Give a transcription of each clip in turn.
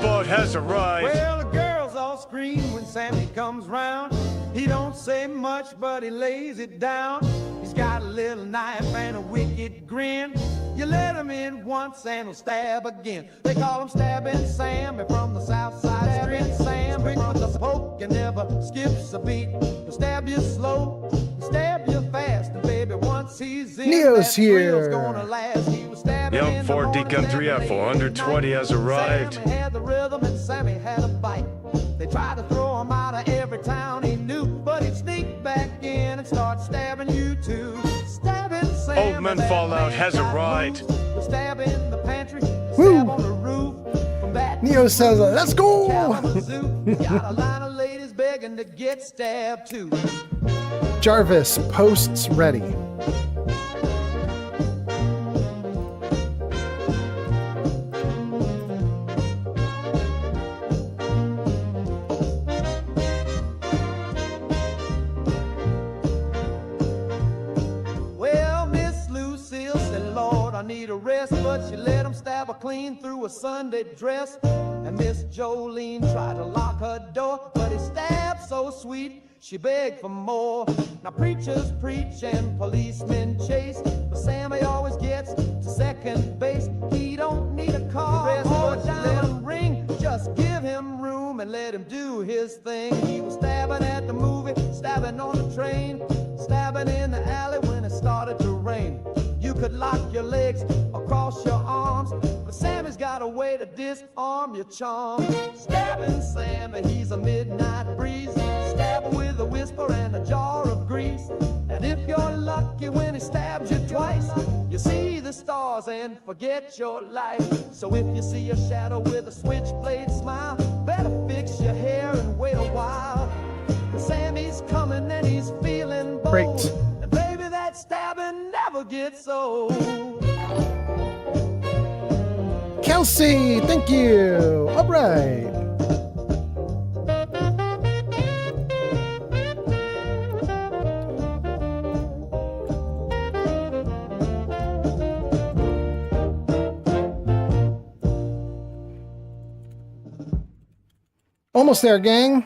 boat has arrived. Well, the girls all scream when Sammy comes round. He don't say much, but he lays it down. He's got a little knife and a wicked grin. You let him in once and he'll stab again. They call him Stabbing Sammy from the south side. Stabbing Sam, quick with the poke and never skips a beat. He'll stab you slow, stab you fast, and baby, once he's in, Neo's that thrill's here. gonna last. He was stabbing Young in the Ford morning, D-Country stabbing F420 has late at night. arrived. Sammy had the rhythm and Sammy had a bite. They tried to throw him out of every town he knew, but he'd sneak back in and start stabbing you too. Stabbing Sam. Old Man that Fallout man has got arrived. moved. Stab in the pantry, Woo. stab on the roof. From that Neo says, let's go! Kalamazoo, got a line of ladies begging to get stabbed too. Jarvis, posts ready. Well, Miss Lucille said, Lord, I need a rest, but she let him stab her clean through a Sunday dress. And Miss Jolene tried to lock her door, but he stabbed so sweet, she begged for more. Now preachers preach and policemen chase, but Sammy always gets to second base. He don't need a car or a diamond ring, just give him room and let him do his thing. He was stabbing at the movie, stabbing on the train, stabbing in the alley when it started to rain. You could lock your legs across your arms, but Sammy's got a way to disarm your charm. Stabbing Sammy, he's a midnight breeze, stab with a whisper and a jar of grease. And if you're lucky when he stabs you twice, you see the stars and forget your life. So if you see a shadow with a switchblade smile, better fix your hair and wait a while. Sammy's coming and he's feeling bold. Great. And baby, that stabbing never gets old. Kelsey, thank you. All right. Almost there, gang.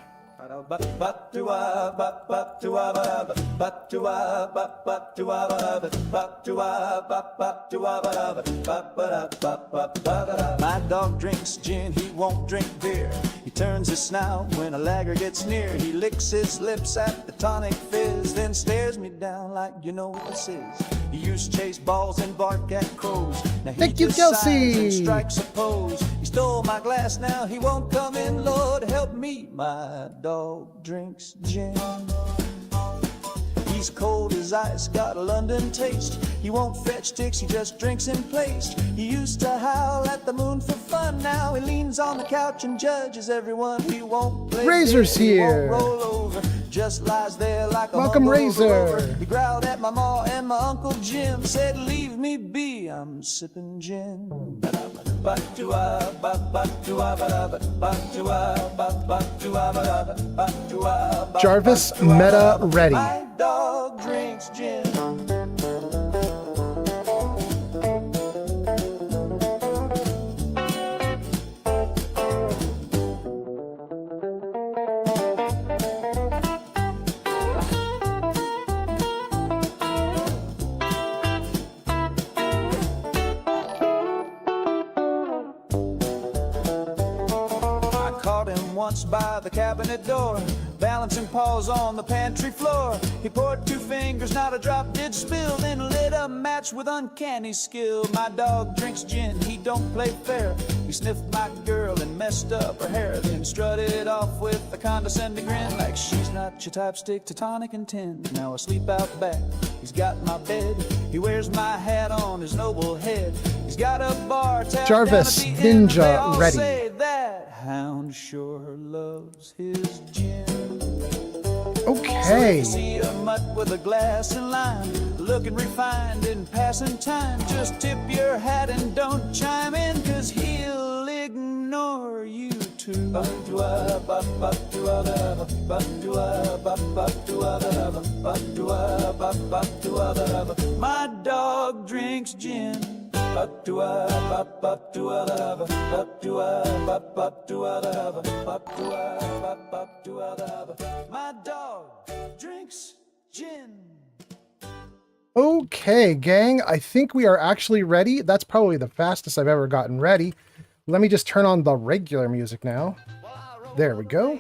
My dog drinks gin, he won't drink beer. He turns his snout when a lagger gets near. He licks his lips at the tonic fizz, then stares me down like you know what this is. He used to chase balls and bark at crows. Now he Thank you, just Kelsey. sighs and strikes a pose. He stole my glass, now he won't come in. Lord help me, my dog drinks gin. He's cold as ice, got a London taste. He won't fetch sticks, he just drinks in place. He used to howl at the moon for fun. Now he leans on the couch and judges everyone. He won't play Razor's dead, he here. won't roll over, just lies there like a Welcome, humble Razor. rover. He growled at my ma and my Uncle Jim, said leave me be, I'm sipping gin. Jarvis, meta ready. My dog drinks gin. Once by the cabinet door, balancing paws on the pantry floor. He poured 2 fingers, not a drop did spill, then lit a match with uncanny skill. My dog drinks gin, he don't play fair. He sniffed my girl and messed up her hair, then strutted off with a condescending grin, like she's not your type, stick to tonic and 10. Now asleep out back, he's got my bed. He wears my hat on his noble head. He's got a bar tab Jarvis, down at the end. Ninja, They all ready. say that hound sure loves his gin. Okay. See a mutt with a glass and lime, looking refined in passing time. Just tip your hat and don't chime in, 'cause he'll ignore you too. My dog drinks gin. My dog drinks gin. Okay, gang, I think we are actually ready. That's probably the fastest I've ever gotten ready. Let me just turn on the regular music now. There we go.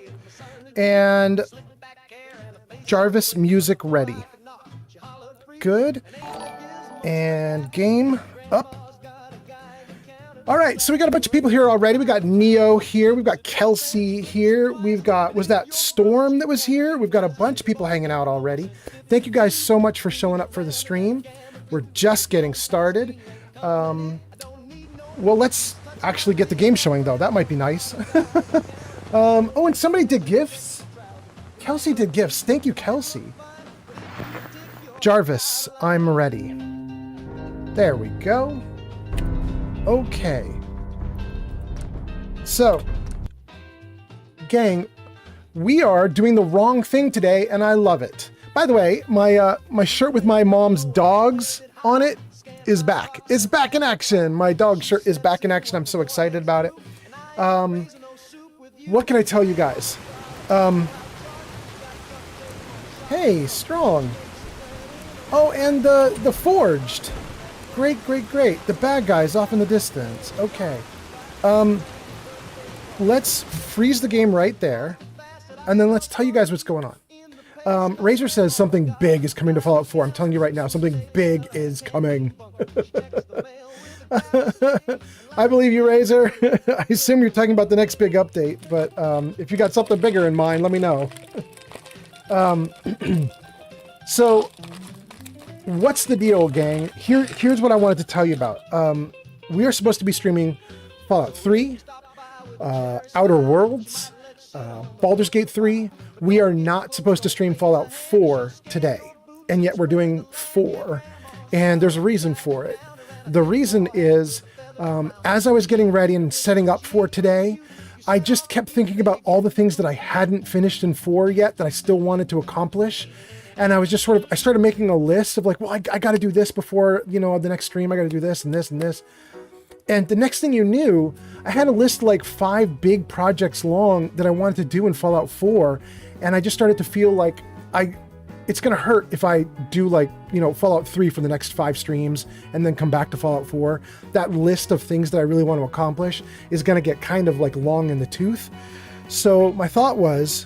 And Jarvis, music ready. Good. And game up. All right, so we got a bunch of people here already. We got Neo here. We've got Kelsey here. We've got, was that Storm that was here? We've got a bunch of people hanging out already. Thank you guys so much for showing up for the stream. We're just getting started. Well, let's actually get the game showing, though. That might be nice. Oh, and somebody did gifts. Kelsey did gifts. Thank you, Kelsey. Jarvis, I'm ready. There we go. Okay. So, gang, we are doing the wrong thing today, and I love it. By the way, my shirt with my mom's dogs on it is back. It's back in action. My dog shirt is back in action. I'm so excited about it. What can I tell you guys? Hey, Strong. Oh, and the Forged. Great, great, great. The bad guy's off in the distance. Okay. Let's freeze the game right there, and then let's tell you guys what's going on. Razor says something big is coming to Fallout 4. I'm telling you right now, something big is coming. I believe you, Razor. I assume you're talking about the next big update, but if you got something bigger in mind, let me know. So, what's the deal, gang? Here's what I wanted to tell you about. We are supposed to be streaming Fallout 3, Outer Worlds, Baldur's Gate 3. We are not supposed to stream Fallout 4 today, and yet we're doing 4, and there's a reason for it. The reason is, as I was getting ready and setting up for today, I just kept thinking about all the things that I hadn't finished in 4 yet that I still wanted to accomplish. And I was just I started making a list of like, well, I got to do this before, the next stream. I got to do this and this and this. And the next thing you knew, I had a list like 5 big projects long that I wanted to do in Fallout 4. And I just started to feel like it's going to hurt if I do like, Fallout 3 for the next 5 streams and then come back to Fallout 4. That list of things that I really want to accomplish is going to get kind of like long in the tooth. So my thought was,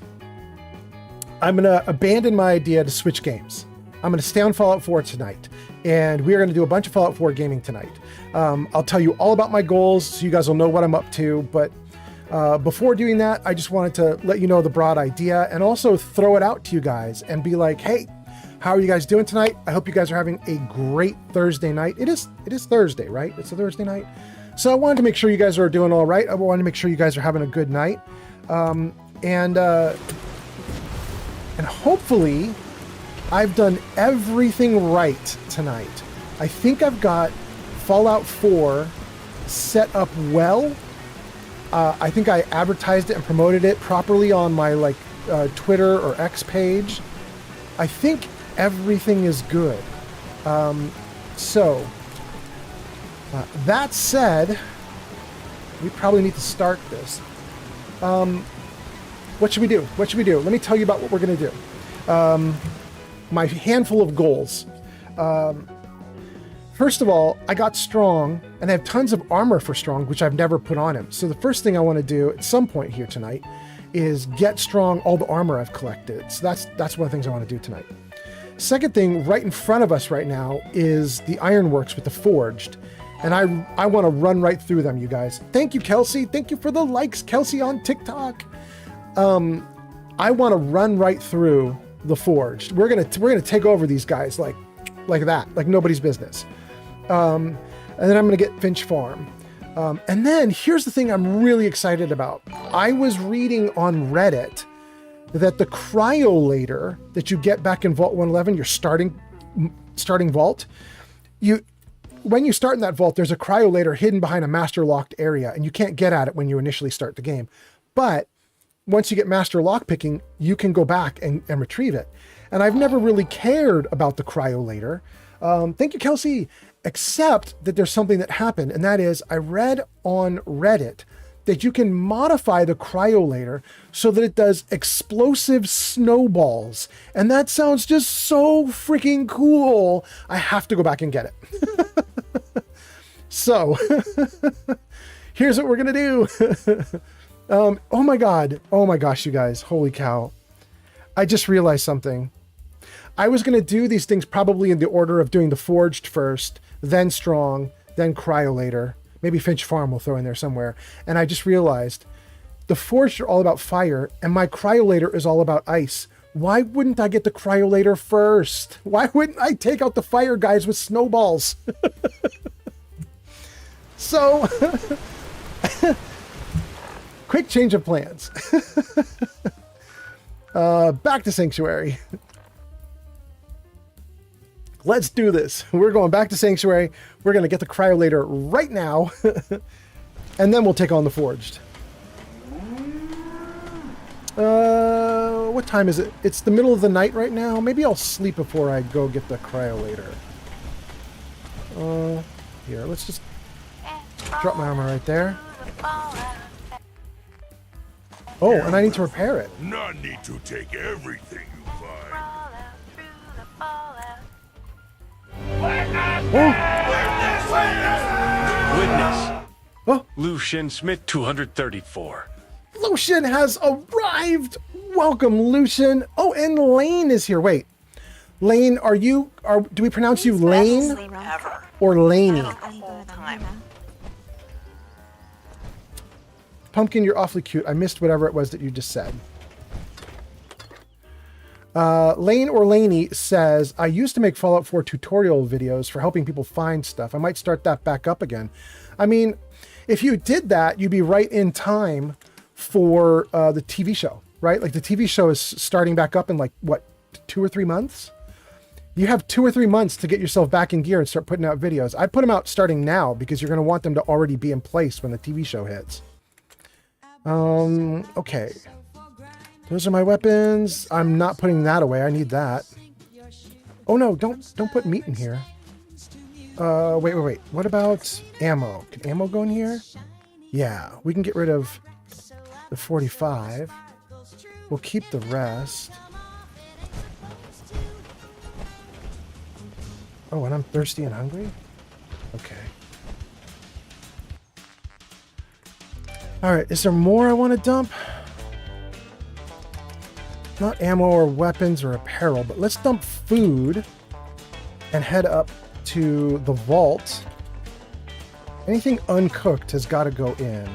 I'm going to abandon my idea to switch games. I'm going to stay on Fallout 4 tonight, and we are going to do a bunch of Fallout 4 gaming tonight. I'll tell you all about my goals so you guys will know what I'm up to, but before doing that, I just wanted to let you know the broad idea and also throw it out to you guys and be like, hey, how are you guys doing tonight? I hope you guys are having a great Thursday night. It is Thursday, right? It's a Thursday night. So I wanted to make sure you guys are doing all right. I wanted to make sure you guys are having a good night. And hopefully I've done everything right tonight. I think I've got Fallout 4 set up well. I think I advertised it and promoted it properly on my Twitter or X page. I think everything is good. That said, we probably need to start this. What should we do? Let me tell you about what we're going to do. My handful of goals. First of all, I got Strong, and I have tons of armor for Strong, which I've never put on him. So the first thing I want to do at some point here tonight is get Strong all the armor I've collected. So that's one of the things I want to do tonight. Second thing, right in front of us right now is the Ironworks with the Forged. And I want to run right through them, you guys. Thank you, Kelsey. Thank you for the likes, Kelsey, on TikTok. I want to run right through the Forged. We're gonna take over these guys like that, like nobody's business. And then I'm gonna get Finch Farm. And then here's the thing I'm really excited about. I was reading on Reddit that the cryolator that you get back in Vault 111, your starting vault, when you start in that vault, there's a cryolator hidden behind a master locked area, and you can't get at it when you initially start the game. But once you get master lockpicking, you can go back and retrieve it. And I've never really cared about the cryolator. Thank you, Kelsey. except that there's something that happened, and that is I read on Reddit that you can modify the cryolator so that it does explosive snowballs. And that sounds just so freaking cool. I have to go back and get it. So here's what we're going to do. Oh my God. Oh my gosh, you guys. Holy cow. I just realized something. I was going to do these things probably in the order of doing the forged first, then strong, then cryolator. Maybe Finch Farm will throw in there somewhere. And I just realized the forged are all about fire and my cryolator is all about ice. Why wouldn't I get the cryolator first? Why wouldn't I take out the fire guys with snowballs? So, quick change of plans. Back to Sanctuary. Let's do this. We're going back to Sanctuary. We're going to get the cryolator right now. And then we'll take on the forged. What time is it? It's the middle of the night right now. Maybe I'll sleep before I go get the cryolator. Here, let's just drop my armor right there. Oh, and I need to repair it. None need to take everything you find. Witness. Oh, Lucian Smith 234. Lucian has arrived. Welcome, Lucian. Oh, and Lane is here. Wait, Lane, do we pronounce you Lane or Laney? Pumpkin, you're awfully cute. I missed whatever it was that you just said. Lane or Laney says, I used to make Fallout 4 tutorial videos for helping people find stuff. I might start that back up again. I mean, if you did that, you'd be right in time for the TV show, right? Like the TV show is starting back up in like, what, 2 or 3 months? You have 2 or 3 months to get yourself back in gear and start putting out videos. I put them out starting now because you're going to want them to already be in place when the TV show hits. Okay. Those are my weapons. I'm not putting that away. I need that. Oh no, don't put meat in here. Wait. What about ammo? Can ammo go in here? Yeah, we can get rid of the 45. We'll keep the rest. Oh, and I'm thirsty and hungry? Okay. All right, is there more I want to dump? Not ammo or weapons or apparel, but let's dump food and head up to the vault. Anything uncooked has got to go in.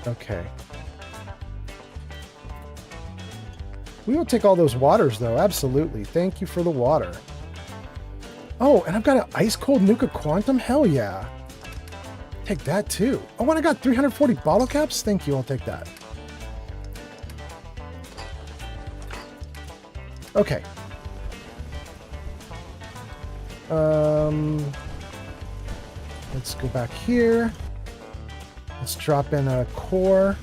Okay. We will take all those waters, though. Absolutely. Thank you for the water. Oh, and I've got an ice cold Nuka Quantum? Hell yeah. Take that, too. Oh, and I got 340 bottle caps? Thank you. I'll take that. Okay. Let's go back here. Let's drop in a core.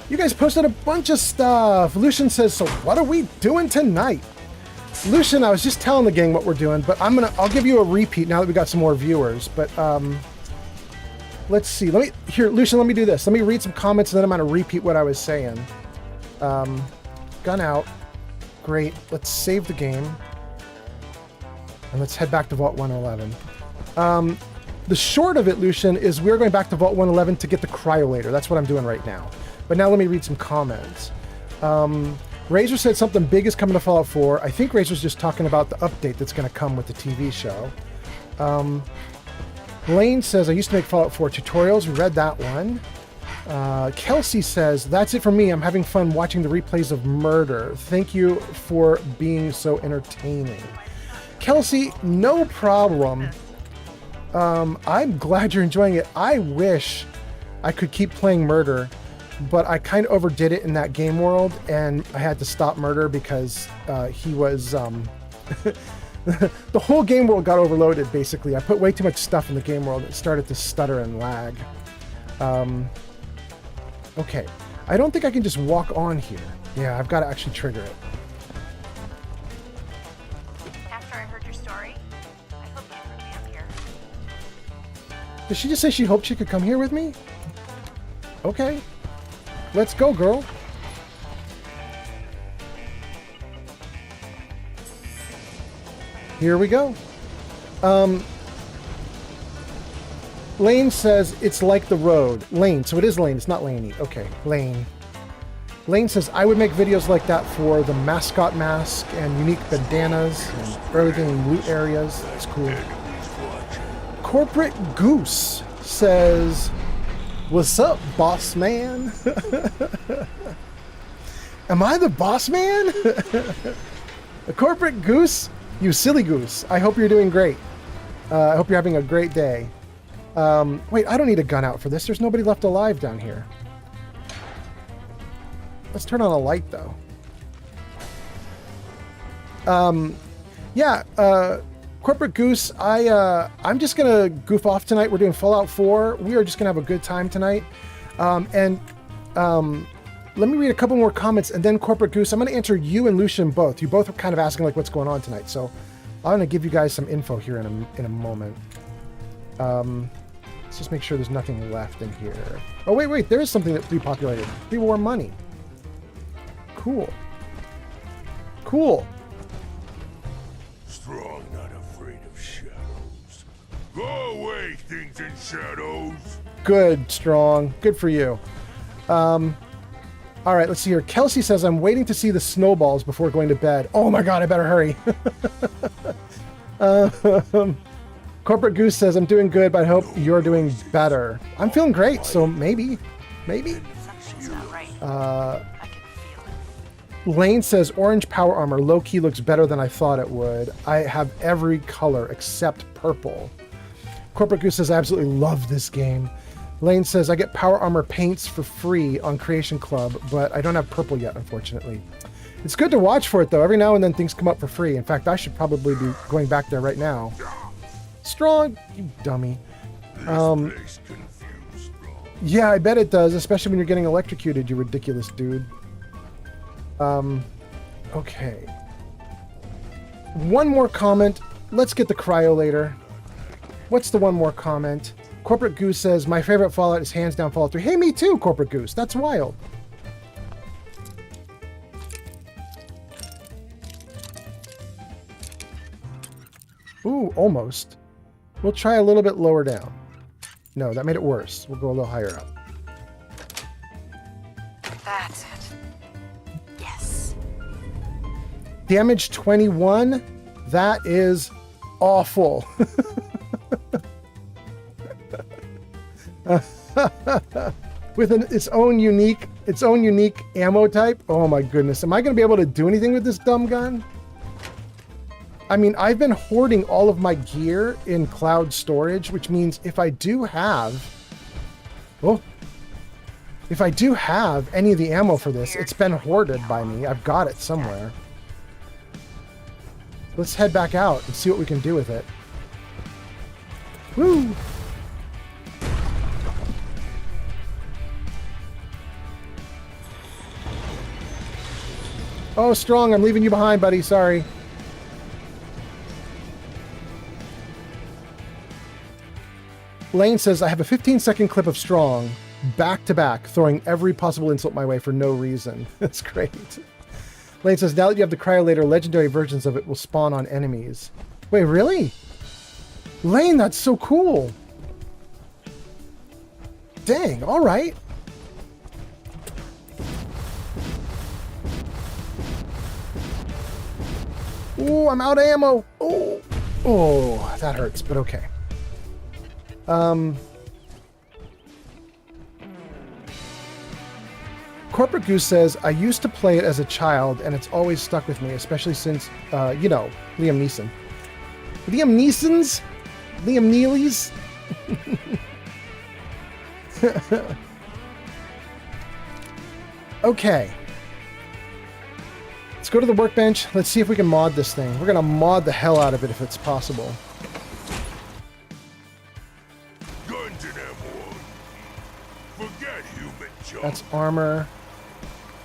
You guys posted a bunch of stuff. Lucian says, so what are we doing tonight? Lucian, I was just telling the gang what we're doing, but I'll give you a repeat now that we got some more viewers. But let's see. Lucian, let me do this. Let me read some comments and then I'm gonna repeat what I was saying. Gun out. Great. Let's save the game. And let's head back to Vault 111. The short of it, Lucian, is we're going back to Vault 111 to get the cryolator. That's what I'm doing right now. But now let me read some comments. Razor said something big is coming to Fallout 4. I think Razor's just talking about the update that's going to come with the TV show. Lane says, I used to make Fallout 4 tutorials. We read that one. Kelsey says, that's it for me. I'm having fun watching the replays of Murder. Thank you for being so entertaining. Kelsey, no problem. I'm glad you're enjoying it. I wish I could keep playing Murder, but I kind of overdid it in that game world, and I had to stop Murder because he was... the whole game world got overloaded, basically. I put way too much stuff in the game world. It started to stutter and lag. Okay. I don't think I can just walk on here. Yeah, I've got to actually trigger it. After I heard your story, I hope you can bring me up here. Did she just say she hoped she could come here with me? Okay. Let's go, girl. Here we go. Lane says it's like the road. Lane, so it is Lane, it's not Laney. Okay, Lane. Lane says, I would make videos like that for the mascot mask and unique bandanas and early game loot areas. That's cool. Corporate Goose says, what's up, boss man? Am I the boss man? A Corporate Goose? You silly goose. I hope you're doing great. I hope you're having a great day. Wait, I don't need a gun out for this. There's nobody left alive down here. Let's turn on a light, though. Corporate Goose, I'm just going to goof off tonight. We're doing Fallout 4. We are just going to have a good time tonight. Let me read a couple more comments, and then Corporate Goose, I'm going to answer you and Lucian both. You both are kind of asking like what's going on tonight, so I'm going to give you guys some info here in a moment. Let's just make sure there's nothing left in here. Oh, wait, there is something that's repopulated. Pre-war money. Cool. Strong, not afraid of shadows. Go away, things in shadows. Good, Strong. Good for you. All right, let's see here. Kelsey says, I'm waiting to see the snowballs before going to bed. Oh my God, I better hurry. Corporate Goose says, I'm doing good, but I hope you're doing better. I'm feeling great, so maybe. Something's not right. I can feel it. Lane says, orange power armor, low-key looks better than I thought it would. I have every color except purple. Corporate Goose says, I absolutely love this game. Lane says, I get power armor paints for free on Creation Club, but I don't have purple yet, unfortunately. It's good to watch for it, though. Every now and then things come up for free. In fact, I should probably be going back there right now. Strong, you dummy. Place confused Strong. Yeah, I bet it does, especially when you're getting electrocuted, you ridiculous dude. Okay. One more comment. Let's get the cryo later. What's the one more comment? Corporate Goose says, my favorite Fallout is hands down Fallout 3. Hey, me too, Corporate Goose. That's wild. Ooh, almost. We'll try a little bit lower down. No, that made it worse. We'll go a little higher up. That's it. Yes. Damage 21. That is awful. With its own unique ammo type. Oh my goodness. Am I going to be able to do anything with this dumb gun? I mean, I've been hoarding all of my gear in cloud storage, which means if I do have any of the ammo for this, it's been hoarded by me. I've got it somewhere. Let's head back out and see what we can do with it. Woo! Oh, Strong, I'm leaving you behind, buddy. Sorry. Lane says, I have a 15-second clip of Strong, back to back, throwing every possible insult my way for no reason. That's great. Lane says, now that you have the Cryolator, legendary versions of it will spawn on enemies. Wait, really? Lane, that's so cool. Dang, all right. Ooh, I'm out of ammo. Oh, that hurts, but okay. Corporate Goose says, I used to play it as a child, and it's always stuck with me, especially since, you know, Liam Neeson. Liam Neeson's? Liam Neely's? Okay. Let's go to the workbench. Let's see if we can mod this thing. We're going to mod the hell out of it if it's possible. Guns and ammo. Forget human junk. That's armor.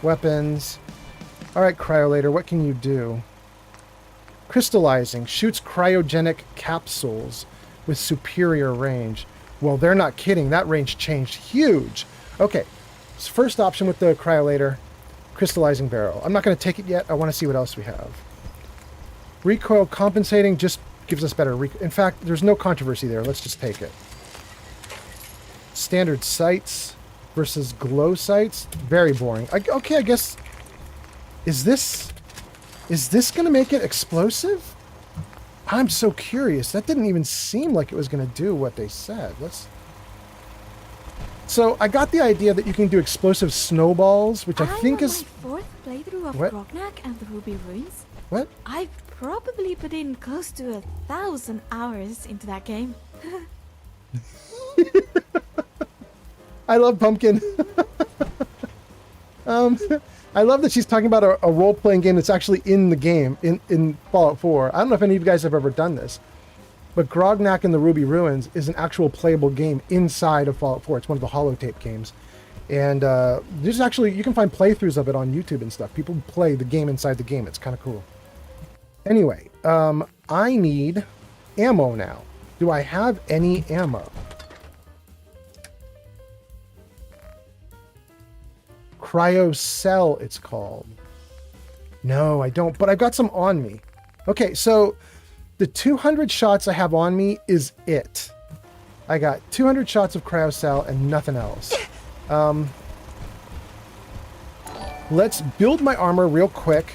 Weapons. All right, Cryolator, what can you do? Crystallizing. Shoots cryogenic capsules with superior range. Well, they're not kidding. That range changed huge. Okay, so first option with the Cryolator, crystallizing barrel. I'm not going to take it yet. I want to see what else we have. Recoil compensating just gives us better recoil. In fact, there's no controversy there. Let's just take it. Standard sights versus glow sights. Very boring. Okay, I guess... Is this going to make it explosive? I'm so curious. That didn't even seem like it was going to do what they said. So I got the idea that you can do explosive snowballs, which I think is... my fourth playthrough of What? Grognak and the Ruby Ruins. What? I've probably put in close to 1,000 hours into that game. I love Pumpkin. I love that she's talking about a role-playing game that's actually in the game, in Fallout 4. I don't know if any of you guys have ever done this, but Grognak and the Ruby Ruins is an actual playable game inside of Fallout 4. It's one of the holotape games. And there's actually, you can find playthroughs of it on YouTube and stuff. People play the game inside the game. It's kind of cool. Anyway, I need ammo now. Do I have any ammo? Cryocell, it's called. No, I don't, but I've got some on me. Okay, so the 200 shots I have on me is it. I got 200 shots of Cryocell and nothing else. Let's build my armor real quick.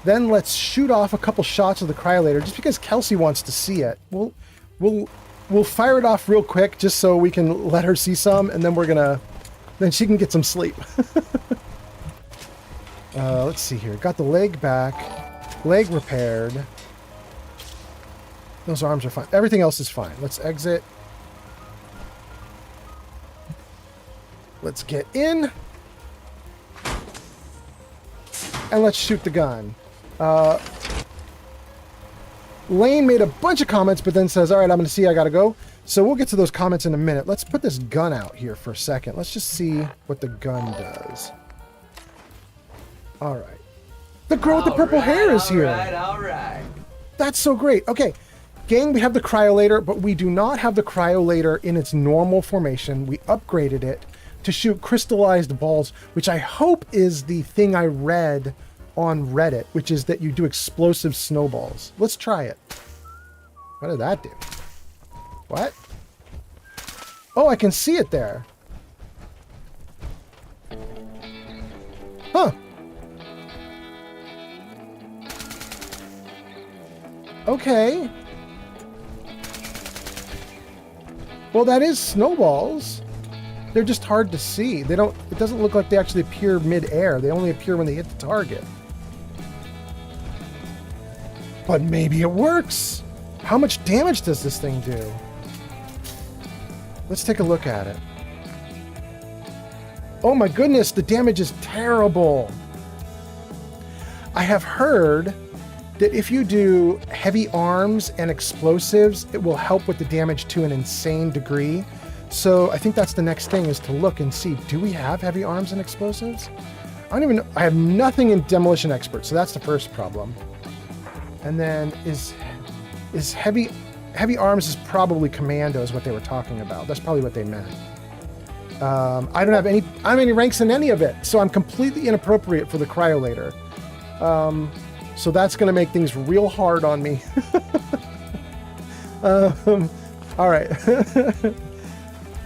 Then let's shoot off a couple shots of the Cryolator just because Kelsey wants to see it. We'll fire it off real quick just so we can let her see some, and then then she can get some sleep. Let's see here. Got the leg back. Leg repaired. Those arms are fine. Everything else is fine. Let's exit. Let's get in. And let's shoot the gun. Lane made a bunch of comments, but then says, all right, I'm going to see, I got to go. So we'll get to those comments in a minute. Let's put this gun out here for a second. Let's just see what the gun does. All right. The girl with the purple hair is here. All right. That's so great. Okay. Gang, we have the Cryolator, but we do not have the Cryolator in its normal formation. We upgraded it to shoot crystallized balls, which I hope is the thing I read on Reddit, which is that you do explosive snowballs. Let's try it. What did that do? What? Oh, I can see it there. Huh. Okay. Well, that is snowballs. They're just hard to see. It doesn't look like they actually appear mid-air. They only appear when they hit the target. But maybe it works. How much damage does this thing do? Let's take a look at it. Oh my goodness, the damage is terrible. I have heard that if you do heavy arms and explosives, it will help with the damage to an insane degree. So I think that's the next thing, is to look and see, do we have heavy arms and explosives? I don't even know. I have nothing in Demolition Expert, so that's the first problem. And then is heavy arms is probably commando is what they were talking about. That's probably what they meant. I don't have any ranks in any of it, so I'm completely inappropriate for the Cryolator. So that's going to make things real hard on me. All right.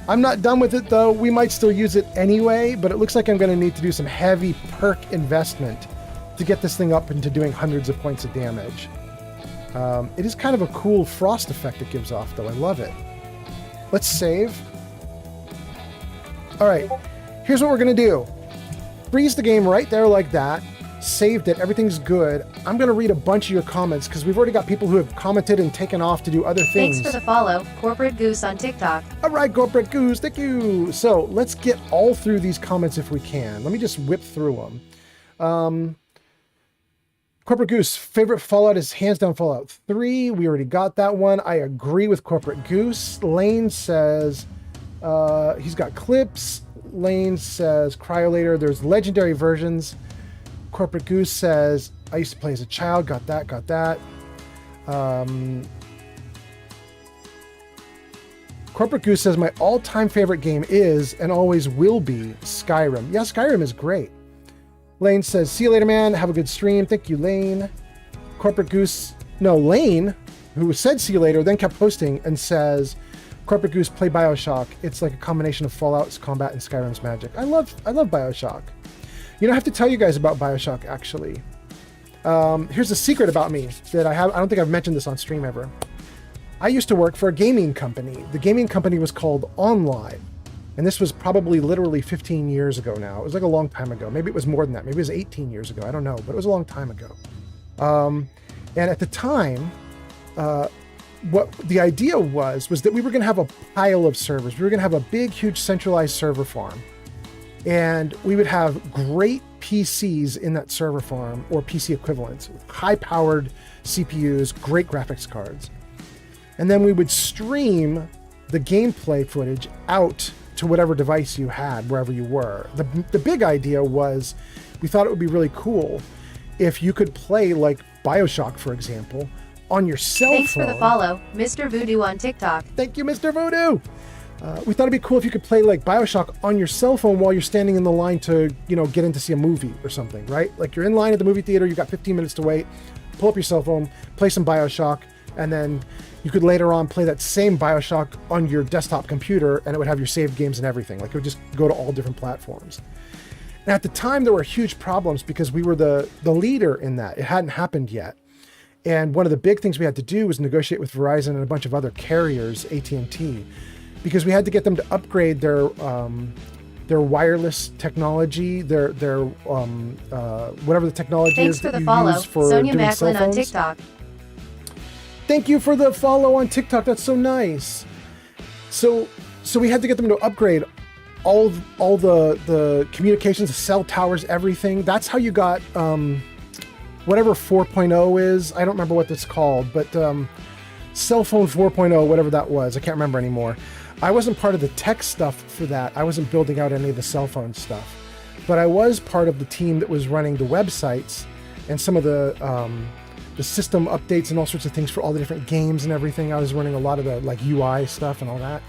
I'm not done with it, though. We might still use it anyway, but it looks like I'm going to need to do some heavy perk investment to get this thing up into doing hundreds of points of damage. It is kind of a cool frost effect it gives off, though. I love it. Let's save. All right. Here's what we're going to do. Freeze the game right there like that. Saved it. Everything's good. I'm going to read a bunch of your comments because we've already got people who have commented and taken off to do other things. Thanks for the follow, Corporate Goose on TikTok. All right, Corporate Goose, thank you. So let's get all through these comments if we can. Let me just whip through them. Corporate Goose, favorite Fallout is hands down Fallout 3. We already got that one. I agree with Corporate Goose. Lane says he's got clips. Lane says Cryolator. There's legendary versions. Corporate Goose says I used to play as a child. Got that. Corporate Goose says my all-time favorite game is and always will be Skyrim. Yeah, Skyrim is great. Lane says, see you later, man. Have a good stream. Thank you, Lane. Lane, who said see you later, then kept posting and says, Corporate Goose, play Bioshock. It's like a combination of Fallout's combat and Skyrim's magic. I love Bioshock. You know, I have to tell you guys about Bioshock, actually. Here's a secret about me that I don't think I've mentioned this on stream ever. I used to work for a gaming company. The gaming company was called OnLive. And this was probably literally 15 years ago now. It was like a long time ago. Maybe it was more than that. Maybe it was 18 years ago. I don't know, but it was a long time ago. And at the time, what the idea was that we were going to have a pile of servers. We were going to have a big, huge centralized server farm. And we would have great PCs in that server farm, or PC equivalents, high-powered CPUs, great graphics cards. And then we would stream the gameplay footage out to whatever device you had, wherever you were. The big idea was, we thought it would be really cool if you could play like Bioshock, for example, on your cell phone. Thanks for the follow, Mr. Voodoo on TikTok. Thank you, Mr. Voodoo. We thought it'd be cool if you could play like Bioshock on your cell phone while you're standing in the line to, get in to see a movie or something, right? Like you're in line at the movie theater, you got 15 minutes to wait, pull up your cell phone, play some Bioshock, and then you could later on play that same Bioshock on your desktop computer, and it would have your saved games and everything. Like it would just go to all different platforms. And at the time, there were huge problems because we were the leader in that. It hadn't happened yet. And one of the big things we had to do was negotiate with Verizon and a bunch of other carriers, AT&T, because we had to get them to upgrade their wireless technology, their whatever the technology Thanks is for that the you follow, use for Sonia doing cell Macklin on phones. TikTok. Thank you for the follow on TikTok. That's so nice. So we had to get them to upgrade all the communications, the cell towers, everything. That's how you got whatever 4.0 is. I don't remember what that's called, but cell phone 4.0, whatever that was. I can't remember anymore. I wasn't part of the tech stuff for that. I wasn't building out any of the cell phone stuff, but I was part of the team that was running the websites and some of the system updates and all sorts of things for all the different games and everything. I was running a lot of the like UI stuff and all that.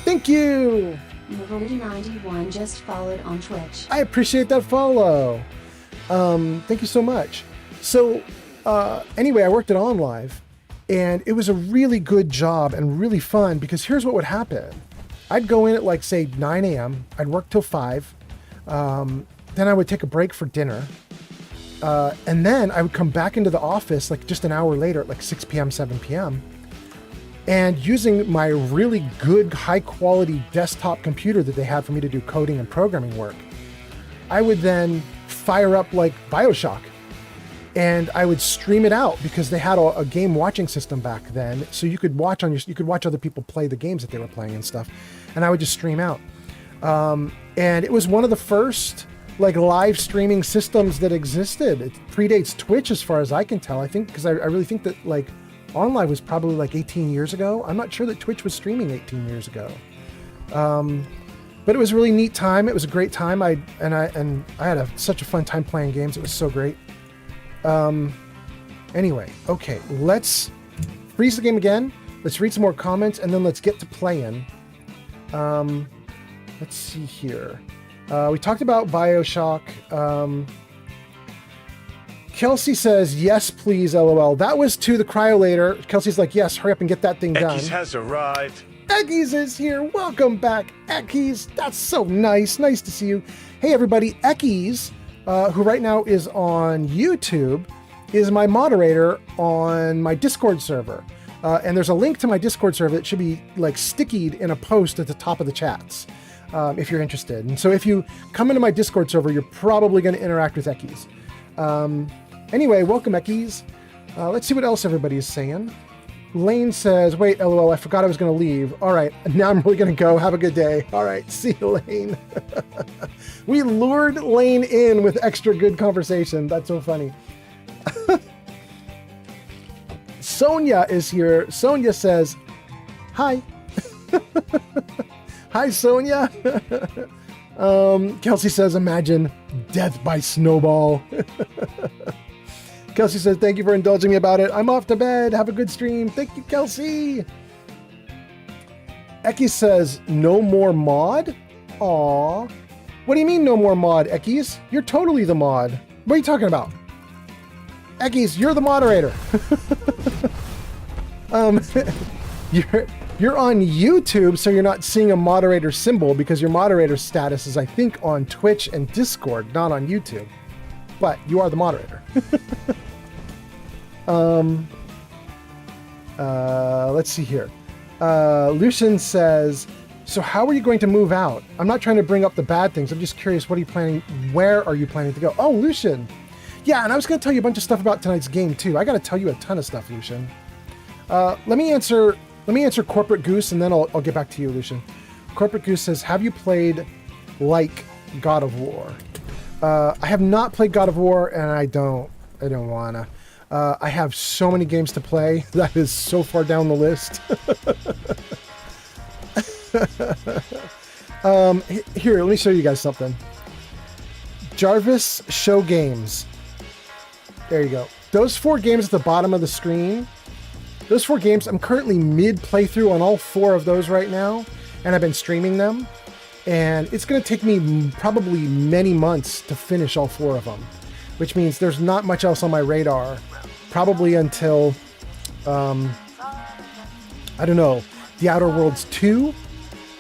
Thank you. Voodoo91 just followed on Twitch. I appreciate that follow. Thank you so much. So anyway, I worked at OnLive, and it was a really good job and really fun because here's what would happen. I'd go in at like say 9 a.m. I'd work till 5. Then I would take a break for dinner. And then I would come back into the office like just an hour later at like 6 p.m., 7 p.m. And using my really good, high quality desktop computer that they had for me to do coding and programming work, I would then fire up like Bioshock and I would stream it out because they had a game watching system back then. So you could watch other people play the games that they were playing and stuff. And I would just stream out. And it was one of the first like live streaming systems that existed. It predates Twitch as far as I can tell. I think, because I really think that like OnLive was probably like 18 years ago. I'm not sure that Twitch was streaming 18 years ago. But it was a really neat time. It was a great time. I had such a fun time playing games. It was so great. Anyway, okay, let's freeze the game again. Let's read some more comments and then let's get to playing. Let's see here. We talked about Bioshock. Kelsey says, yes, please, LOL. That was to the Cryolator. Kelsey's like, yes, hurry up and get that thing done. Ekis has arrived. Ekis is here. Welcome back, Ekis. That's so nice. Nice to see you. Hey, everybody. Ekis, who right now is on YouTube, is my moderator on my Discord server. And there's a link to my Discord server that should be like stickied in a post at the top of the chats, if you're interested. And so if you come into my Discord server, you're probably going to interact with Ekis. Anyway, welcome, Ekis. Let's see what else everybody is saying. Lane says, wait, LOL, I forgot I was going to leave. All right, now I'm really going to go. Have a good day. All right, see you, Lane. We lured Lane in with extra good conversation. That's so funny. Sonia is here. Sonia says, hi. Hi, Sonia. Kelsey says, imagine death by snowball. Kelsey says, thank you for indulging me about it. I'm off to bed. Have a good stream. Thank you, Kelsey. Eki says, no more mod? Aw. What do you mean no more mod, Ekis? You're totally the mod. What are you talking about? Ekis, you're the moderator. You're on YouTube, so you're not seeing a moderator symbol because your moderator status is, I think, on Twitch and Discord, not on YouTube. But you are the moderator. Let's see here. Lucian says, so how are you going to move out? I'm not trying to bring up the bad things. I'm just curious, what are you planning? Where are you planning to go? Oh, Lucian. Yeah, and I was going to tell you a bunch of stuff about tonight's game, too. I got to tell you a ton of stuff, Lucian. Let me answer Corporate Goose, and then I'll get back to you, Lucian. Corporate Goose says, have you played like God of War? I have not played God of War, and I don't wanna. I have so many games to play. That is so far down the list. Here, let me show you guys something. Jarvis Show Games. There you go. Those 4 games at the bottom of the screen, those 4 games, I'm currently mid playthrough on all 4 of those right now, and I've been streaming them. And it's going to take me probably many months to finish all 4 of them, which means there's not much else on my radar, probably until, I don't know, The Outer Worlds 2,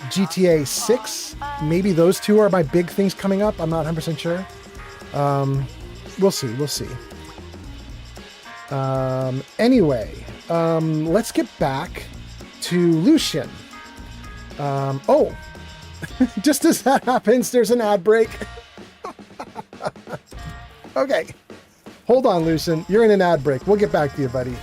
GTA 6, maybe those 2 are my big things coming up. I'm not 100% sure. We'll see. Anyway, let's get back to Lucian. Oh, just as that happens, there's an ad break. Okay. Hold on, Lucian. You're in an ad break. We'll get back to you, buddy.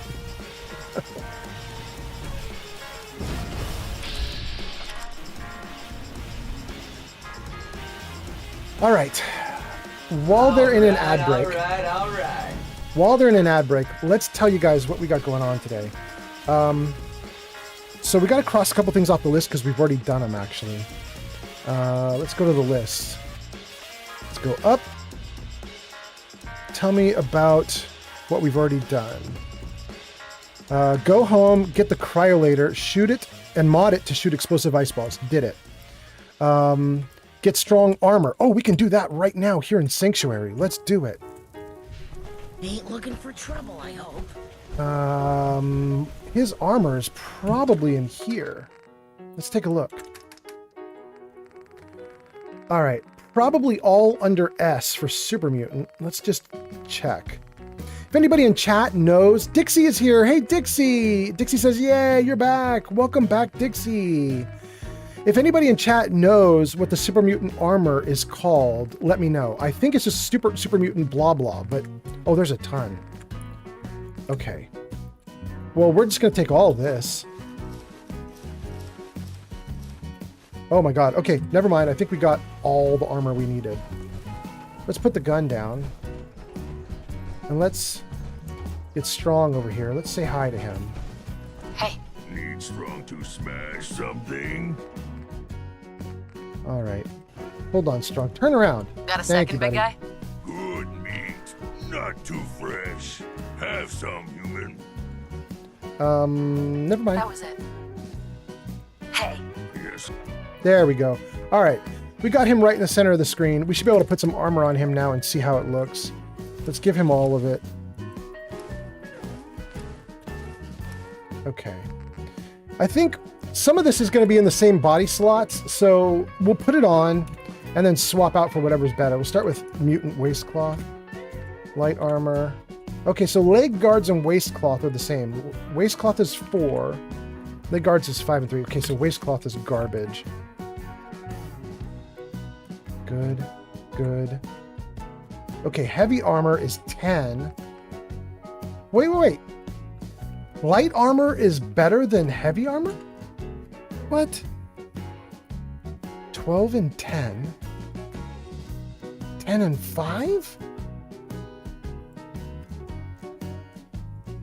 All right. While they're in an ad break. All right. While they're in an ad break, let's tell you guys what we got going on today. So we got to cross a couple things off the list because we've already done them, actually. Let's go to the list. Let's go up. Tell me about what we've already done. Go home, get the cryolator, shoot it, and mod it to shoot explosive ice balls. Did it. Get strong armor. Oh, we can do that right now here in Sanctuary. Let's do it. Ain't looking for trouble, I hope. His armor is probably in here. Let's take a look. All right, probably all under S for Super Mutant. Let's just check. If anybody in chat knows, Dixie is here. Hey, Dixie. Dixie says, yeah, you're back. Welcome back, Dixie. If anybody in chat knows what the Super Mutant armor is called, let me know. I think it's just Super Mutant blah blah, but oh, there's a ton. Okay. Well, we're just gonna take all this. Oh my god. Okay, never mind. I think we got all the armor we needed. Let's put the gun down. And let's get Strong over here. Let's say hi to him. Hey. Need Strong to smash something? All right. Hold on, Strong. Turn around. Got a Thank second, you, big buddy. guy? Good meat. Not too fresh. Have some, human. Never mind. That was it. Hey. Yes. There we go. All right. We got him right in the center of the screen. We should be able to put some armor on him now and see how it looks. Let's give him all of it. Okay. I think some of this is going to be in the same body slots, so we'll put it on and then swap out for whatever's better. We'll start with Mutant Waistcloth. Light armor. Okay, so leg guards and waistcloth are the same. Waistcloth is 4. Leg guards is 5 and 3. Okay, so waistcloth is garbage. Good, good. Okay, heavy armor is 10. Wait. Light armor is better than heavy armor? What? 12 and 10? 10 and 5?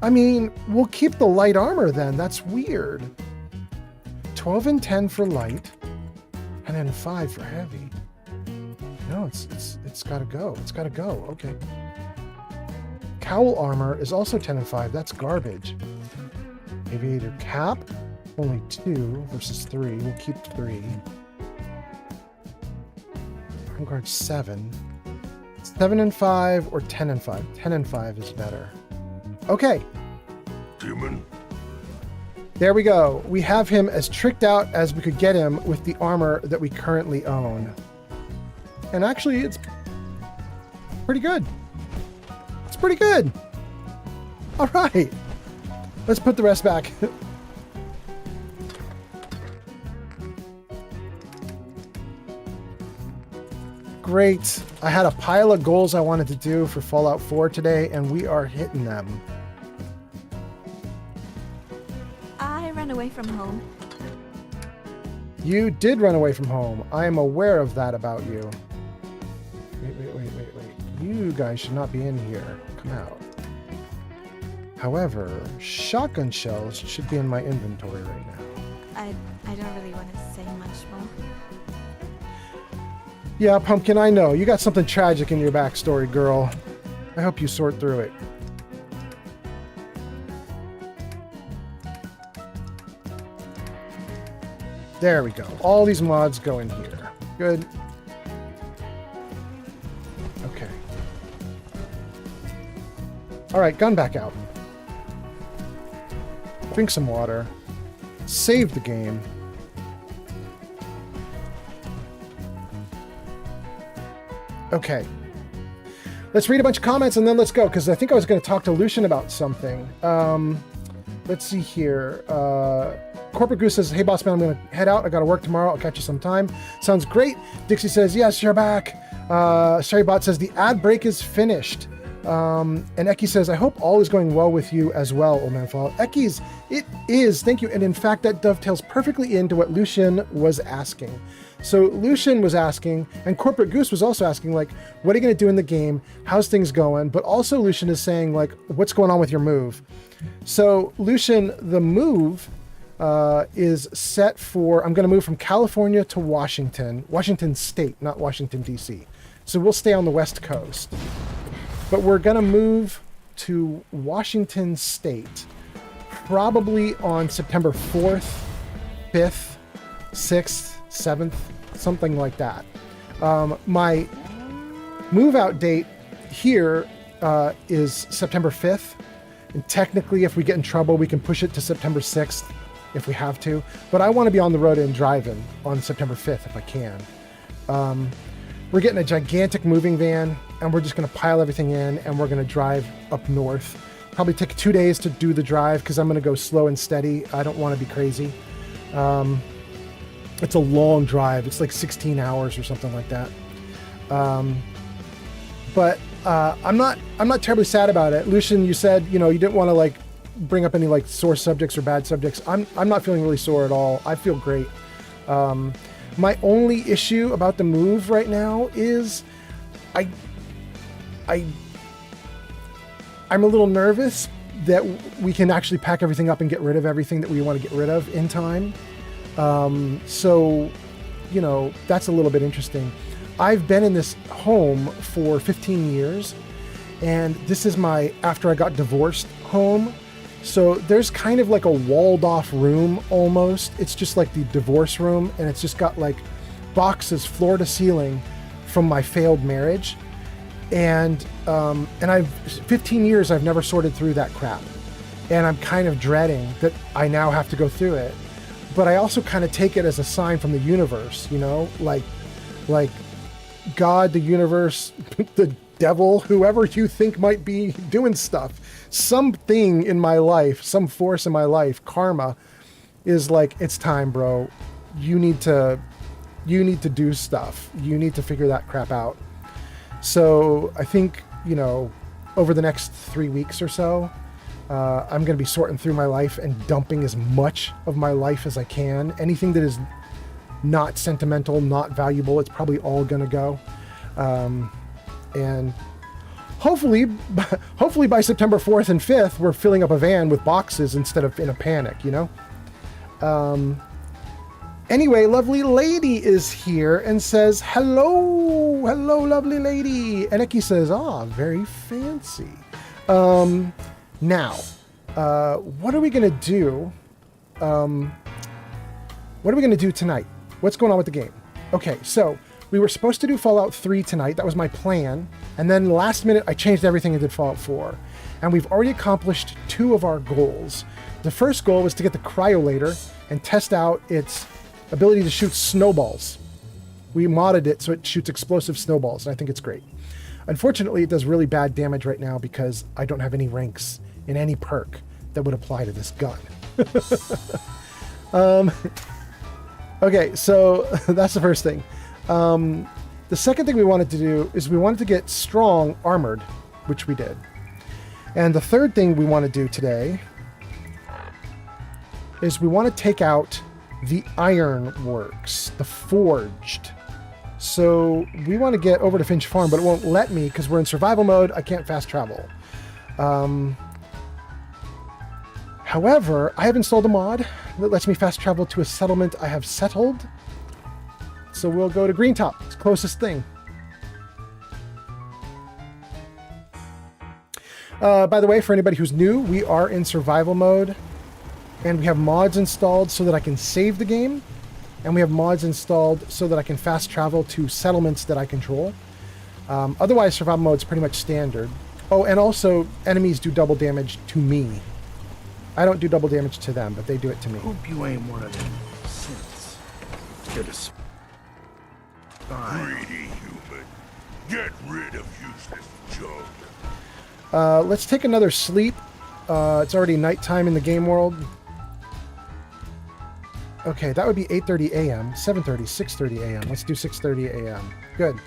I mean, we'll keep the light armor then. That's weird. 12 and 10 for light. 10 and 5 for heavy. No, it's gotta go. It's gotta go. Okay. Cowl armor is also 10 and 5. That's garbage. Aviator cap, only 2 versus 3. We'll keep 3. Arm guard 7. 7 and 5 or 10 and 5. 10 and 5 is better. Okay. Demon. There we go. We have him as tricked out as we could get him with the armor that we currently own. And actually, it's pretty good. It's pretty good. All right. Let's put the rest back. Great. I had a pile of goals I wanted to do for Fallout 4 today, and we are hitting them. I ran away from home. You did run away from home. I am aware of that about you. Wait. You guys should not be in here. Come out. However, shotgun shells should be in my inventory right now. I don't really want to say much more. Yeah, Pumpkin, I know. You got something tragic in your backstory, girl. I hope you sort through it. There we go. All these mods go in here. Good. Okay. Alright, gun back out. Drink some water. Save the game. Okay. Let's read a bunch of comments and then let's go, because I think I was going to talk to Lucian about something. Let's see here. Corporate Goose says, hey, boss man, I'm going to head out. I got to work tomorrow. I'll catch you sometime. Sounds great. Dixie says, yes, you're back. Sherrybot says, the ad break is finished. And Eki says, I hope all is going well with you as well, Old Man Fallout. Eki's, it is. Thank you. And in fact, that dovetails perfectly into what Lucian was asking. So Lucian was asking, and Corporate Goose was also asking, like, what are you going to do in the game? How's things going? But also Lucian is saying, like, what's going on with your move? So Lucian, the move is set for, I'm going to move from California to Washington State, not Washington, D.C. So we'll stay on the West Coast. But we're going to move to Washington State probably on September 4th, 5th, 6th, 7th, something like that. My move out date here is September 5th. And technically, if we get in trouble, we can push it to September 6th if we have to. But I want to be on the road and driving on September 5th if I can. We're getting a gigantic moving van, and we're just going to pile everything in, and we're going to drive up north. Probably take 2 days to do the drive because I'm going to go slow and steady. I don't want to be crazy. It's a long drive. It's like 16 hours or something like that. But I'm not terribly sad about it. Lucian, you said, you didn't want to like bring up any like sore subjects or bad subjects. I'm not feeling really sore at all. I feel great. My only issue about the move right now is I'm a little nervous that we can actually pack everything up and get rid of everything that we want to get rid of in time. So, that's a little bit interesting. I've been in this home for 15 years, and this is my, after I got divorced, home. So there's kind of like a walled off room almost. It's just like the divorce room, and it's just got like boxes floor to ceiling from my failed marriage. And I've 15 years, I've never sorted through that crap. And I'm kind of dreading that I now have to go through it. But I also kind of take it as a sign from the universe, like God, the universe, the devil, whoever you think might be doing stuff. Something in my life, some force in my life, karma, is like, it's time, bro. You need to do stuff. You need to figure that crap out. So I think, over the next 3 weeks or so, I'm going to be sorting through my life and dumping as much of my life as I can. Anything that is not sentimental, not valuable, it's probably all going to go. And hopefully by September 4th and 5th, we're filling up a van with boxes instead of in a panic, Anyway, lovely lady is here and says, hello, hello, lovely lady. And Eki says, ah, very fancy. Now, what are we going to do? What are we going to do tonight? What's going on with the game? Okay, so we were supposed to do Fallout 3 tonight. That was my plan. And then last minute, I changed everything and did Fallout 4. And we've already accomplished 2 of our goals. The first goal was to get the Cryolator and test out its ability to shoot snowballs. We modded it so it shoots explosive snowballs, and I think it's great. Unfortunately, it does really bad damage right now because I don't have any ranks in any perk that would apply to this gun. Okay, so that's the first thing. The second thing we wanted to do is we wanted to get strong armored, which we did. And the third thing we want to do today is we want to take out the Ironworks, the Forged. So we want to get over to Finch Farm, but it won't let me because we're in survival mode. I can't fast travel. However, I have installed a mod that lets me fast travel to a settlement I have settled. So we'll go to Greentop, it's the closest thing. By the way, for anybody who's new, we are in survival mode. And we have mods installed so that I can save the game. And we have mods installed so that I can fast travel to settlements that I control. Otherwise, survival mode is pretty much standard. Oh, and also, enemies do double damage to me. I don't do double damage to them, but they do it to me. Hope you ain't one of them synths. Get us. Greedy human. Get rid of useless junk. Let's take another sleep. It's already nighttime in the game world. Okay, that would be 8:30 a.m., 7:30, 6:30 a.m. Let's do 6:30 a.m. Good.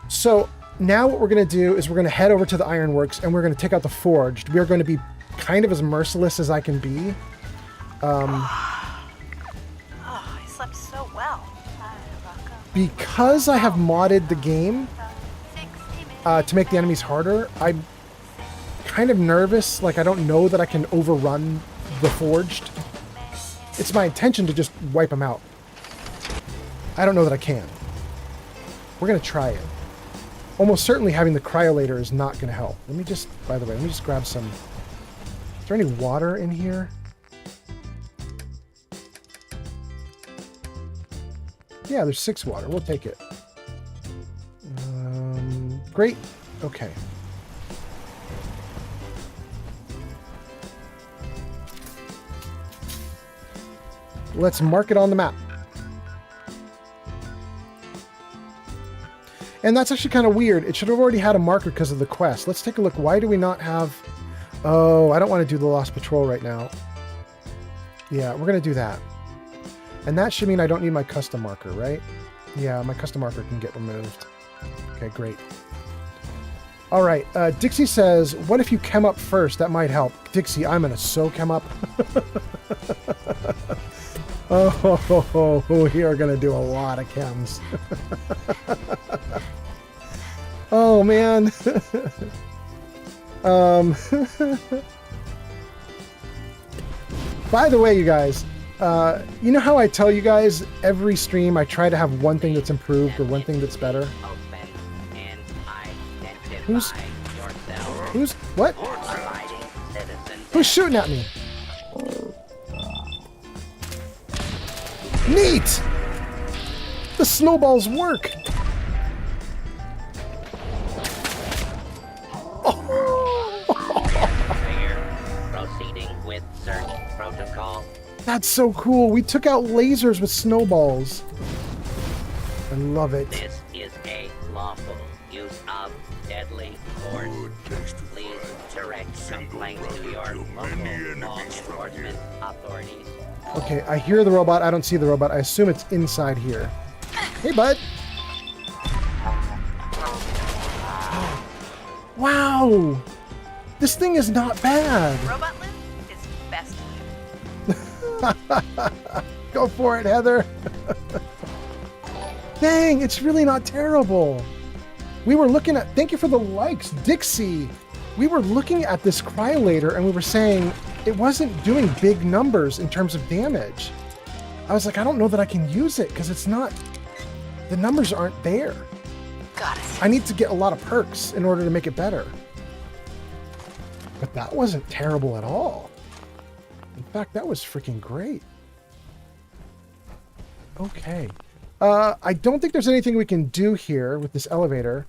So now what we're going to do is we're going to head over to the Ironworks and we're going to take out the Forged. We are going to be kind of as merciless as I can be. I slept so well. Because I have modded the game to make the enemies harder, I'm kind of nervous. Like, I don't know that I can overrun the Forged. It's my intention to just wipe them out. I don't know that I can. We're going to try it. Almost certainly having the Cryolator is not going to help. Let me just, by the way, let me just grab some... Is there any water in here? Yeah, there's 6 water. We'll take it. Great. Okay. Let's mark it on the map. And that's actually kind of weird. It should have already had a marker because of the quest. Let's take a look. Why do we not have... Oh, I don't want to do the Lost Patrol right now. Yeah, we're going to do that. And that should mean I don't need my custom marker, right? Yeah, my custom marker can get removed. Okay, great. All right, Dixie says, what if you chem up first? That might help. Dixie, I'm going to so chem up. Oh, we are going to do a lot of chems. Oh, man. By the way, you guys, you know how I tell you guys every stream I try to have one thing that's improved or one thing that's better? Who's, what? Who's shooting at me? Neat! The snowballs work! Proceeding with search protocol. That's so cool. We took out lasers with snowballs. I love it. This is a lawful use of deadly force. Please direct complaints to your local law enforcement authorities. Okay, I hear the robot. I don't see the robot. I assume it's inside here. Hey, bud. Wow. This thing is not bad. Robot loot is best loot. Go for it, Heather. Dang, it's really not terrible. We were looking at... Thank you for the likes, Dixie. We were looking at this Cryolator and we were saying it wasn't doing big numbers in terms of damage. I was like, I don't know that I can use it because it's not, the numbers aren't there. Got it. I need to get a lot of perks in order to make it better. But that wasn't terrible at all. In fact, that was freaking great. Okay. I don't think there's anything we can do here with this elevator.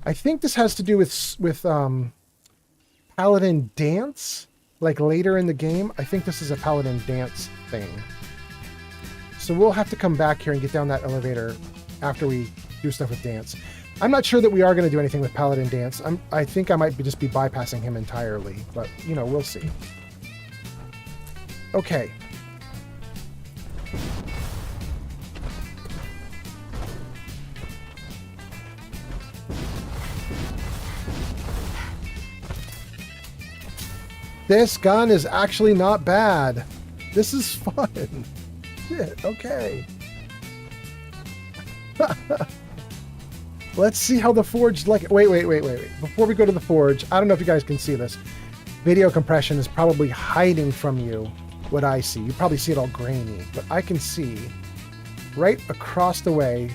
I think this has to do with Paladin Dance, like later in the game. I think this is a Paladin Dance thing. So we'll have to come back here and get down that elevator after we do stuff with Dance. I'm not sure that we are going to do anything with Paladin Dance. I think I might just be bypassing him entirely, but, you know, we'll see. Okay. This gun is actually not bad. This is fun. Shit, okay. Let's see how the Forge like it. Wait. Before we go to the Forge, I don't know if you guys can see this. Video compression is probably hiding from you what I see. You probably see it all grainy, but I can see right across the way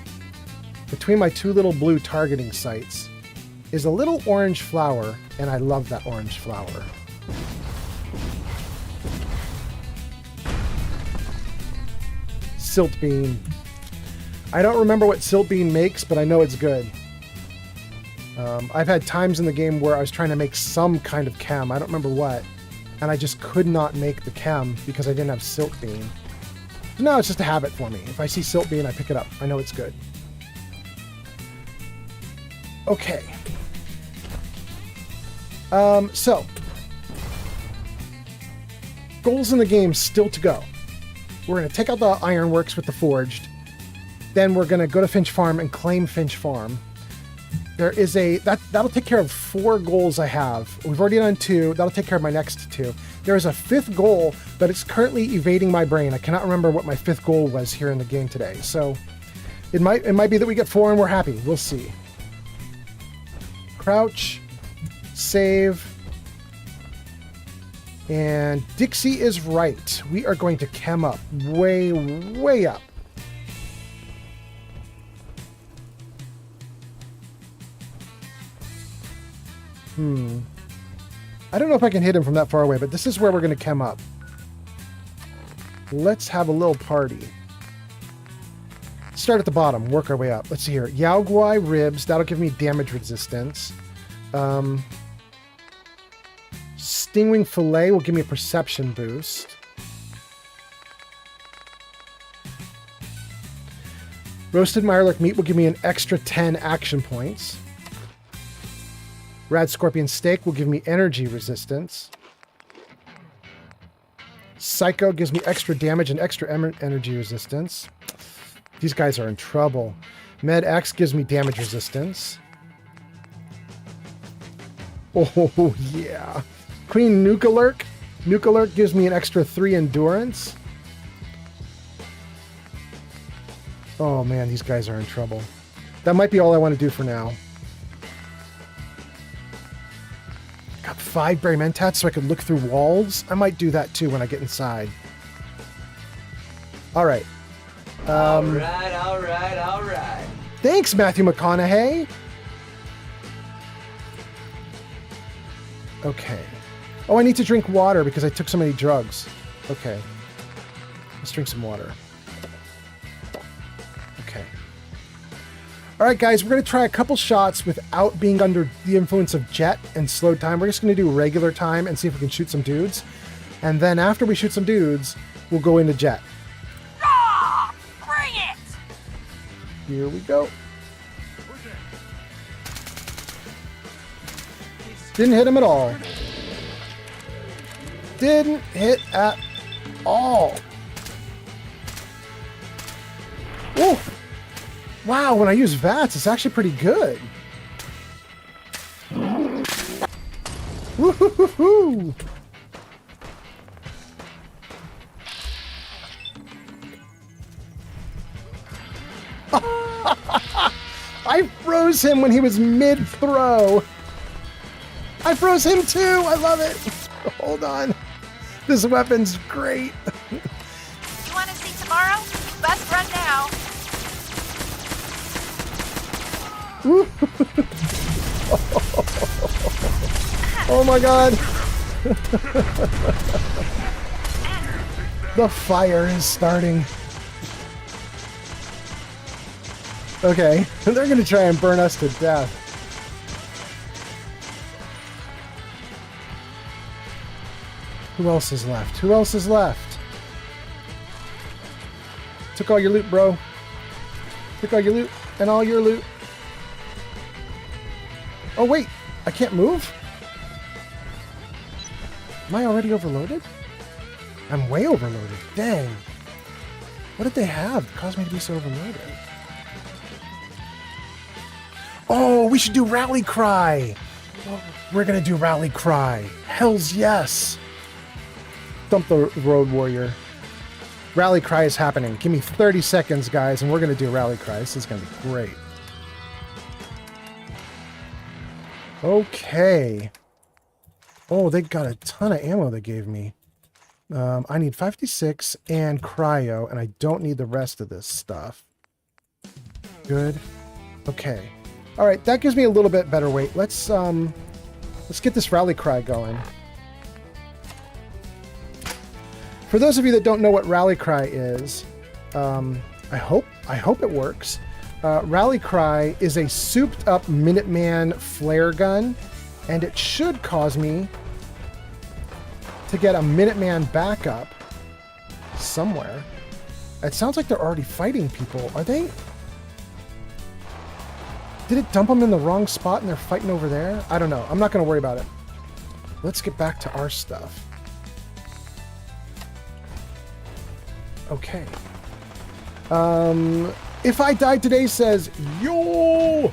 between my two little blue targeting sights is a little orange flower, and I love that orange flower. Silt bean. I don't remember what silt bean makes, but I know it's good. I've had times in the game where I was trying to make some kind of chem, I don't remember what, and I just could not make the chem because I didn't have silt bean. So now it's just a habit for me. If I see silt bean, I pick it up. I know it's good. Okay. So goals in the game still to go. We're going to take out the ironworks with the forged. Then we're going to go to Finch Farm and claim Finch Farm. There is that'll take care of 4 goals I have. We've already done 2. That'll take care of my next 2. There is a 5th goal, but it's currently evading my brain. I cannot remember what my 5th goal was here in the game today. So it might be that we get 4 and we're happy. We'll see. Crouch, save, and Dixie is right. We are going to chem up way up. I don't know if I can hit him from that far away, but this is where we're going to chem up. Let's have a little party. Start at the bottom, work our way up. Let's see here. Yao Guai ribs, that'll give me damage resistance. Stingwing fillet will give me a perception boost. Roasted Mirelurk meat will give me an extra 10 action points. Rad Scorpion Steak will give me energy resistance. Psycho gives me extra damage and extra energy resistance. These guys are in trouble. Med X gives me damage resistance. Oh, yeah. Queen Nukalurk. Nukalurk gives me an extra 3 endurance. Oh, man, these guys are in trouble. That might be all I want to do for now. Got 5 Berry Mentats so I could look through walls. I might do that too when I get inside. All right. All right. Thanks, Matthew McConaughey. Okay. Oh, I need to drink water because I took so many drugs. Okay. Let's drink some water. Okay. All right, guys, we're going to try a couple shots without being under the influence of jet and slow time. We're just going to do regular time and see if we can shoot some dudes. And then after we shoot some dudes, we'll go into jet. Ah, bring it! Here we go. Didn't hit him at all. Didn't hit at all. Whoa. Wow, when I use VATS, it's actually pretty good. Woo-hoo-hoo-hoo. I froze him when he was mid-throw. I froze him too. I love it. Hold on. This weapon's great. You want to see some tomorrow? Bus run now. Oh my god! The fire is starting. Okay, they're gonna try and burn us to death. Who else is left? Who else is left? Took all your loot, bro. Took all your loot and all your loot. Oh wait, I can't move? Am I already overloaded? I'm way overloaded. Dang. What did they have that caused me to be so overloaded? Oh, we should do Rally Cry. We're gonna do Rally Cry. Hells yes. Dump the Road Warrior. Rally Cry is happening. Give me 30 seconds, guys, and we're gonna do Rally Cry. This is gonna be great. Okay. Oh, they got a ton of ammo they gave me. I need 56 and cryo, and I don't need the rest of this stuff. Good. Okay. All right, that gives me a little bit better weight. Let's get this Rally Cry going. For those of you that don't know what Rally Cry is, I hope it works. Rally Cry is a souped-up Minuteman flare gun, and it should cause me to get a Minuteman backup somewhere. It sounds like they're already fighting people. Are they? Did it dump them in the wrong spot and they're fighting over there? I don't know. I'm not going to worry about it. Let's get back to our stuff. Okay. If I Died Today says, yo!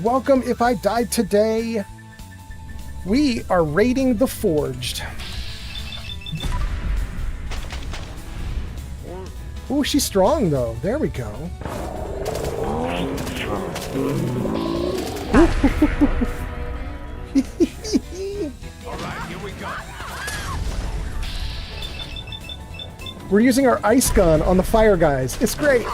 Welcome, If I Died Today. We are raiding the Forged. Ooh, she's strong, though. There we go. Alright, here we go. We're using our ice gun on the fire guys. It's great.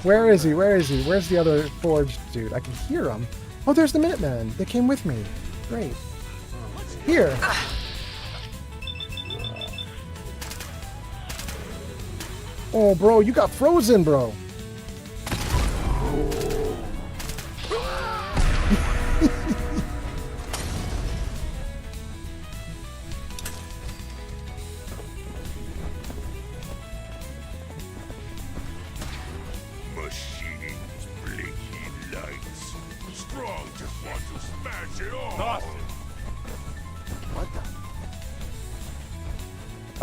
Where is he? Where is he? Where's the other Forged dude? I can hear him. Oh, there's the Minutemen. They came with me. Great. Here. Oh, bro, you got frozen, bro. Machines, blinking lights. Strong just want to smash it all. What the?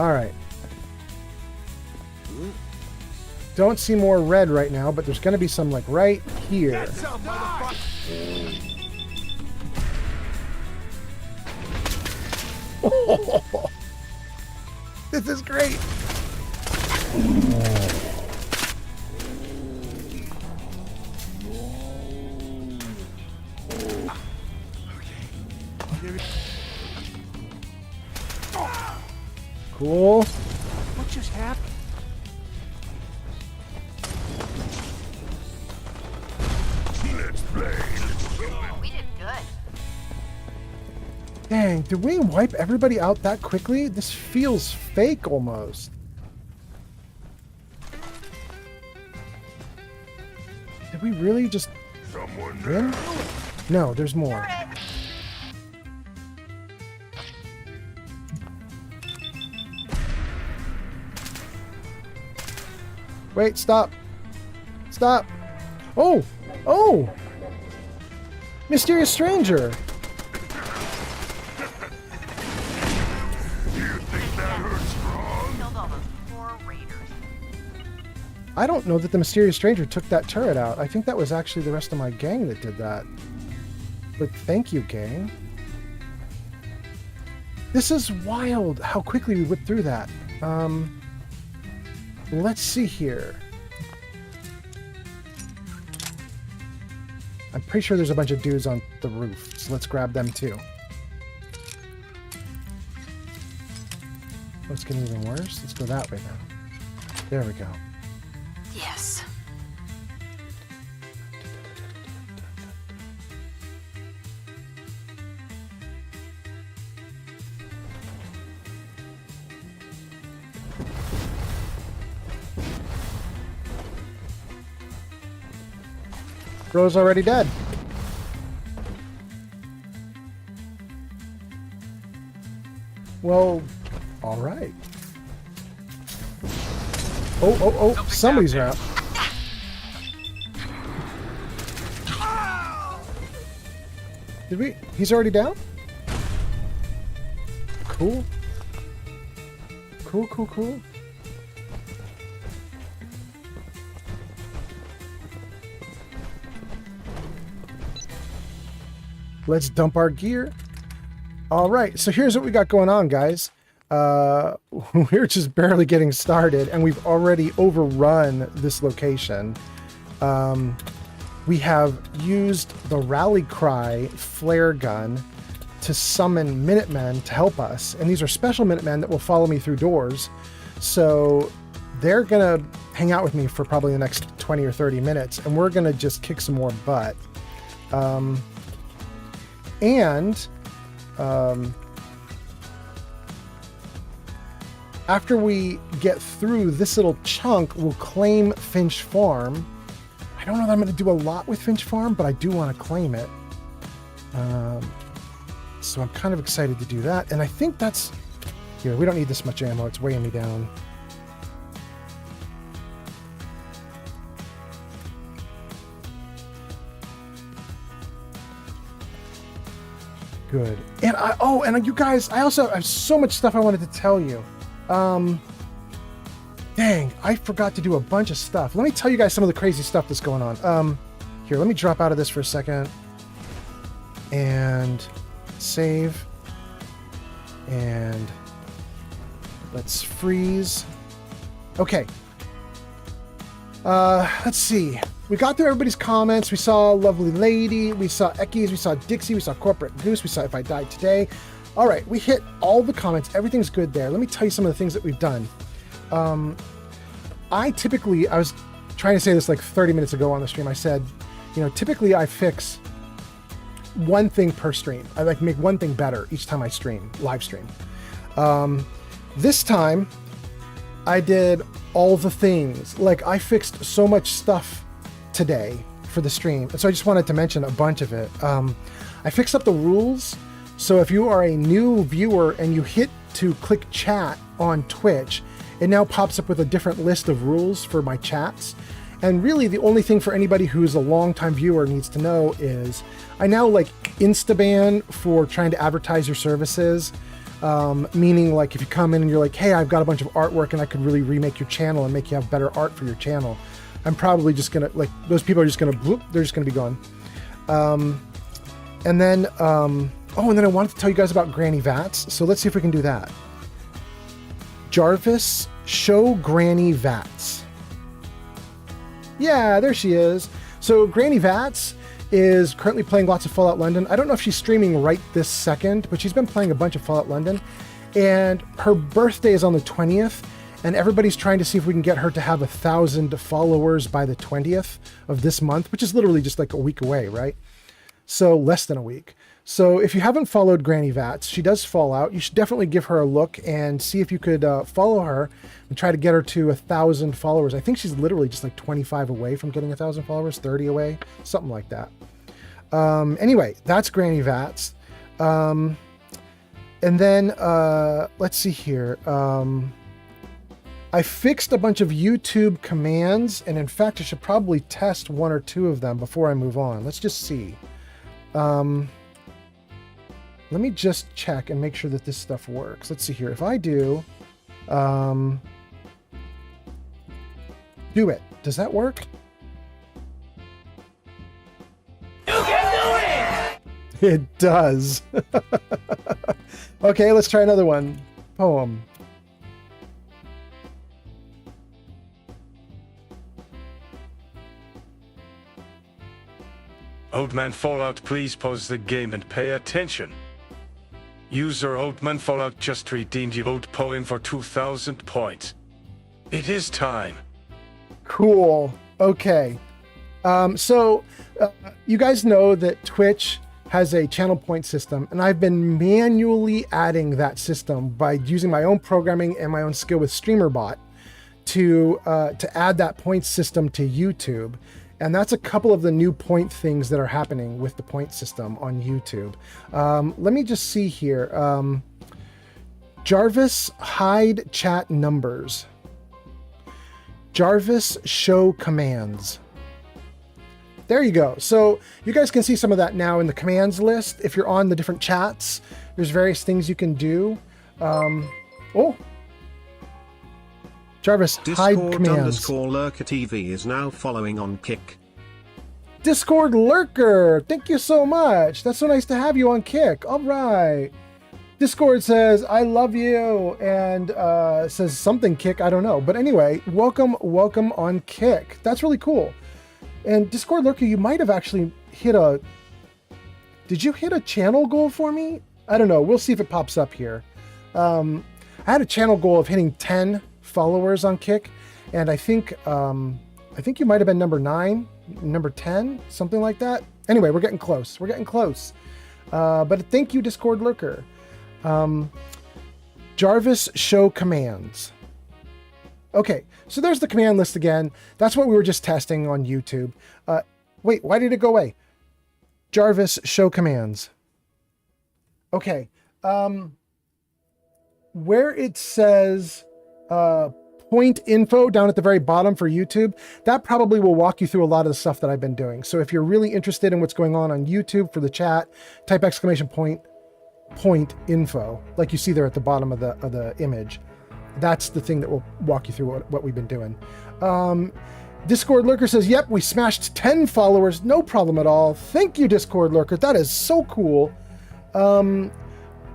All right. Don't see more red right now, but there's going to be some, like, right here. Oh, this is great. Cool. What just happened? Let's play. We did good. Dang, did we wipe everybody out that quickly? This feels fake almost. Did we really just Someone win? No, there's more. Wait, stop. Stop. Oh! Oh! Mysterious stranger! Killed all those poor raiders. I don't know that the mysterious stranger took that turret out. I think that was actually the rest of my gang that did that. But thank you, gang. This is wild how quickly we whipped through that. Let's see here. I'm pretty sure there's a bunch of dudes on the roof, so let's grab them too. Let's get even worse. Let's go that way then. There we go. Yes. Bro's already dead. Well, all right. Oh, somebody's out. Did we? He's already down? Cool. Cool. Let's dump our gear. All right, so here's what we got going on, guys. We're just barely getting started, and we've already overrun this location. We have used the Rally Cry flare gun to summon Minutemen to help us, and these are special Minutemen that will follow me through doors. So they're gonna hang out with me for probably the next 20 or 30 minutes, and we're gonna just kick some more butt. After we get through this little chunk, we'll claim Finch Farm. I don't know that I'm going to do a lot with Finch Farm, but I do want to claim it. So I'm kind of excited to do that. And I think that's... Here, we don't need this much ammo. It's weighing me down. Good. And you guys, I also have so much stuff I wanted to tell you. Dang, I forgot to do a bunch of stuff. Let me tell you guys some of the crazy stuff that's going on. Here, let me drop out of this for a second. And save. And let's freeze. Okay. Let's see. We got through everybody's comments. We saw Lovely Lady. We saw Eckies. We saw Dixie. We saw Corporate Goose. We saw If I Died Today. All right, we hit all the comments. Everything's good there. Let me tell you some of the things that we've done. I was trying to say this like 30 minutes ago on the stream. I said, typically I fix one thing per stream. I like make one thing better each time I live stream. This time I did all the things. Like I fixed so much stuff today for the stream. And so I just wanted to mention a bunch of it. I fixed up the rules. So if you are a new viewer and you hit to click chat on Twitch, it now pops up with a different list of rules for my chats. And really the only thing for anybody who's a longtime viewer needs to know is I now like Instaban for trying to advertise your services. Meaning like if you come in and you're like, hey, I've got a bunch of artwork and I could really remake your channel and make you have better art for your channel. I'm probably just gonna, like, those people are just gonna, bloop, they're just gonna be gone. And then I wanted to tell you guys about Granny Vats. So let's see if we can do that. Jarvis, show Granny Vats. Yeah, there she is. So Granny Vats is currently playing lots of Fallout London. I don't know if she's streaming right this second, but she's been playing a bunch of Fallout London. And her birthday is on the 20th, and everybody's trying to see if we can get her to have 1,000 followers by the 20th of this month, which is literally just like a week away, right? So less than a week. So if you haven't followed Granny Vats, she does Fallout. You should definitely give her a look and see if you could follow her and try to get her to 1,000 followers. I think she's literally just like 25 away from getting 1,000 followers, 30 away, something like that. Anyway, that's Granny Vats. And then let's see here. I fixed a bunch of YouTube commands, and in fact, I should probably test one or two of them before I move on. Let's just see. Let me just check and make sure that this stuff works. Let's see here. If I do, do it. Does that work? You can do it! It does. Okay, let's try another one. Poem. Old man Fallout, please pause the game and pay attention. User Oldman Fallout just redeemed your old poem for 2,000 points. It is time. Cool. Okay. You guys know that Twitch has a channel point system, and I've been manually adding that system by using my own programming and my own skill with StreamerBot to add that point system to YouTube. And that's a couple of the new point things that are happening with the point system on YouTube. Let me just see here. Jarvis, hide chat numbers. Jarvis, show commands. There you go. So you guys can see some of that now in the commands list. If you're on the different chats, there's various things you can do. Jarvis, hide commands. Discord Lurker TV is now following on Kick. Discord Lurker, thank you so much. That's so nice to have you on Kick. All right. Discord says, I love you, and says something Kick, I don't know. But anyway, welcome on Kick. That's really cool. And Discord Lurker, you might have actually did you hit a channel goal for me? I don't know. We'll see if it pops up here. I had a channel goal of hitting 10 followers on Kick, and I think you might have been number 9, number 10, something like that. Anyway, we're getting close. But thank you, Discord Lurker. Jarvis, show commands. Okay, so there's the command list again. That's what we were just testing on YouTube. Wait, why did it go away? Jarvis, show commands. Okay, where it says point info down at the very bottom for YouTube, that probably will walk you through a lot of the stuff that I've been doing. So if you're really interested in what's going on YouTube for the chat, type exclamation point info, like you see there at the bottom of the image. That's the thing that will walk you through what we've been doing. Discord Lurker says, yep, we smashed 10 followers. No problem at all. Thank you, Discord Lurker. That is so cool.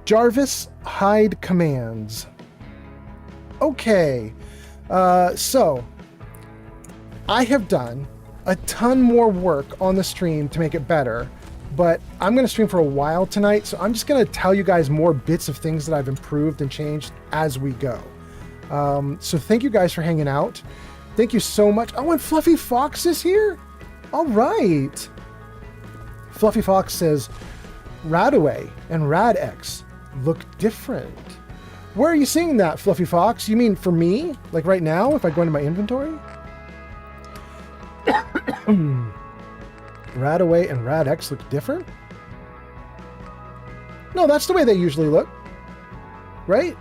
Jarvis, hide commands. Okay. So I have done a ton more work on the stream to make it better, but I'm going to stream for a while tonight. So I'm just going to tell you guys more bits of things that I've improved and changed as we go. So thank you guys for hanging out. Thank you so much. Oh, and Fluffy Fox is here. All right. Fluffy Fox says, Radaway and Radx look different. Where are you seeing that, Fluffy Fox? You mean for me? Like right now, if I go into my inventory? Radaway and Radx look different? No, that's the way they usually look. Right?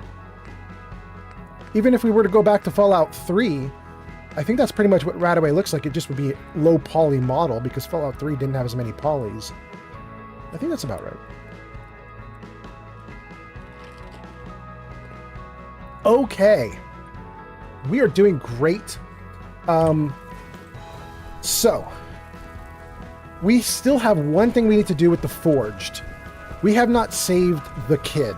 Even if we were to go back to Fallout 3, I think that's pretty much what Radaway looks like. It just would be a low poly model because Fallout 3 didn't have as many polys. I think that's about right. Okay. We are doing great. So, we still have one thing we need to do with the Forged. We have not saved the kid.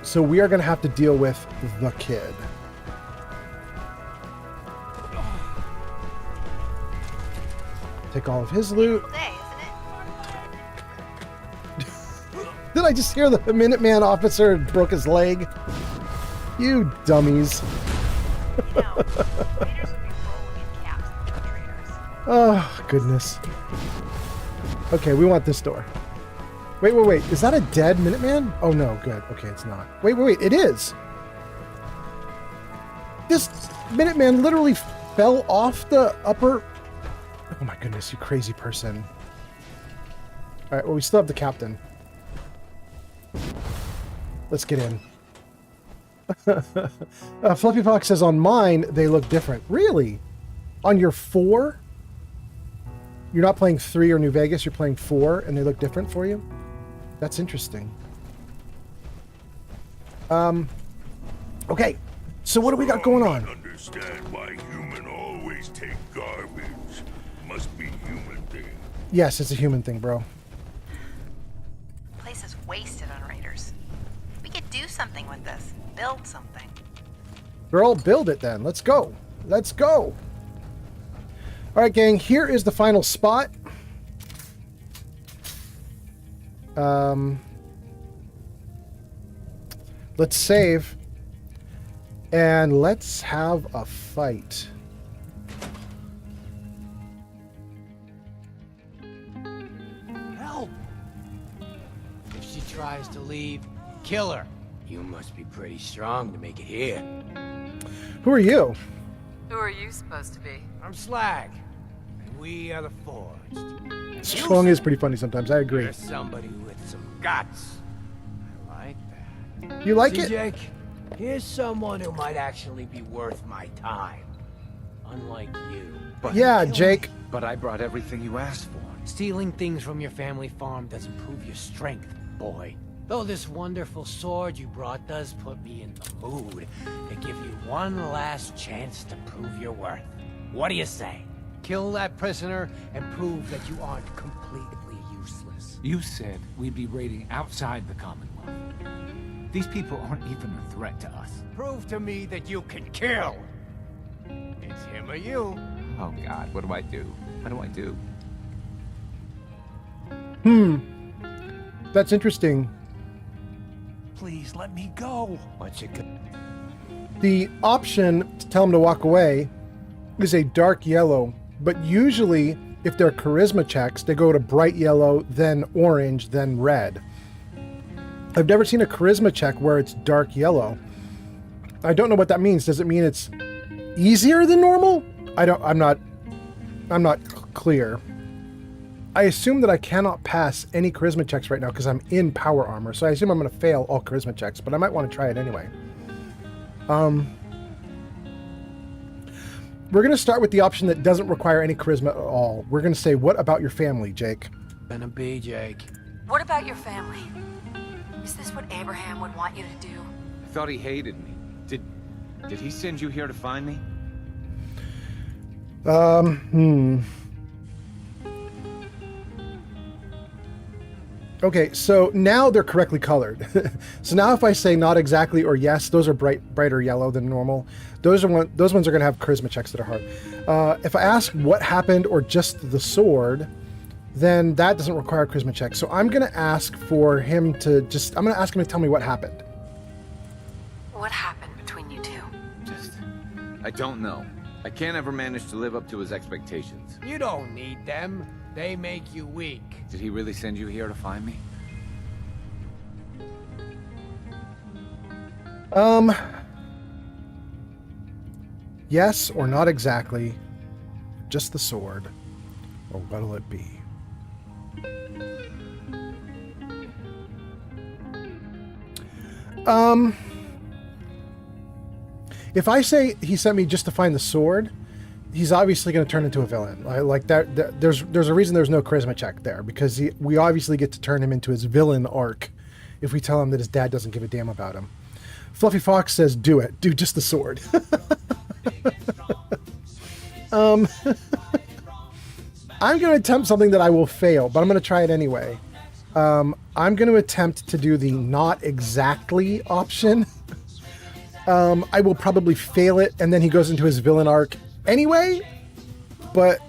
So we are going to have to deal with the kid. Take all of his loot. Did I just hear the Minuteman officer broke his leg? You dummies. Oh, goodness. Okay, we want this door. Wait. Is that a dead Minuteman? Oh, no. Good. Okay, it's not. Wait. It is. This Minuteman literally fell off the upper... Oh, my goodness, you crazy person. All right, well, we still have the captain. Let's get in. Fluffy Fox says, on mine, they look different. Really? On your 4? You're not playing 3 or New Vegas, you're playing 4, and they look different for you? That's interesting. Okay, so what do we got going on? Understand why human always take garbage. Must be human thing. Yes, it's a human thing, bro. Place is wasted on raiders. We could do something with this. Build something. Girl, build it then. Let's go. Let's go. All right, gang, here is the final spot. let's save. And let's have a fight. Help! If she tries to leave, kill her. You must be pretty strong to make it here. Who are you? Who are you supposed to be? I'm Slag, and we are the Forged. Strong is pretty funny sometimes, I agree. You're somebody with some guts. I like that. You like See, it? Jake? Here's someone who might actually be worth my time. Unlike you. But Yeah, Jake. But I brought everything you asked for. Stealing things from your family farm doesn't prove your strength, boy. Though this wonderful sword you brought does put me in the mood to give you one last chance to prove your worth. What do you say? Kill that prisoner and prove that you aren't completely useless. You said we'd be raiding outside the Commonwealth. These people aren't even a threat to us. Prove to me that you can kill. It's him or you. Oh God, what do I do? What do I do? That's interesting. Please let me go. What you could. The option to tell him to walk away is a dark yellow, but usually if they're charisma checks, they go to bright yellow, then orange, then red. I've never seen a charisma check where it's dark yellow. I don't know what that means. Does it mean it's easier than normal? I'm not clear. I assume that I cannot pass any charisma checks right now because I'm in power armor, so I assume I'm going to fail all charisma checks, but I might want to try it anyway. We're going to start with the option that doesn't require any charisma at all. We're going to say, what about your family, Jake? Gonna be, Jake. What about your family? Is this what Abraham would want you to do? I thought he hated me. Did he send you here to find me? Okay, so now they're correctly colored. So now if I say not exactly or yes, those are brighter yellow than normal. Those ones are going to have charisma checks that are hard. If I ask what happened or just the sword, then that doesn't require a charisma check. So I'm going to ask for him to I'm going to ask him to tell me what happened. What happened between you two? I don't know. I can't ever manage to live up to his expectations. You don't need them. They make you weak. Did he really send you here to find me? Yes or not exactly. Just the sword. Or what'll it be? If I say he sent me just to find the sword, he's obviously going to turn into a villain. Like that. There's a reason there's no charisma check there, because we obviously get to turn him into his villain arc if we tell him that his dad doesn't give a damn about him. Fluffy Fox says, "Do it. Do just the sword." I'm going to attempt something that I will fail, but I'm going to try it anyway. I'm going to attempt to do the not exactly option. I will probably fail it, and then he goes into his villain arc anyway. But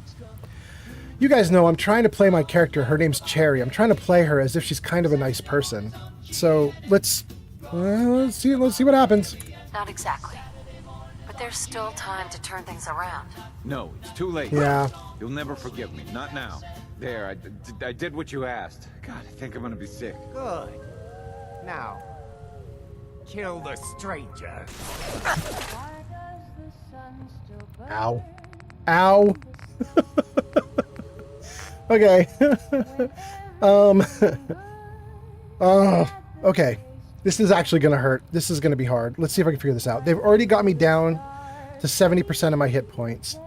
you guys know I'm trying to play my character. Her name's Cherry. I'm trying to play her as if she's kind of a nice person. So let's see what happens. Not exactly. But there's still time to turn things around. No, it's too late. Yeah. You'll never forgive me. Not now. There, I did what you asked. God, I think I'm gonna be sick. Good. Now, kill the stranger. Ow. Ow. Okay. Okay. This is actually going to hurt. This is going to be hard. Let's see if I can figure this out. They've already got me down to 70% of my hit points.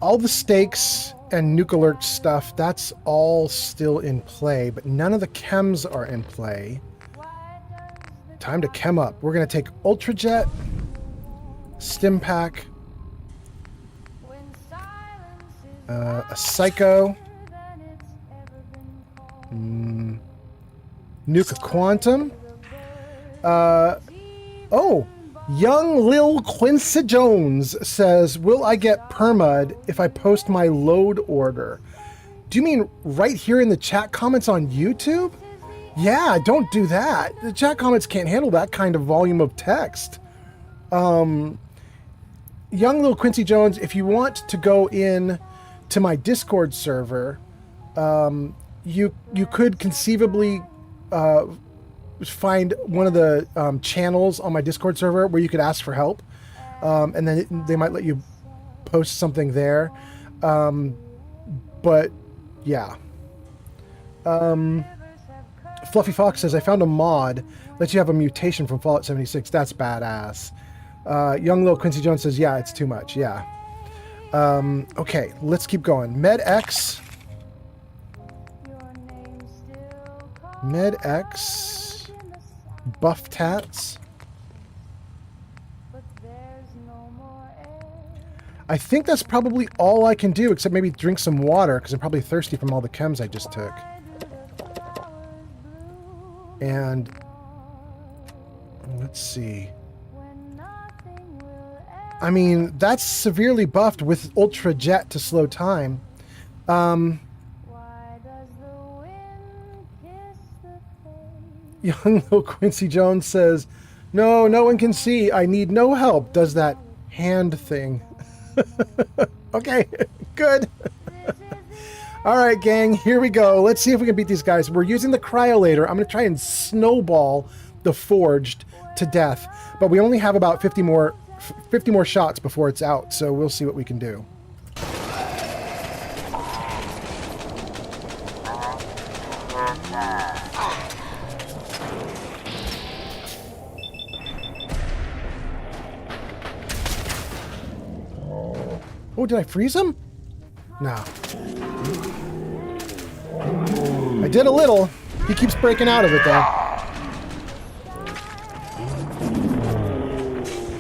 All the stakes and nuke alert stuff, that's all still in play, but none of the chems are in play. Time to chem up. We're going to take Ultrajet, Stim Pack, a Psycho, Nuke Quantum. Oh, Young Lil Quincy Jones says, will I get permud if I post my load order? Do you mean right here in the chat comments on YouTube? Yeah, don't do that. The chat comments can't handle that kind of volume of text. Young Little Quincy Jones, if you want to go in to my Discord server, you could conceivably find one of the channels on my Discord server where you could ask for help, and then they might let you post something there. But yeah. Fluffy Fox says, I found a mod lets you have a mutation from Fallout 76. That's badass. Young Little Quincy Jones says, yeah, it's too much. Yeah. Okay, let's keep going. MedX. MedX. Buff Tats. I think that's probably all I can do, except maybe drink some water, because I'm probably thirsty from all the chems I just took. And let's see. I mean, that's severely buffed with Ultra Jet to slow time. Young Little Quincy Jones says, no one can see. I need no help. Does that hand thing. Okay, good. All right, gang, here we go. Let's see if we can beat these guys. We're using the Cryolator. I'm going to try and snowball the Forged to death, but we only have about 50 more shots before it's out, so we'll see what we can do. Oh, did I freeze him? No. I did a little. He keeps breaking out of it, though.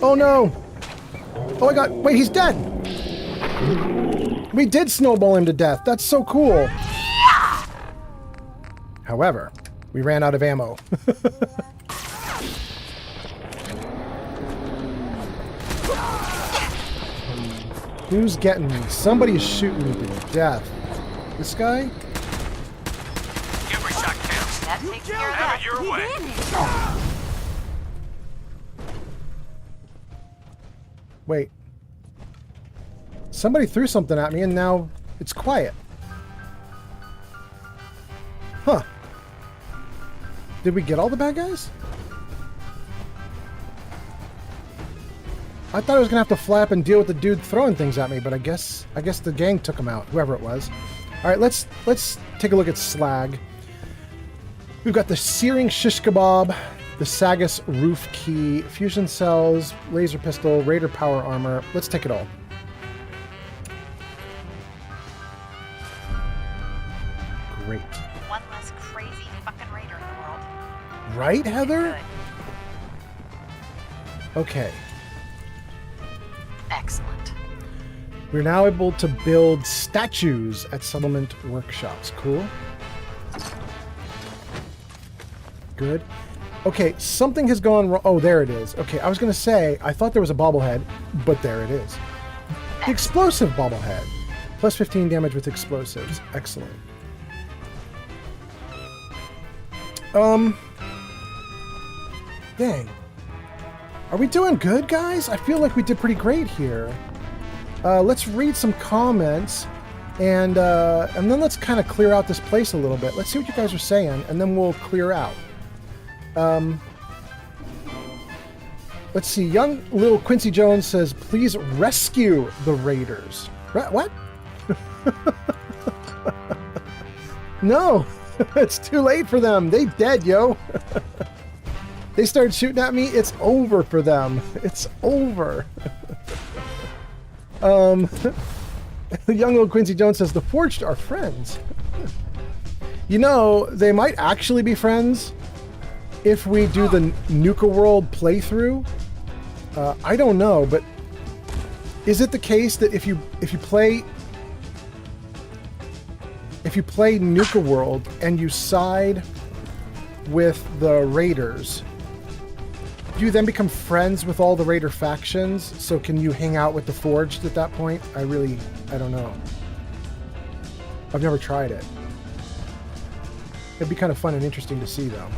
Oh, no. Oh, my God. Wait, he's dead. We did snowball him to death. That's so cool. However, we ran out of ammo. Who's getting me? Somebody's shooting me to death. This guy? Every shot counts. That takes care of that. Your way. Wait. Somebody threw something at me and now it's quiet. Huh. Did we get all the bad guys? I thought I was gonna have to flap and deal with the dude throwing things at me, but I guess the gang took him out, whoever it was. All right, let's take a look at Slag. We've got the Searing Shish Kebab, the Sagus Roof Key, Fusion Cells, Laser Pistol, Raider Power Armor. Let's take it all. Great. One less crazy fucking raider in the world. Right, Heather? Okay. Excellent. We're now able to build statues at settlement workshops. Cool. Good. Okay, something has gone wrong. Oh, there it is. Okay, I was going to say, I thought there was a bobblehead, but there it is. The explosive bobblehead. Plus 15 damage with explosives. Excellent. Dang. Are we doing good, guys? I feel like we did pretty great here. Let's read some comments, and then let's kind of clear out this place a little bit. Let's see what you guys are saying, and then we'll clear out. Let's see. Young Little Quincy Jones says, please rescue the Raiders. What? No, it's too late for them. They dead, yo. They started shooting at me. It's over for them. It's over. Young Little Quincy Jones says, the Forged are friends. You know, they might actually be friends if we do the Nuka World playthrough. I don't know, but is it the case that if you play Nuka World and you side with the Raiders, do you then become friends with all the Raider factions? So can you hang out with the Forged at that point? I don't know. I've never tried it. It'd be kind of fun and interesting to see, though.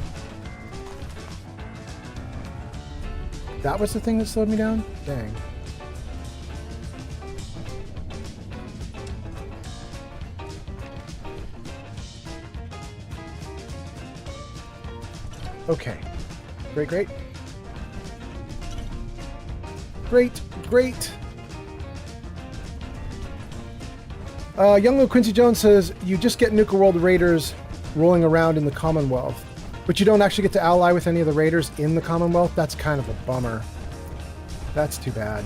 That was the thing that slowed me down? Dang. Okay. Great, great. Great, great. Young Lil Quincy Jones says, you just get Nuka World Raiders rolling around in the Commonwealth, but you don't actually get to ally with any of the Raiders in the Commonwealth? That's kind of a bummer. That's too bad.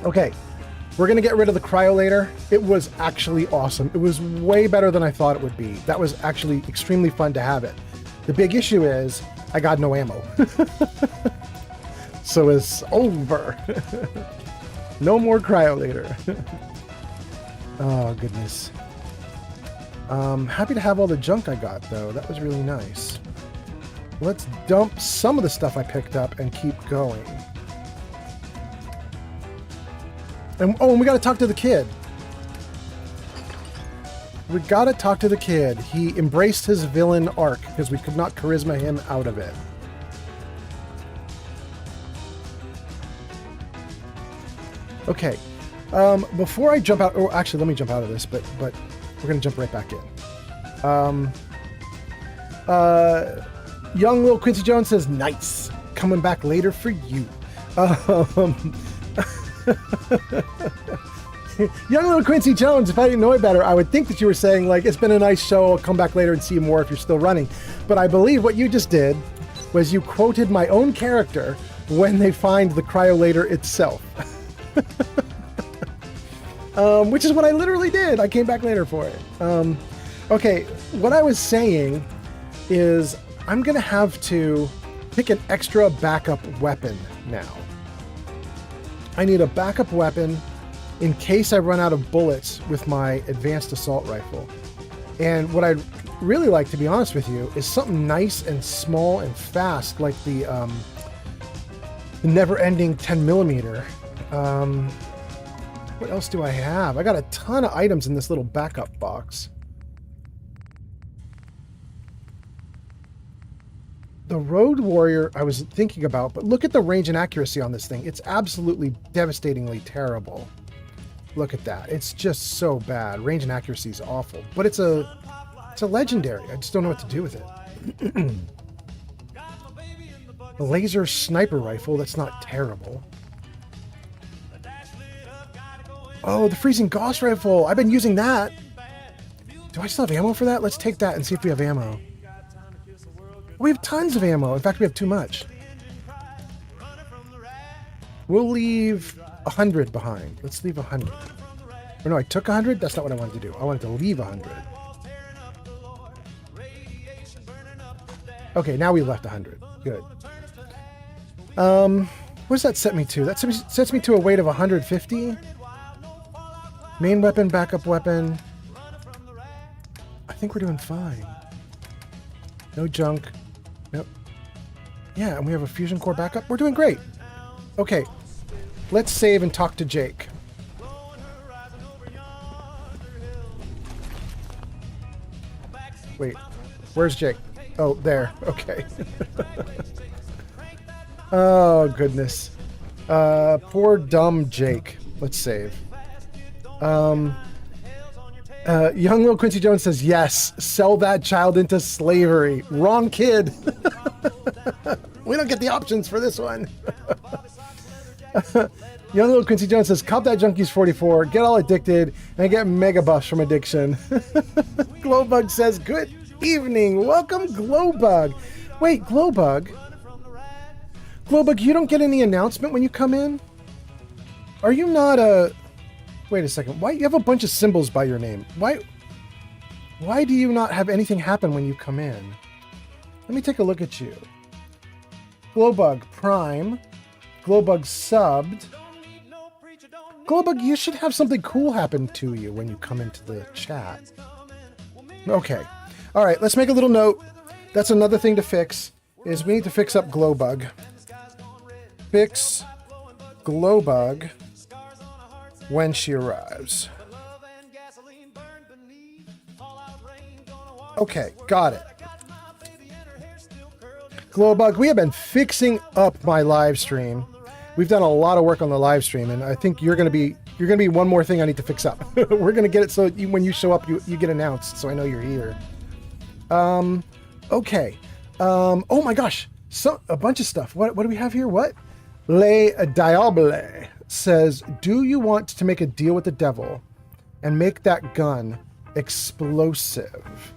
Okay, we're going to get rid of the Cryolator. It was actually awesome. It was way better than I thought it would be. That was actually extremely fun to have it. The big issue is I got no ammo. So it's over. No more Cryolator. Oh, goodness. Happy to have all the junk I got, though. That was really nice. Let's dump some of the stuff I picked up and keep going. And we got to talk to the kid. We got to talk to the kid. He embraced his villain arc because we could not charisma him out of it. Okay. Before I jump out, or actually, let me jump out of this, but we're going to jump right back in. Young Lil Quincy Jones says, nice. Coming back later for you. Young Lil Quincy Jones, if I didn't know it better, I would think that you were saying, like, it's been a nice show, I'll come back later and see you more if you're still running. But I believe what you just did was you quoted my own character when they find the Cryolator itself. Which is what I literally did. I came back later for it. Okay, what I was saying is I'm going to have to pick an extra backup weapon now. I need a backup weapon in case I run out of bullets with my advanced assault rifle. And what I'd really like, to be honest with you, is something nice and small and fast, like the never-ending 10mm. What else do I have? I got a ton of items in this little backup box. The Road Warrior I was thinking about, but look at the range and accuracy on this thing. It's absolutely devastatingly terrible. Look at that. It's just so bad. Range and accuracy is awful, but it's a legendary. I just don't know what to do with it. A laser sniper rifle, that's not terrible. Oh, the Freezing Gauss rifle. I've been using that. Do I still have ammo for that? Let's take that and see if we have ammo. We have tons of ammo. In fact, we have too much. We'll leave 100 behind. Let's leave 100. Or no, I took 100? That's not what I wanted to do. I wanted to leave 100. Okay, now we left 100. Good. What does that set me to? That sets me to a weight of 150. Main weapon, backup weapon. I think we're doing fine. No junk. Nope. Yeah, and we have a fusion core backup. We're doing great. Okay. Let's save and talk to Jake. Wait. Where's Jake? Oh, there. Okay. Oh, goodness. Poor dumb Jake. Let's save. Young Lil Quincy Jones says, yes, sell that child into slavery. Wrong kid. We don't get the options for this one. Young Lil Quincy Jones says, cop that Junkies 44, get all addicted, and get mega buffs from addiction. Glowbug says, good evening. Welcome, Glowbug. Wait, Glowbug? Glowbug, you don't get any announcement when you come in? Are you not a... Wait a second. Why you have a bunch of symbols by your name? Why do you not have anything happen when you come in? Let me take a look at you. Glowbug Prime. Glowbug subbed. Glowbug, you should have something cool happen to you when you come into the chat. Okay. All right, let's make a little note. That's another thing to fix, is we need to fix up Glowbug. Fix Glowbug. when she arrives. Okay, got it. Glowbug, we have been fixing up my live stream. We've done a lot of work on the live stream, and I think you're gonna be one more thing I need to fix up. We're gonna get it so when you show up, you get announced, so I know you're here. Okay. Oh my gosh, a bunch of stuff. What do we have here? What? Le Diable says, do you want to make a deal with the devil and make that gun explosive?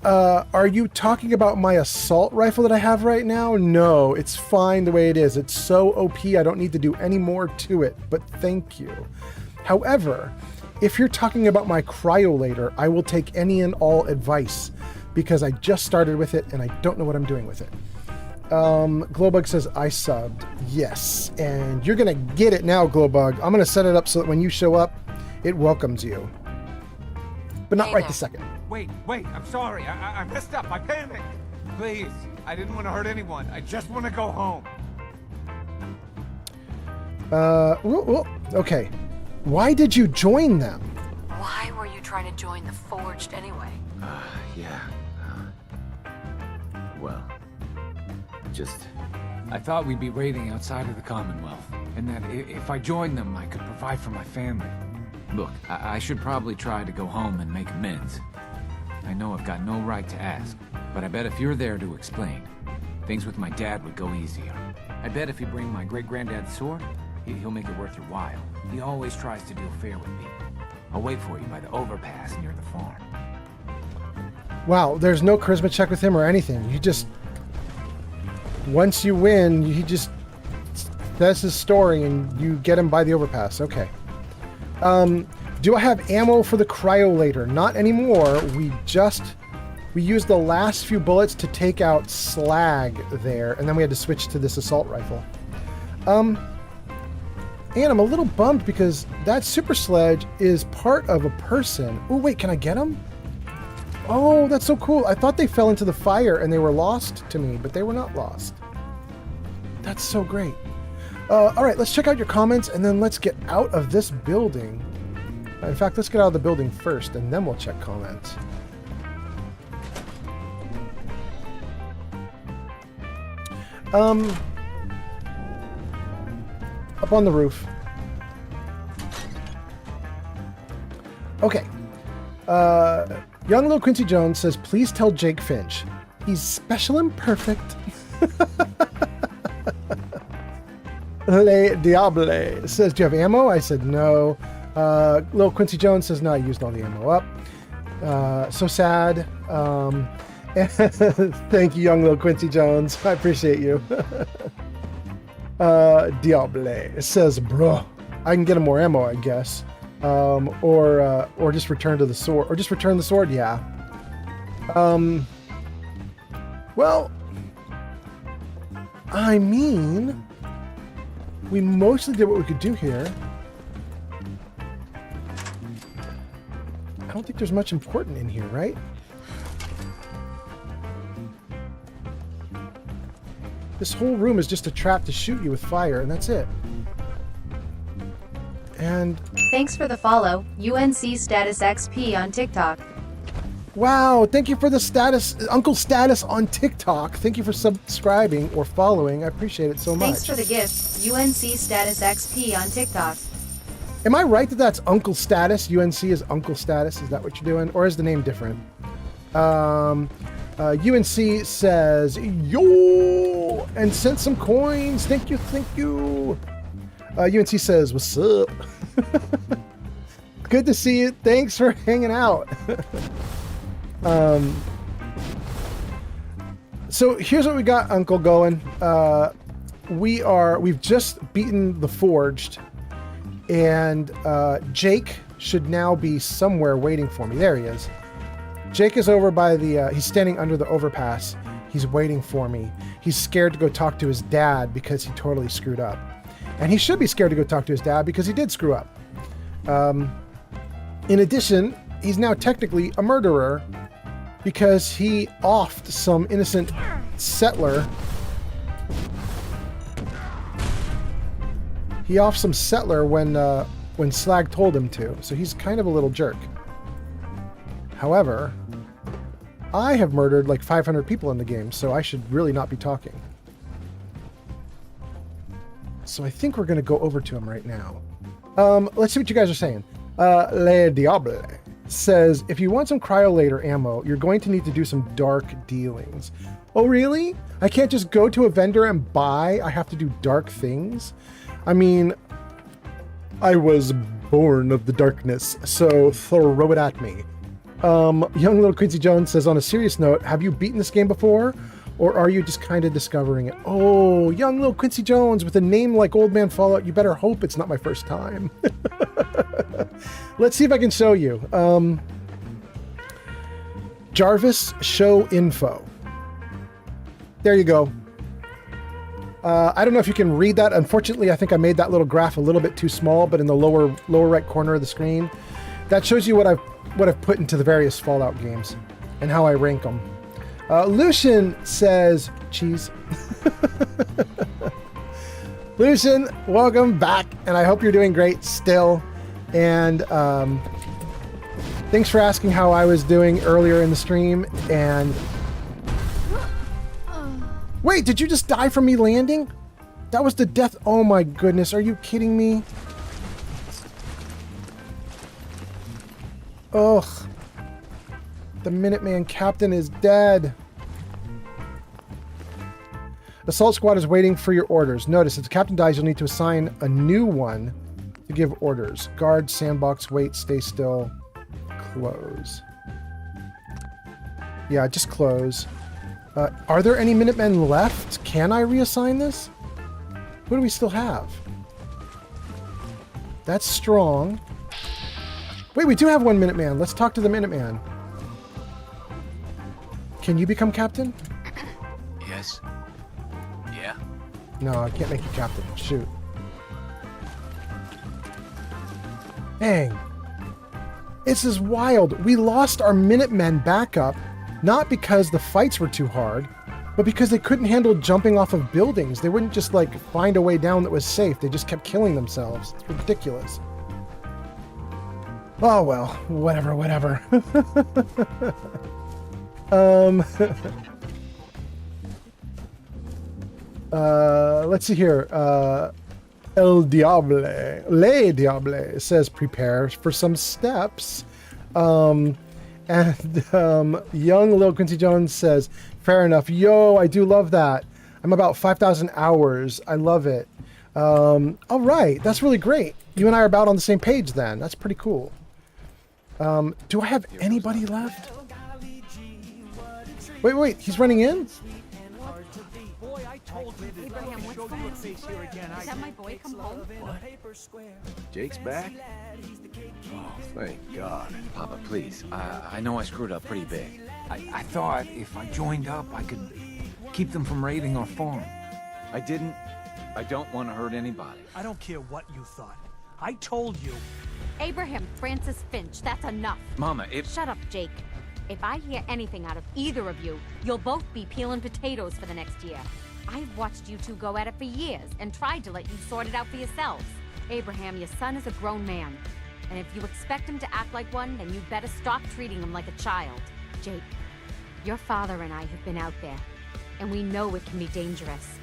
Are you talking about my assault rifle that I have right now? No, it's fine the way it is. It's so OP, I don't need to do any more to it, but thank you. However, if you're talking about my cryolator, I will take any and all advice because I just started with it and I don't know what I'm doing with it. Glowbug says, I subbed. Yes, and you're gonna get it now, Glowbug. I'm gonna set it up so that when you show up, it welcomes you. But not right this second. Wait, I'm sorry. I messed up. I panicked. Please, I didn't want to hurt anyone. I just want to go home. Okay. Why did you join them? Why were you trying to join the Forged anyway? Well, I thought we'd be raiding outside of the Commonwealth, and that if I joined them, I could provide for my family. Look, I should probably try to go home and make amends. I know I've got no right to ask, but I bet if you're there to explain, things with my dad would go easier. I bet if you bring my great-granddad's sword, he'll make it worth your while. He always tries to deal fair with people. I'll wait for you by the overpass near the farm. Wow, there's no charisma check with him or anything. You just... Once you win, that's his story and you get him by the overpass. Okay. Do I have ammo for the cryolator? Not anymore. We used the last few bullets to take out Slag there, and then we had to switch to this assault rifle. And I'm a little bummed because that super sledge is part of a person. Oh, wait, can I get him? Oh, that's so cool. I thought they fell into the fire and they were lost to me, but they were not lost. That's so great. All right, let's check out your comments and then let's get out of this building. In fact, let's get out of the building first and then we'll check comments. Up on the roof. Okay. Young Lil Quincy Jones says, please tell Jake Finch. He's special and perfect. Le Diable says, do you have ammo? I said, no. Lil Quincy Jones says, no, I used all the ammo up. So sad. Thank you, young Lil Quincy Jones. I appreciate you. Diable says, bro, I can get him more ammo, I guess. Or just return to the sword. Or just return the sword, yeah. Well, I mean, we mostly did what we could do here. I don't think there's much important in here, right? This whole room is just a trap to shoot you with fire, and that's it. And thanks for the follow, UNC Status XP on TikTok. Wow, thank you for the status, Uncle Status on TikTok. Thank you for subscribing or following. I appreciate it so much. Thanks for the gift, UNC Status XP on TikTok. Am I right that that's Uncle Status? UNC is Uncle Status. Is that what you're doing? Or is the name different? UNC says, yo, and sent some coins. Thank you, thank you. UNC says, what's up? Good to see you. Thanks for hanging out. So here's what we got, Uncle, going. We've just beaten the Forged, and Jake should now be somewhere waiting for me. There he is. Jake is over by the, he's standing under the overpass. He's waiting for me. He's scared to go talk to his dad because he totally screwed up. And he should be scared to go talk to his dad because he did screw up. In addition, he's now technically a murderer because he offed some innocent settler. He offed some settler when Slag told him to, so he's kind of a little jerk. However, I have murdered like 500 people in the game, so I should really not be talking. So I think we're going to go over to him right now. Let's see what you guys are saying. Le Diable says, if you want some cryolator ammo, you're going to need to do some dark dealings. Oh, really? I can't just go to a vendor and buy? I have to do dark things? I mean, I was born of the darkness, so throw it at me. Young Little Quincy Jones says, on a serious note, have you beaten this game before? Or are you just kind of discovering it? Oh, Young Little Quincy Jones, with a name like Old Man Fallout, you better hope it's not my first time. Let's see if I can show you. Jarvis Show Info. There you go. I don't know if you can read that. Unfortunately, I think I made that little graph a little bit too small, but in the lower right corner of the screen, that shows you what I've put into the various Fallout games and how I rank them. Lucian says, cheese. Lucian, welcome back, and I hope you're doing great still. And thanks for asking how I was doing earlier in the stream. And wait, did you just die from me landing? That was the death. Oh my goodness, are you kidding me? Ugh. The Minuteman captain is dead. Assault squad is waiting for your orders. Notice, if the captain dies, you'll need to assign a new one to give orders. Guard, sandbox, wait, stay still, close. Yeah, just close. Are there any Minutemen left? Can I reassign this? Who do we still have? That's strong. Wait, we do have one Minuteman. Let's talk to the Minuteman. Can you become captain? Yes. Yeah. No, I can't make you captain. Shoot. Dang. This is wild. We lost our Minutemen backup, not because the fights were too hard, but because they couldn't handle jumping off of buildings. They wouldn't just, like, find a way down that was safe. They just kept killing themselves. It's ridiculous. Oh, well. Whatever. Let's see here. Le Diable says prepare for some steps. Young Lil Quincy Jones says, fair enough. Yo, I do love that. I'm about 5,000 hours. I love it. All right. That's really great. You and I are about on the same page then. That's pretty cool. Do I have anybody left? Wait. He's running in? Abraham, what's that? Is that my boy come home? What? Jake's back? Oh, thank God. Papa, please. I know I screwed up pretty big. I thought if I joined up, I could keep them from raiding our farm. I didn't. I don't want to hurt anybody. I don't care what you thought. I told you. Abraham Francis Finch, that's enough. Mama, Shut up, Jake. If I hear anything out of either of you, you'll both be peeling potatoes for the next year. I've watched you two go at it for years and tried to let you sort it out for yourselves. Abraham, your son is a grown man. And if you expect him to act like one, then you'd better stop treating him like a child. Jake, your father and I have been out there, and we know it can be dangerous.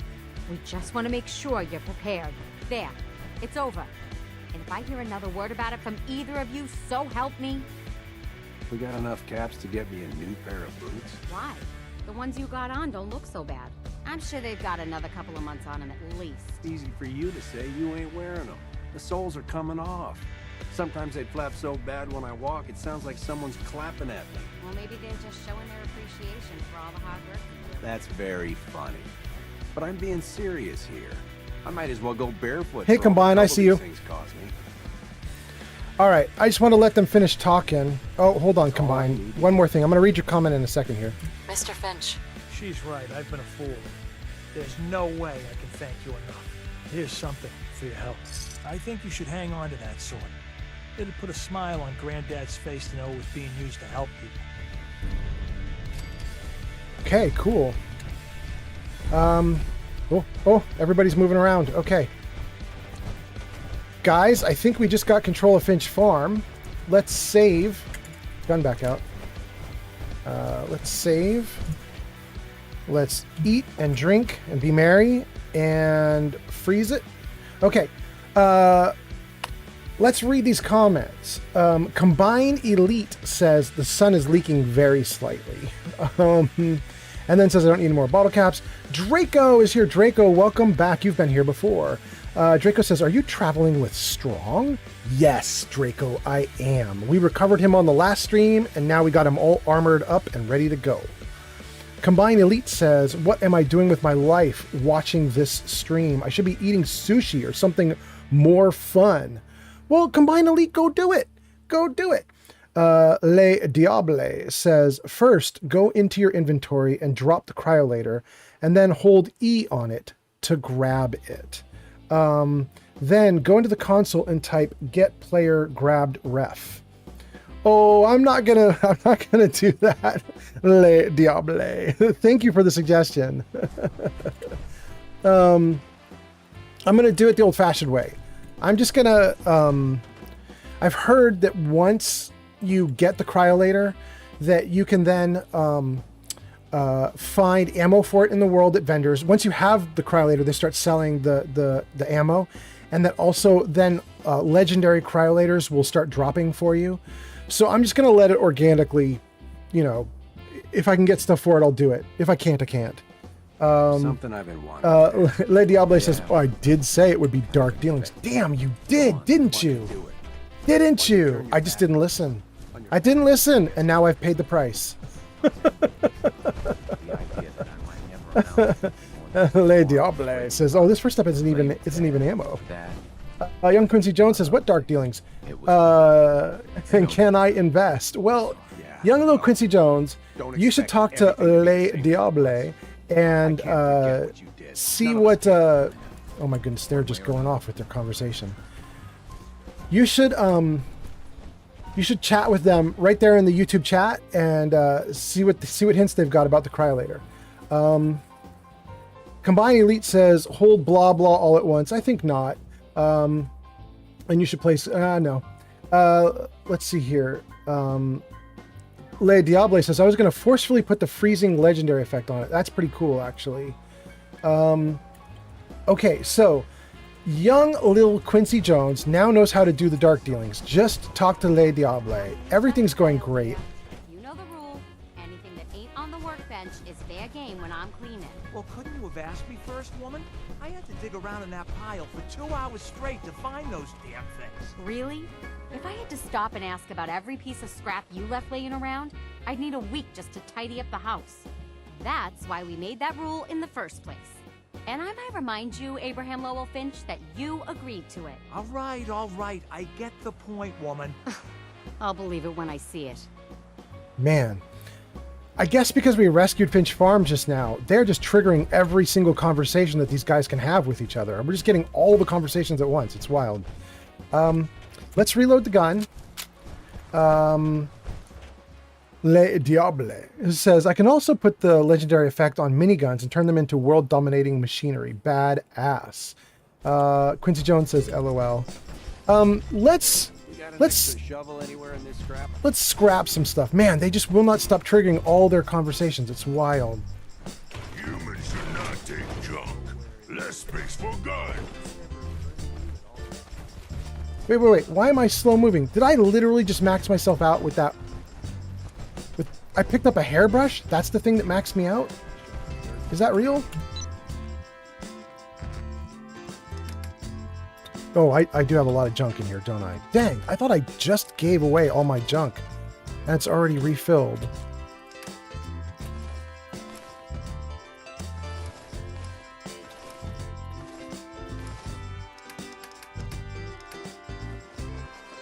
We just want to make sure you're prepared. There, it's over. And if I hear another word about it from either of you, so help me. We got enough caps to get me a new pair of boots. Why? The ones you got on don't look so bad. I'm sure they've got another couple of months on them at least. Easy for you to say, you ain't wearing them. The soles are coming off. Sometimes they flap so bad when I walk, it sounds like someone's clapping at me. Well, maybe they're just showing their appreciation for all the hard work you do. That's very funny. But I'm being serious here. I might as well go barefoot. Hey, Combine, I see you. All right, I just want to let them finish talking. Oh, hold on, Combine. One more thing. I'm going to read your comment in a second here. Mr. Finch. She's right. I've been a fool. There's no way I can thank you enough. Here's something for your help. I think you should hang on to that sword. It'd put a smile on Granddad's face to know it was being used to help people. Okay, cool. Oh, everybody's moving around. Okay. guys, I think we just got control of Finch Farm. Let's save. Gun back out. Let's save. Let's eat and drink and be merry and freeze it. Okay. Let's read these comments. Combine Elite says the sun is leaking very slightly. And then says I don't need any more bottle caps. Draco is here. Draco, welcome back. You've been here before. Draco says, are you traveling with Strong? Yes, Draco, I am. We recovered him on the last stream, and now we got him all armored up and ready to go. Combine Elite says, what am I doing with my life watching this stream? I should be eating sushi or something more fun. Well, Combine Elite, go do it. Go do it. Le Diable says, first, go into your inventory and drop the cryolator, and then hold E on it to grab it. Then go into the console and type get player grabbed ref. Oh, I'm not gonna do that. Le Diable. Thank you for the suggestion. I'm gonna do it the old-fashioned way. I'm just gonna I've heard that once you get the cryolator that you can then find ammo for it in the world at vendors. Once you have the cryolator, they start selling the ammo, and that also then legendary cryolators will start dropping for you. So I'm just gonna let it organically, you know, if I can get stuff for it, I'll do it. If I can't, I can't. Something I've been wanting. Le Diable says, oh, I did say it would be dark dealings. Damn, you did, didn't you? Didn't you? I just didn't listen. I didn't listen, and now I've paid the price. Le Diable says, oh, this first step isn't even ammo. Young Quincy Jones says, what dark dealings? And can I invest? Well, young little Quincy Jones, you should talk to Le Diable and see what... oh my goodness, they're just going off with their conversation. You should chat with them right there in the YouTube chat and see what hints they've got about the cryolator. Combine Elite says hold blah blah all at once. I think not. And you should place no. Let's see here. Le Diable says I was going to forcefully put the freezing legendary effect on it. That's pretty cool, actually. Okay, so young little Quincy Jones now knows how to do the dark dealings. Just talk to Le Diable. Everything's going great. You know the rule. Anything that ain't on the workbench is fair game when I'm cleaning. Well, couldn't you have asked me first, woman? I had to dig around in that pile for 2 hours straight to find those damn things. Really? If I had to stop and ask about every piece of scrap you left laying around, I'd need a week just to tidy up the house. That's why we made that rule in the first place. And I might remind you, Abraham Lowell Finch, that you agreed to it. All right, I get the point, woman. I'll believe it when I see it. Man, I guess because we rescued Finch Farm just now, they're just triggering every single conversation that these guys can have with each other. We're just getting all the conversations at once. It's wild. Let's reload the gun. Le Diable says, I can also put the legendary effect on miniguns and turn them into world-dominating machinery. Badass. Quincy Jones says, LOL. Let's shovel anywhere in this scrap? Let's scrap some stuff. Man, they just will not stop triggering all their conversations. It's wild. Humans should not take junk. Less space for guns. Wait. Why am I slow moving? Did I literally just max myself out with that? I picked up a hairbrush? That's the thing that maxed me out? Is that real? Oh, I do have a lot of junk in here, don't I? Dang, I thought I just gave away all my junk. And it's already refilled.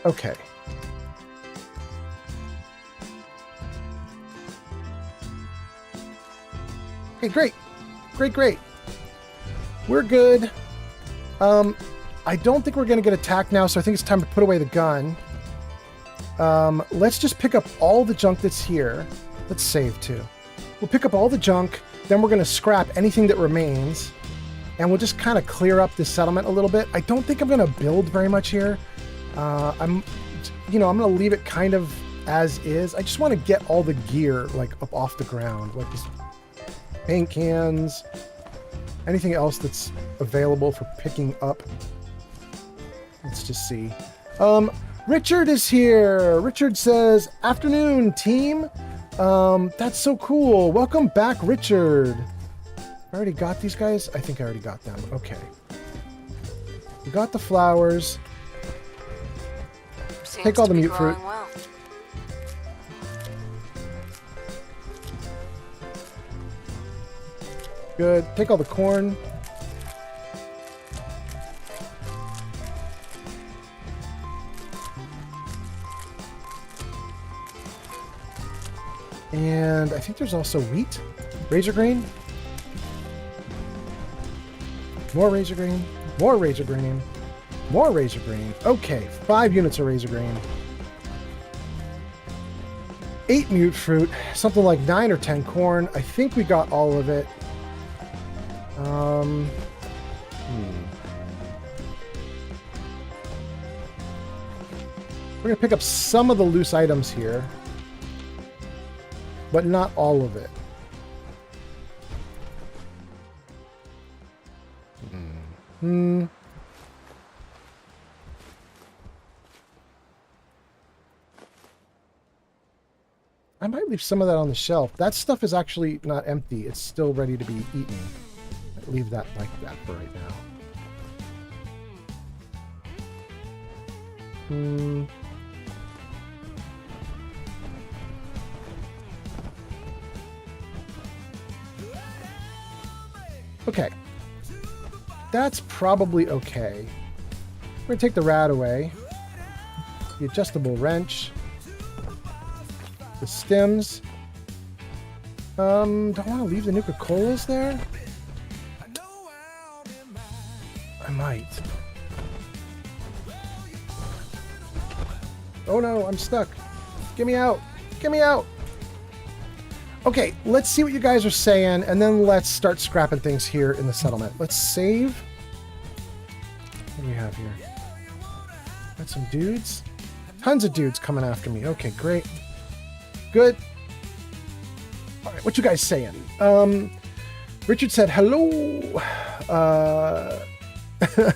Okay. Okay, great. Great. We're good. I don't think we're going to get attacked now, so I think it's time to put away the gun. Let's just pick up all the junk that's here. Let's save, too. We'll pick up all the junk, then we're going to scrap anything that remains. and we'll just kind of clear up this settlement a little bit. I don't think I'm going to build very much here. I'm going to leave it kind of as is. I just want to get all the gear like up off the ground, like this paint cans, anything else that's available for picking up. Let's just see. Richard is here. Richard says, "Afternoon, team." That's so cool. Welcome back, Richard. I already got these guys? I think I already got them. Okay. We got the flowers. Take all the mute fruit. Well. Good. Take all the corn. And I think there's also wheat. Razor grain. More razor grain. More razor grain. More razor grain. Okay, 5 units of razor grain. 8 mute fruit. Something like 9 or 10 corn. I think we got all of it. We're going to pick up some of the loose items here, but not all of it. I might leave some of that on the shelf. That stuff is actually not empty. It's still ready to be eaten. I'll leave that like that for right now. Okay. That's probably okay. We're going to take the rad away. The adjustable wrench. The stems. Don't want to leave the Nuka-Colas there? I might. Oh no, I'm stuck. Get me out. Get me out. Okay, let's see what you guys are saying, and then let's start scrapping things here in the settlement. Let's save. What do we have here? Got some dudes. Tons of dudes coming after me. Okay, great. Good. All right, what you guys saying? Richard said, hello.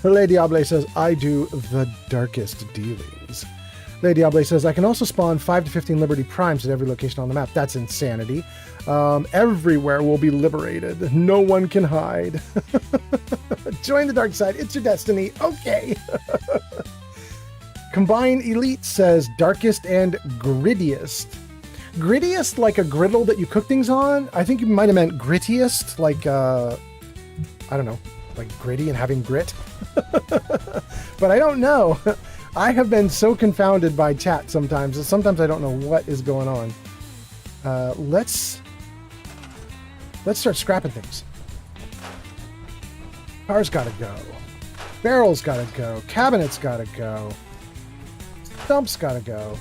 Le Diable says, I do the darkest dealings. Le Diable says, I can also spawn 5 to 15 Liberty Primes at every location on the map. That's insanity. Everywhere will be liberated. No one can hide. Join the dark side. It's your destiny. Okay. Combined Elite says, darkest and grittiest. Grittiest, like a griddle that you cook things on? I think you might have meant grittiest, like, I don't know, like gritty and having grit. But I don't know. I have been so confounded by chat sometimes that sometimes I don't know what is going on. Let's start scrapping things. Car's gotta go. Barrel's gotta go. Cabinet's gotta go. Stump's gotta go.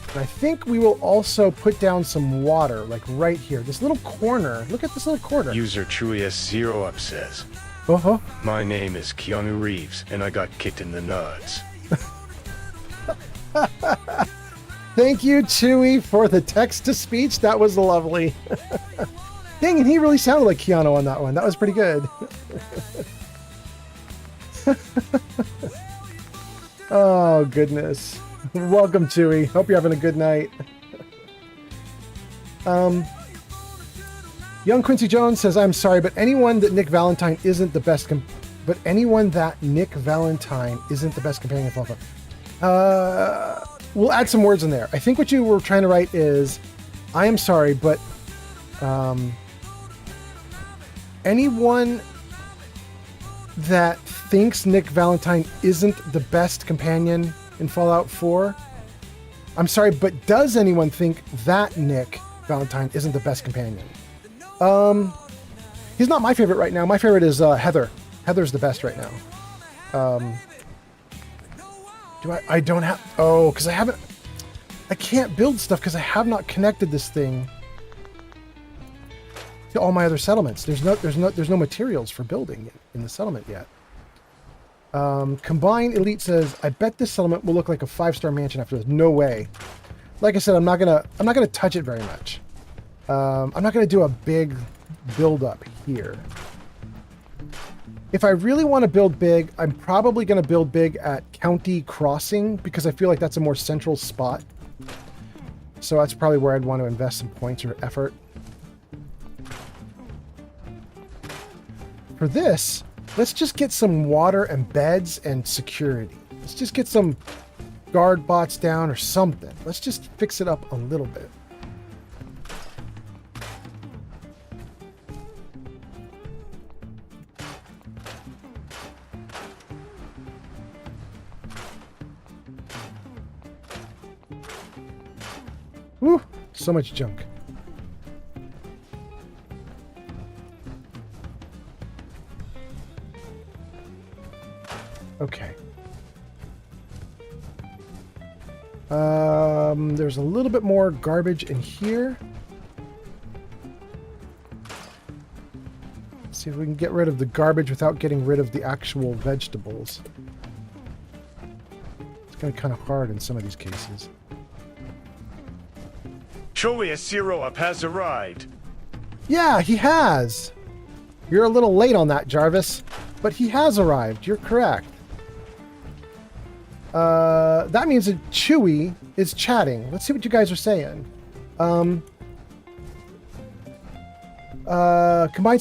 And I think we will also put down some water, like right here. This little corner. Look at this little corner. User TrueS0 up says, uh-huh. My name is Keanu Reeves, and I got kicked in the nuts. Thank you, Chewy, for the text-to-speech. That was lovely. Dang, and he really sounded like Keanu on that one. That was pretty good. Oh, goodness. Welcome, Chewy. Hope you're having a good night. Young Quincy Jones says, I'm sorry, but anyone that Nick Valentine isn't the best companion for Fallout. We'll add some words in there. I think what you were trying to write is, I am sorry, but anyone that thinks Nick Valentine isn't the best companion in Fallout 4, I'm sorry, but does anyone think that Nick Valentine isn't the best companion? He's not my favorite right now. My favorite is Heather. Heather's the best right now. I don't have... Oh, because I can't build stuff because I have not connected this thing. to all my other settlements. There's no materials for building in the settlement yet. Combine Elite says, I bet this settlement will look like a 5-star mansion after this. No way. Like I said, I'm not gonna touch it very much. I'm not gonna do a big build up here. If I really want to build big, I'm probably gonna build big at County Crossing because I feel like that's a more central spot. So that's probably where I'd want to invest some points or effort. For this, let's just get some water and beds and security. Let's just get some guard bots down or something. Let's just fix it up a little bit. Whew, so much junk. Okay. There's a little bit more garbage in here. Let's see if we can get rid of the garbage without getting rid of the actual vegetables. It's going to be kind of hard in some of these cases. Surely a Zero Up has arrived. Yeah, he has. You're a little late on that, Jarvis, but he has arrived. You're correct. That means that Chewie is chatting. Let's see what you guys are saying. Combined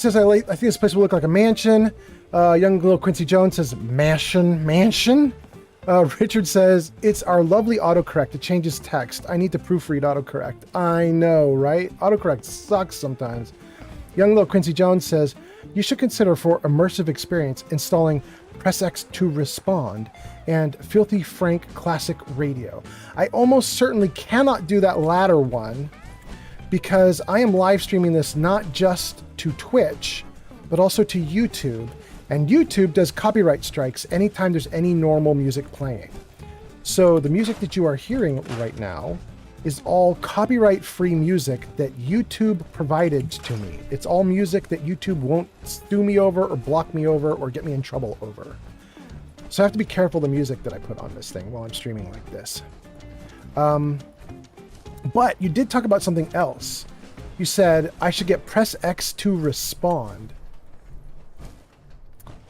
says, I think this place will look like a mansion. Young little Quincy Jones says, mansion. Richard says, it's our lovely autocorrect. It changes text. I need to proofread autocorrect. I know, right? Autocorrect sucks sometimes. Young little Quincy Jones says, you should consider for immersive experience installing Press X to respond and Filthy Frank Classic Radio. I almost certainly cannot do that latter one because I am live streaming this not just to Twitch, but also to YouTube. And YouTube does copyright strikes anytime there's any normal music playing. So the music that you are hearing right now is all copyright-free music that YouTube provided to me. It's all music that YouTube won't sue me over or block me over or get me in trouble over. So I have to be careful the music that I put on this thing while I'm streaming like this. But you did talk about something else. You said I should get Press X to respond.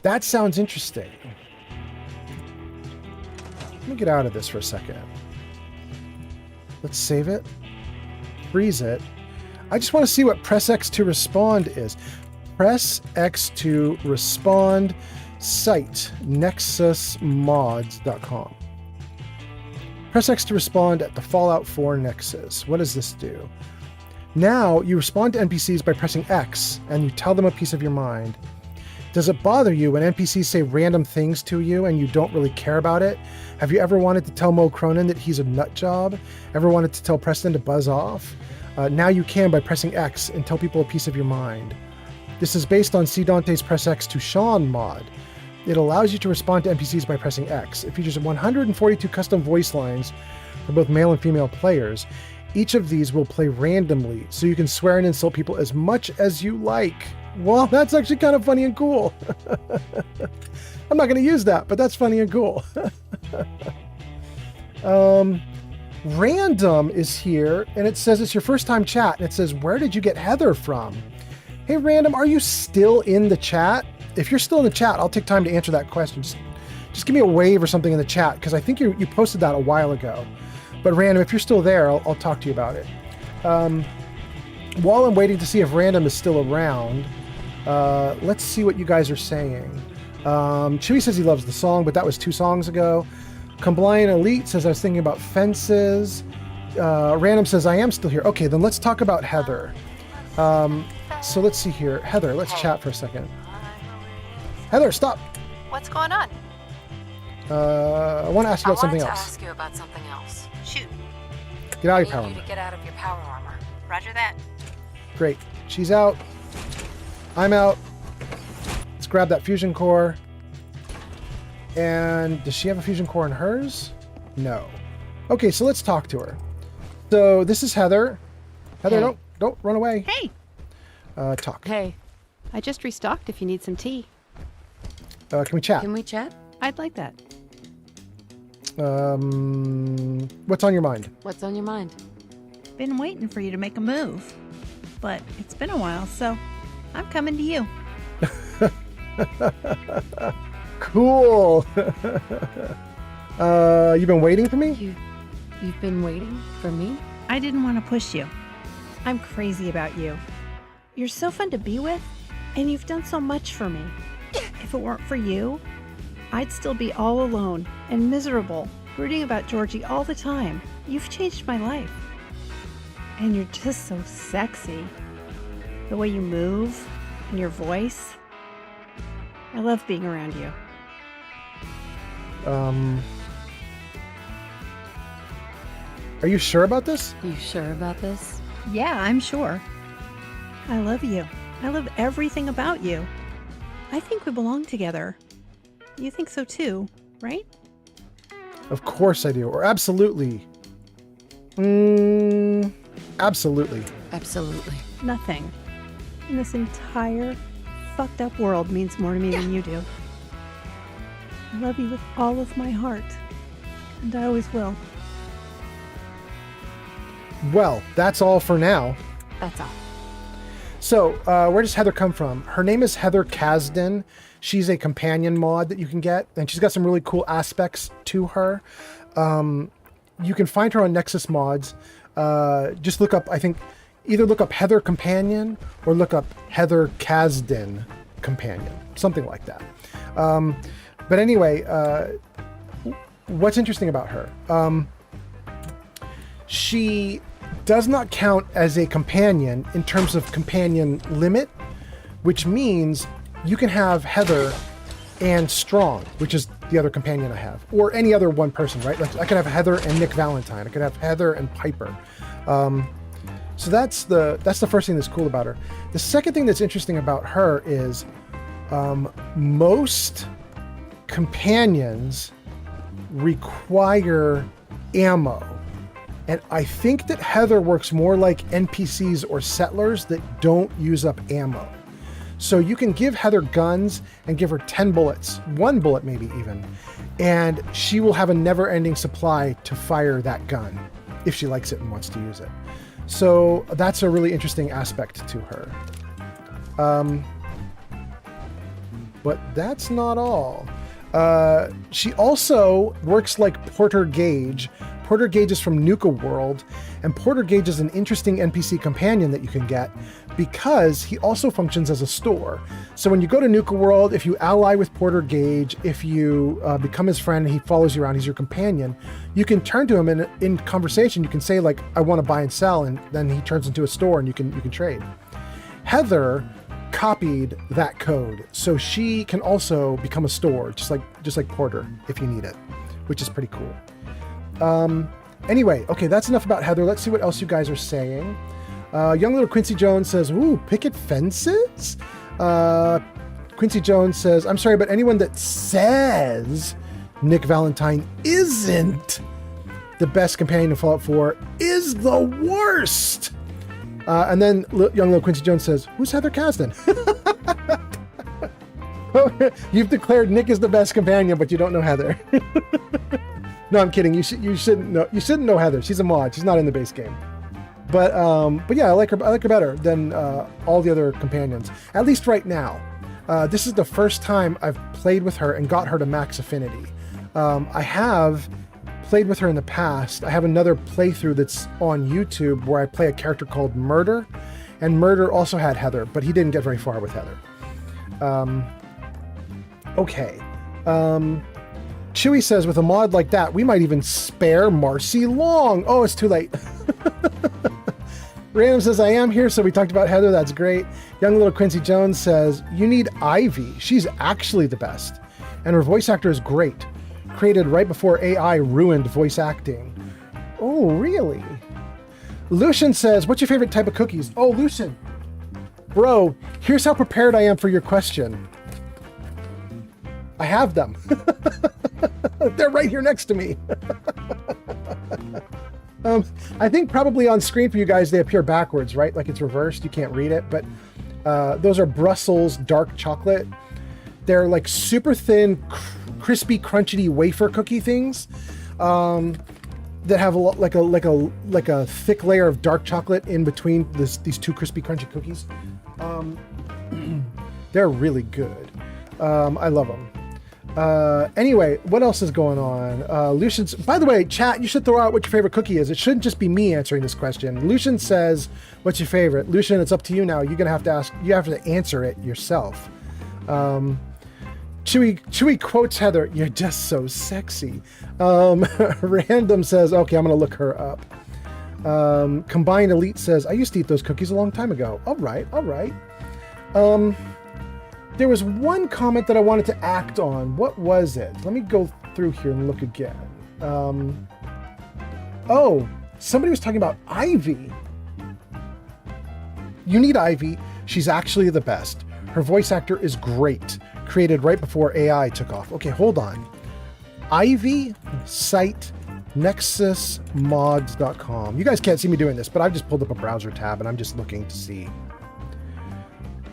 That sounds interesting. Let me get out of this for a second. Let's save it. Freeze it. I just want to see what Press X to respond is. Press X to respond site, nexusmods.com. Press X to respond at the Fallout 4 Nexus. What does this do? Now you respond to NPCs by pressing X and you tell them a piece of your mind. Does it bother you when NPCs say random things to you and you don't really care about it? Have you ever wanted to tell Mo Cronin that he's a nut job? Ever wanted to tell Preston to buzz off? Now you can by pressing X and tell people a piece of your mind. This is based on C. Dante's Press X to Sean mod. It allows you to respond to NPCs by pressing X. It features 142 custom voice lines for both male and female players. Each of these will play randomly, so you can swear and insult people as much as you like. Well, that's actually kind of funny and cool. I'm not going to use that, but that's funny and cool. Random is here, and it says it's your first time chat, and it says, where did you get Heather from? Hey, Random, are you still in the chat? If you're still in the chat, I'll take time to answer that question. Just give me a wave or something in the chat, because I think you posted that a while ago. But Random, if you're still there, I'll talk to you about it. While I'm waiting to see if Random is still around, let's see what you guys are saying. Chewie says he loves the song, but that was 2 songs ago. Compliant Elite says I was thinking about fences. Random says I am still here. Okay, then let's talk about Heather. So let's see here. Heather, let's chat for a second. Heather, stop. What's going on? I want to ask you about something else. I wanted to ask you about something else. Shoot. Get out of your I power need you armor. to get out of your power armor. Roger that. Great. She's out. I'm out. Let's grab that fusion core. And does she have a fusion core in hers? No. Okay, so let's talk to her. So this is Heather. Heather, Hey. don't run away. Hey. talk. Hey, I just restocked if you need some tea. Can we chat? Can we chat? I'd like that. What's on your mind? What's on your mind? Been waiting for you to make a move. But it's been a while, so I'm coming to you. Cool. You've been waiting for me? You've been waiting for me? I didn't want to push you. I'm crazy about you. You're so fun to be with, and you've done so much for me. If it weren't for you, I'd still be all alone and miserable, brooding about Georgie all the time. You've changed my life. And you're just so sexy. The way you move and your voice. I love being around you. Are you sure about this? You sure about this? Yeah, I'm sure. I love you. I love everything about you. I think we belong together. You think so too, right? Of course I do. Or absolutely. Absolutely. Absolutely. Nothing in this entire fucked up world means more to me than you do. I love you with all of my heart. And I always will. Well, that's all for now. That's all. So, where does Heather come from? Her name is Heather Kasdan. She's a companion mod that you can get, and she's got some really cool aspects to her. You can find her on Nexus Mods. Just look up, I think, either look up Heather Companion or look up Heather Kasdan Companion, something like that. But anyway, what's interesting about her? She does not count as a companion in terms of companion limit, which means you can have Heather and Strong, which is the other companion I have, or any other one person, right? Like I could have Heather and Nick Valentine. I could have Heather and Piper. So that's the first thing that's cool about her. The second thing that's interesting about her is most companions require ammo. And I think that Heather works more like NPCs or settlers that don't use up ammo. So you can give Heather guns and give her 10 bullets, 1 bullet maybe even, and she will have a never-ending supply to fire that gun if she likes it and wants to use it. So that's a really interesting aspect to her. But that's not all. She also works like Porter Gage. Porter Gage is from Nuka World, and Porter Gage is an interesting NPC companion that you can get because he also functions as a store. So when you go to Nuka World, if you ally with Porter Gage, if you become his friend and he follows you around, he's your companion, you can turn to him and in conversation, you can say like, I want to buy and sell, and then he turns into a store and you can trade. Heather copied that code, so she can also become a store, just like Porter, if you need it, which is pretty cool. Anyway, okay, that's enough about Heather. Let's see what else you guys are saying. Young Little Quincy Jones says, ooh, picket fences? Quincy Jones says, I'm sorry, but anyone that says Nick Valentine isn't the best companion in Fallout 4 is the worst. And then Young Little Quincy Jones says, who's Heather Kasdan? You've declared Nick is the best companion, but you don't know Heather. No, I'm kidding. You shouldn't know. You shouldn't know Heather. She's a mod. She's not in the base game. But yeah, I like her better than all the other companions. At least right now. This is the first time I've played with her and got her to max affinity. I have played with her in the past. I have another playthrough that's on YouTube where I play a character called Murder, and Murder also had Heather, but he didn't get very far with Heather. Okay. Chewy says, with a mod like that, we might even spare Marcy Long. Oh, it's too late. Random says, I am here, so we talked about Heather. That's great. Young Little Quincy Jones says, you need Ivy. She's actually the best. And her voice actor is great. Created right before AI ruined voice acting. Oh, really? Lucian says, what's your favorite type of cookies? Oh, Lucian. Bro, here's how prepared I am for your question. I have them. They're right here next to me. I think probably on screen for you guys, they appear backwards, right? Like it's reversed. You can't read it. But Those are Brussels dark chocolate. They're like super thin, crispy, crunchy wafer cookie things that have like a thick layer of dark chocolate in between these two crispy, crunchy cookies. They're really good. I love them. Anyway, what else is going on? Lucian's, by the way, chat, you should throw out what your favorite cookie is. It shouldn't just be me answering this question. Lucian says, what's your favorite? Lucian, it's up to you now. You're gonna have to ask, you have to answer it yourself. Chewy quotes Heather, you're just so sexy. Random says, okay, I'm gonna look her up. Combined Elite says, I used to eat those cookies a long time ago. All right. There was one comment that I wanted to act on. What was it? Let me go through here and look again. Oh, somebody was talking about Ivy. You need Ivy. She's actually the best. Her voice actor is great. Created right before AI took off. Okay, hold on. Ivy site nexusmods.com. You guys can't see me doing this, but I've just pulled up a browser tab and I'm just looking to see.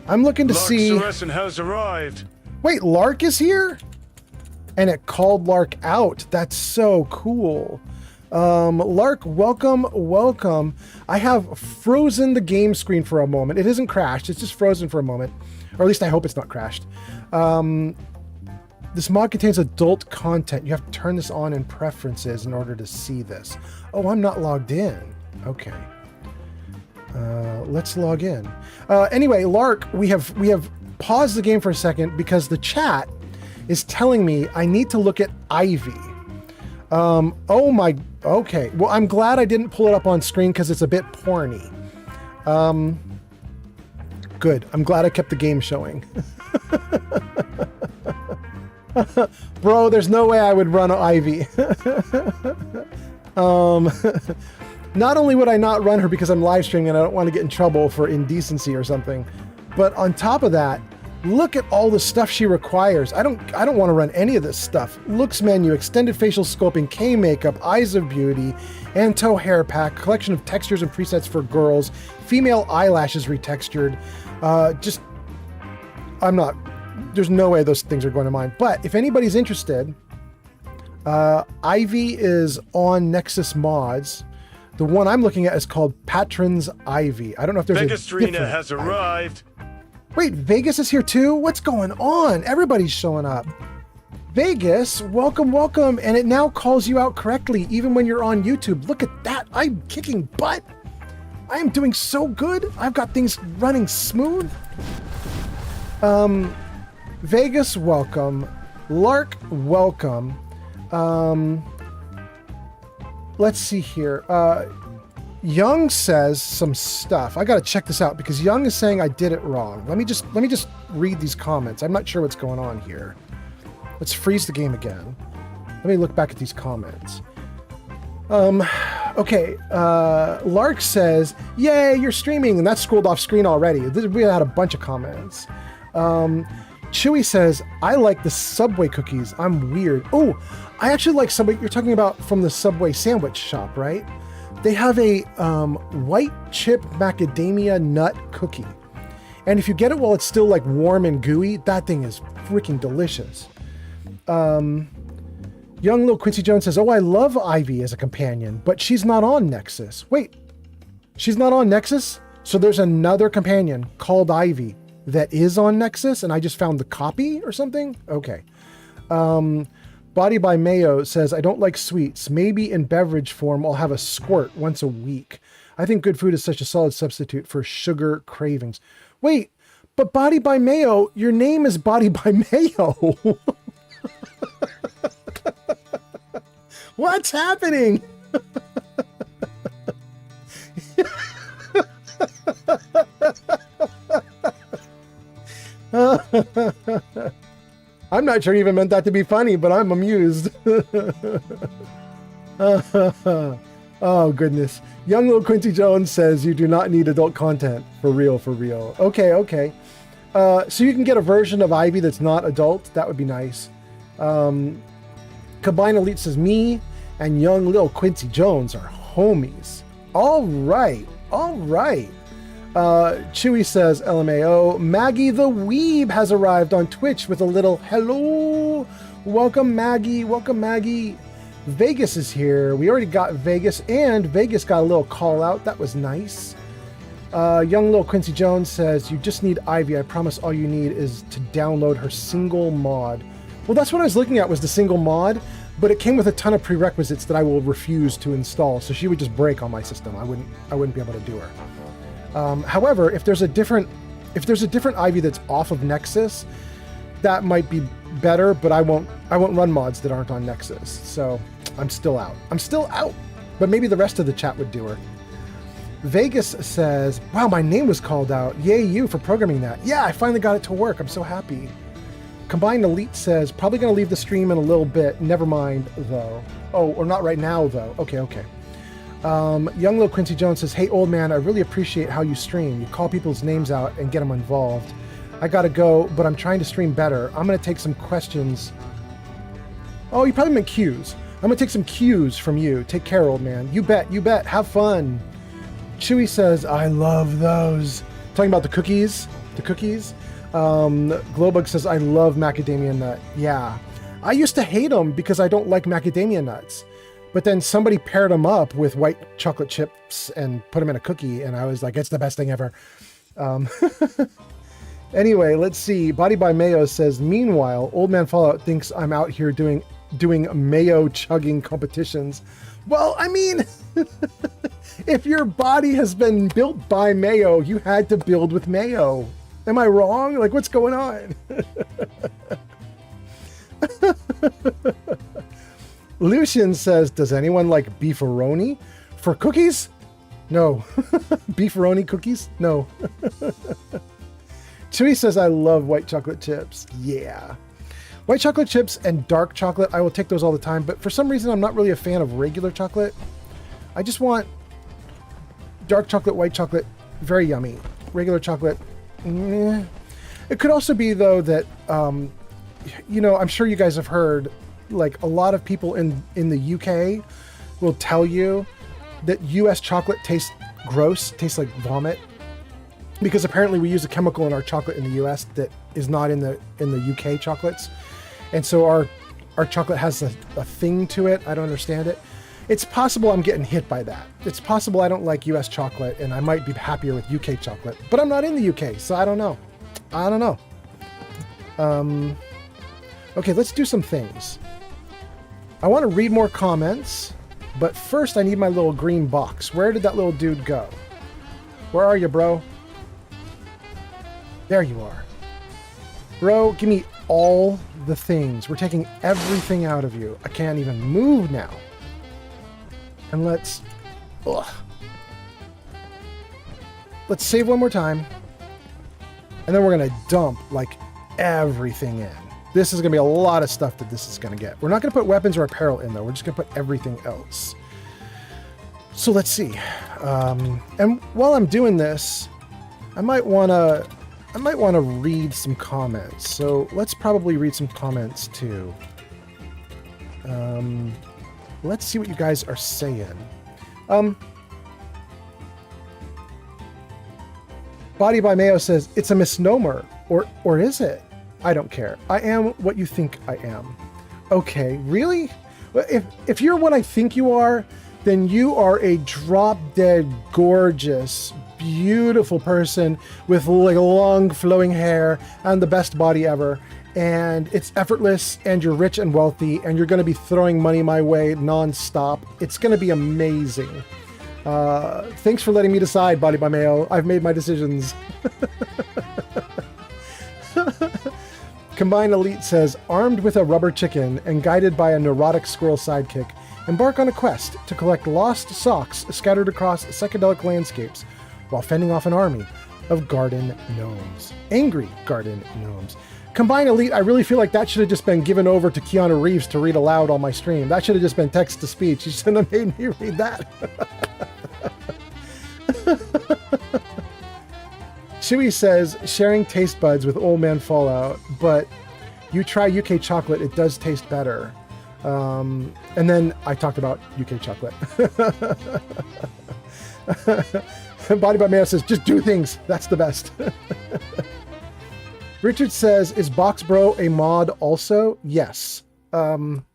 I'm looking to see. Lark has arrived. Wait, Lark is here? And it called Lark out. That's so cool. Lark, welcome. I have frozen the game screen for a moment. It isn't crashed. It's just frozen for a moment. Or at least I hope it's not crashed. This mod contains adult content. You have to turn this on in preferences in order to see this. Oh, I'm not logged in. Okay. Let's log in. Anyway, Lark, we have paused the game for a second because the chat is telling me I need to look at Ivy. Oh my, okay. Well, I'm glad I didn't pull it up on screen because it's a bit porny. Good. I'm glad I kept the game showing. Bro, there's no way I would run Ivy. Not only would I not run her because I'm live streaming and I don't want to get in trouble for indecency or something, but on top of that, look at all the stuff she requires. I don't want to run any of this stuff. Looks menu, extended facial sculpting, K makeup, eyes of beauty, Anto hair pack, collection of textures and presets for girls, female eyelashes retextured. There's no way those things are going to mine. But if anybody's interested, Ivy is on Nexus Mods. The one I'm looking at is called Patrons Ivy. I don't know if there's Vegas a different Trina has arrived. Wait, Vegas is here too? What's going on? Everybody's showing up. Vegas, welcome. And it now calls you out correctly, even when you're on YouTube. Look at that. I'm kicking butt. I am doing so good. I've got things running smooth. Vegas, welcome. Lark, welcome. Let's see here. Young says some stuff. I got to check this out because Young is saying I did it wrong. Let me just read these comments. I'm not sure what's going on here. Let's freeze the game again. Let me look back at these comments. Okay. Lark says, "Yay, you're streaming," and that's scrolled off screen already. We had a bunch of comments. Chewy says, "I like the Subway cookies. I'm weird." Oh, I actually like Subway. You're talking about from the Subway sandwich shop, right? They have a white chip macadamia nut cookie. And if you get it while it's still like warm and gooey, that thing is freaking delicious. Young Little Quincy Jones says, "Oh, I love Ivy as a companion, but she's not on Nexus." Wait, she's not on Nexus? So there's another companion called Ivy that is on Nexus, and I just found the copy or something? Okay. Body by Mayo says, "I don't like sweets. Maybe in beverage form, I'll have a squirt once a week. I think good food is such a solid substitute for sugar cravings." Wait, but Body by Mayo, your name is Body by Mayo. What's happening? I'm not sure you even meant that to be funny, but I'm amused. Oh, goodness. Young Little Quincy Jones says you do not need adult content. For real, for real. Okay. So you can get a version of Ivy that's not adult. That would be nice. Combined Elite says me and Young Little Quincy Jones are homies. All right. Chewy says, LMAO, Maggie the Weeb has arrived on Twitch with a little hello. Welcome, Maggie. Welcome, Maggie. Vegas is here. We already got Vegas, and Vegas got a little call out. That was nice. Young little Quincy Jones says, you just need Ivy. I promise all you need is to download her single mod. Well, that's what I was looking at, was the single mod, but it came with a ton of prerequisites that I will refuse to install. So she would just break on my system. I wouldn't be able to do her. However, if there's a different Ivy that's off of Nexus, that might be better, but I won't run mods that aren't on Nexus. So I'm still out. But maybe the rest of the chat would do her. Vegas says, wow, my name was called out. Yay you for programming that. Yeah, I finally got it to work. I'm so happy. Combined Elite says, probably going to leave the stream in a little bit. Never mind, though. Oh, or not right now, though. Okay. Young little Quincy Jones says, hey, old man, I really appreciate how you stream. You call people's names out and get them involved. I got to go, but I'm trying to stream better. I'm going to take some questions. Oh, you probably meant cues. I'm going to take some cues from you. Take care, old man. You bet. Have fun. Chewy says, I love those. Talking about the cookies. Glowbug says, I love macadamia nut. Yeah. I used to hate them because I don't like macadamia nuts. But then somebody paired them up with white chocolate chips and put them in a cookie, and I was like, it's the best thing ever. Anyway, let's see. Body by Mayo says, meanwhile, Old Man Fallout thinks I'm out here doing mayo chugging competitions. Well, I mean, if your body has been built by mayo, you had to build with mayo. Am I wrong? Like, what's going on? Lucian says, does anyone like beefaroni for cookies? No. Beefaroni cookies? No. Chewy says, I love white chocolate chips. Yeah. White chocolate chips and dark chocolate, I will take those all the time, but for some reason I'm not really a fan of regular chocolate. I just want dark chocolate, white chocolate, very yummy. Regular chocolate, It could also be, though, that, I'm sure you guys have heard, like, a lot of people in the UK will tell you that US chocolate tastes gross, tastes like vomit, because apparently we use a chemical in our chocolate in the US that is not in the UK chocolates. And so our chocolate has a thing to it. I don't understand it. It's possible I'm getting hit by that. It's possible I don't like US chocolate and I might be happier with UK chocolate, but I'm not in the UK, so I don't know. Okay, let's do some things. I want to read more comments, but first I need my little green box. Where did that little dude go? Where are you, bro? There you are. Bro, give me all the things. We're taking everything out of you. I can't even move now. And let's save one more time. And then we're going to dump, like, everything in. This is going to be a lot of stuff that this is going to get. We're not going to put weapons or apparel in, though. We're just going to put everything else. So let's see. And while I'm doing this, I might want to read some comments. So let's probably read some comments, too. Let's see what you guys are saying. Body by Mayo says, it's a misnomer. Or is it? I don't care. I am what you think I am. Okay, really? If you're what I think you are, then you are a drop-dead, gorgeous, beautiful person with like long flowing hair and the best body ever. And it's effortless, and you're rich and wealthy, and you're going to be throwing money my way non-stop. It's going to be amazing. Thanks for letting me decide, Body by Mayo. I've made my decisions. Combined Elite says, armed with a rubber chicken and guided by a neurotic squirrel sidekick, embark on a quest to collect lost socks scattered across psychedelic landscapes while fending off an army of garden gnomes. Angry garden gnomes. Combined Elite, I really feel like that should have just been given over to Keanu Reeves to read aloud on my stream. That should have just been text-to-speech. You shouldn't have made me read that. Chewy says, sharing taste buds with Old Man Fallout, but you try UK chocolate, it does taste better. And then I talked about UK chocolate. Body by Mayo says, just do things. That's the best. Richard says, is Box Bro a mod also? Yes. Carry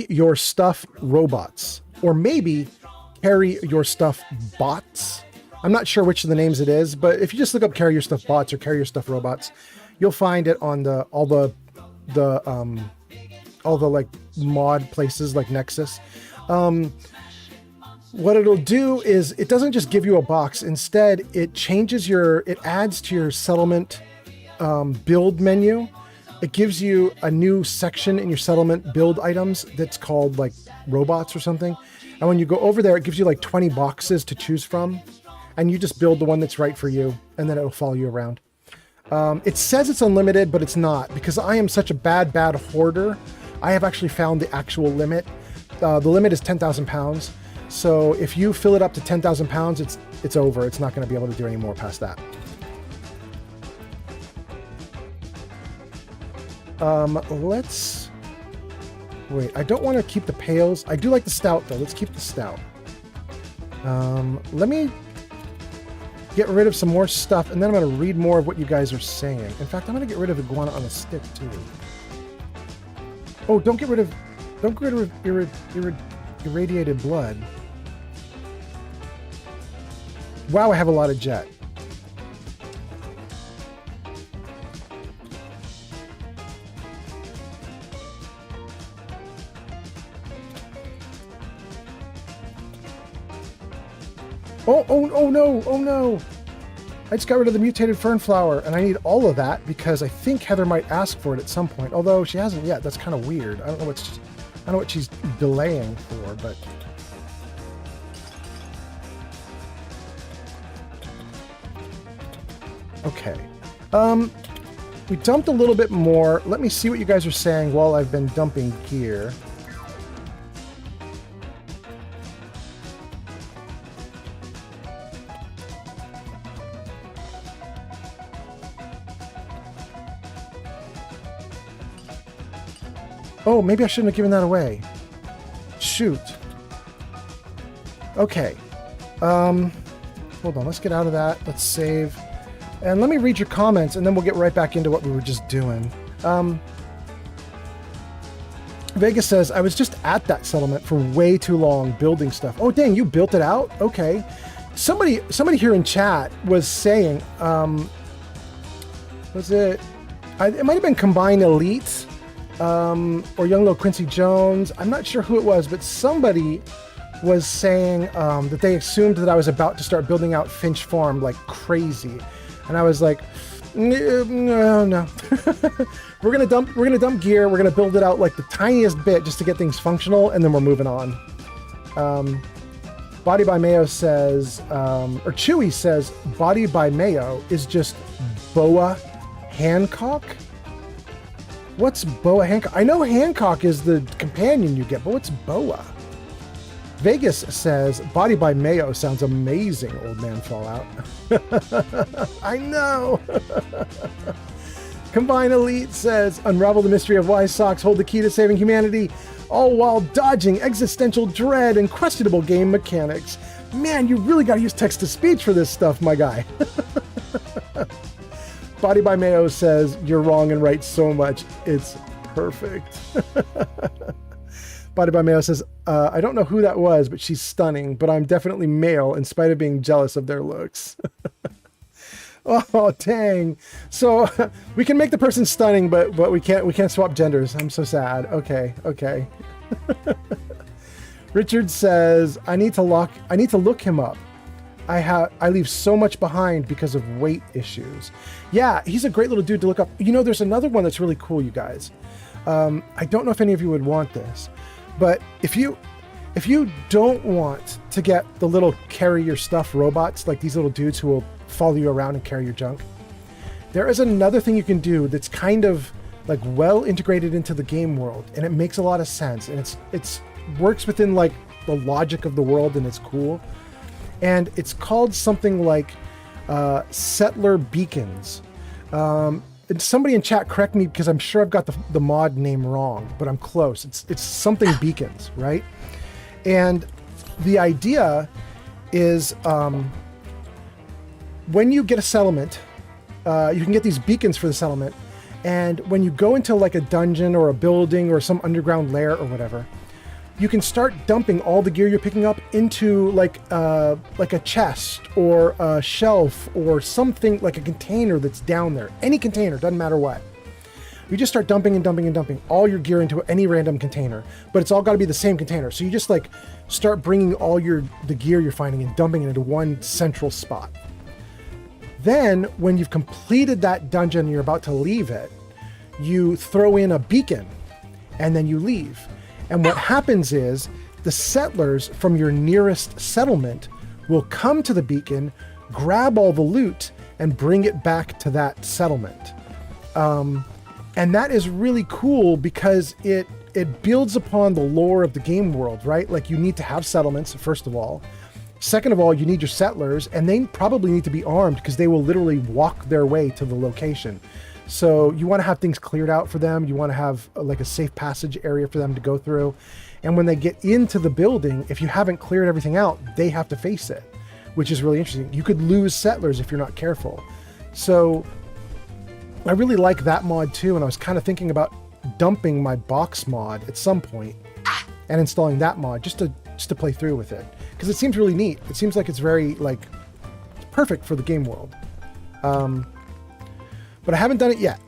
your stuff robots. Or maybe carry your stuff bots. I'm not sure which of the names it is, but if you just look up carry your stuff bots or carry your stuff robots, you'll find it on all the like mod places like Nexus. What it'll do is it doesn't just give you a box. Instead, it adds to your settlement build menu. It gives you a new section in your settlement build items that's called like robots or something. And when you go over there, it gives you like 20 boxes to choose from. And you just build the one that's right for you, and then it'll follow you around. It says it's unlimited, but it's not, because I am such a bad hoarder. I have actually found the actual limit. The limit is 10,000 pounds. So if you fill it up to 10,000 pounds, it's over. It's not going to be able to do any more past that. Let's wait. I don't want to keep the pails. I do like the stout though. Let's keep the stout. Let me get rid of some more stuff, and then I'm going to read more of what you guys are saying. In fact, I'm going to get rid of iguana on a stick too. Oh, don't get rid of irradiated blood. Wow, I have a lot of jet. Oh no! I just got rid of the mutated fern flower, and I need all of that because I think Heather might ask for it at some point. Although she hasn't yet. That's kind of weird. I don't know what she's delaying for, but okay. We dumped a little bit more. Let me see what you guys are saying while I've been dumping gear. Oh, maybe I shouldn't have given that away. Shoot. Okay. Hold on, let's get out of that. Let's save. And let me read your comments, and then we'll get right back into what we were just doing. Vegas says, I was just at that settlement for way too long building stuff. Oh, dang, you built it out? Okay. Somebody here in chat was saying, was it? It might have been Combined Elite. Or Young Lil Quincy Jones. I'm not sure who it was, but somebody was saying that they assumed that I was about to start building out Finch Farm like crazy, and I was like, no. we're gonna dump gear. We're gonna build it out like the tiniest bit just to get things functional, and then we're moving on. Body by Mayo says, or Chewy says, Body by Mayo is just Boa Hancock. What's Boa Hancock? I know Hancock is the companion you get, but what's Boa? Vegas says, Body by Mayo sounds amazing, Old Man Fallout. I know. Combined Elite says, unravel the mystery of why socks hold the key to saving humanity, all while dodging existential dread and questionable game mechanics. Man, you really got to use text-to-speech for this stuff, my guy. Body by Mayo says, you're wrong and right so much. It's perfect. Body by Mayo says, I don't know who that was, but she's stunning, but I'm definitely male in spite of being jealous of their looks. Oh, dang. So we can make the person stunning, but we can't swap genders. I'm so sad. Okay. Richard says, I need to look him up. I leave so much behind because of weight issues. Yeah, he's a great little dude to look up. You know, there's another one that's really cool, you guys. I don't know if any of you would want this, but if you don't want to get the little carry your stuff robots, like these little dudes who will follow you around and carry your junk, there is another thing you can do that's kind of like well integrated into the game world, and it makes a lot of sense, and it's works within like the logic of the world, and it's cool. And it's called something like Settler Beacons. And somebody in chat correct me because I'm sure I've got the mod name wrong, but I'm close. It's something Beacons, right? And the idea is when you get a settlement, you can get these beacons for the settlement. And when you go into like a dungeon or a building or some underground lair or whatever, you can start dumping all the gear you're picking up into like a chest or a shelf or something, like a container that's down there. Any container, doesn't matter what. You just start dumping and dumping and dumping all your gear into any random container, but it's all got to be the same container. So you just like start bringing all the gear you're finding and dumping it into one central spot. Then when you've completed that dungeon and you're about to leave it, you throw in a beacon and then you leave. And what happens is the settlers from your nearest settlement will come to the beacon, grab all the loot, and bring it back to that settlement. And that is really cool because it builds upon the lore of the game world, right? Like you need to have settlements, first of all. Second of all, you need your settlers, and they probably need to be armed because they will literally walk their way to the location. So you want to have things cleared out for them. You want to have like a safe passage area for them to go through. And when they get into the building, if you haven't cleared everything out, they have to face it, which is really interesting. You could lose settlers if you're not careful. So I really like that mod too. And I was kind of thinking about dumping my box mod at some point and installing that mod just to play through with it. Because it seems really neat. It seems like it's very perfect for the game world. But I haven't done it yet.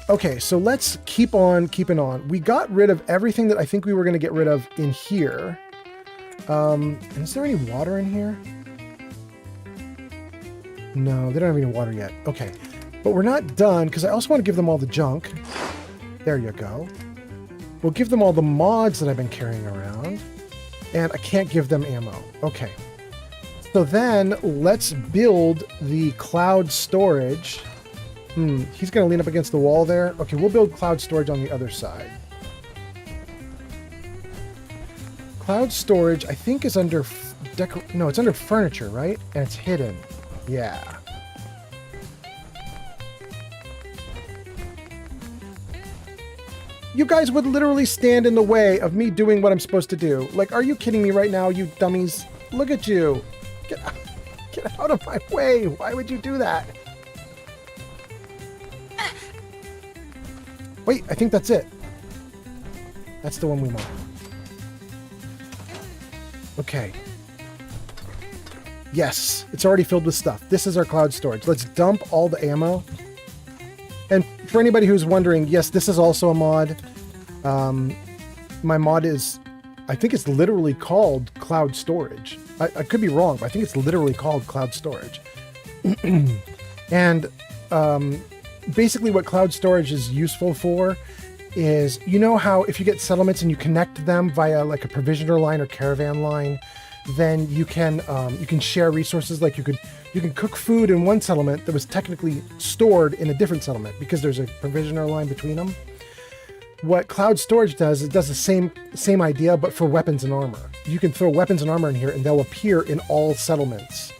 Okay, so let's keep on keeping on. We got rid of everything that I think we were going to get rid of in here. Is there any water in here? No, they don't have any water yet. Okay, but we're not done because I also want to give them all the junk. There you go. We'll give them all the mods that I've been carrying around. And I can't give them ammo. Okay. So then let's build the cloud storage. He's going to lean up against the wall there. Okay, we'll build cloud storage on the other side. Cloud storage, I think, is under... No, it's under furniture, right? And it's hidden. Yeah. You guys would literally stand in the way of me doing what I'm supposed to do. Like, are you kidding me right now, you dummies? Look at you. Get out of my way. Why would you do that? Wait, I think that's it. That's the one we want. Okay. Yes, it's already filled with stuff. This is our cloud storage. Let's dump all the ammo. And for anybody who's wondering, yes, this is also a mod. My mod is, I think it's literally called cloud storage. I could be wrong, but I think it's literally called cloud storage. And basically what cloud storage is useful for is, you know how if you get settlements and you connect them via like a provisioner line or caravan line, then you can share resources. Like you can cook food in one settlement that was technically stored in a different settlement because there's a provisioner line between them. What cloud storage does, it does the same idea, but for weapons and armor. You can throw weapons and armor in here and they'll appear in all settlements.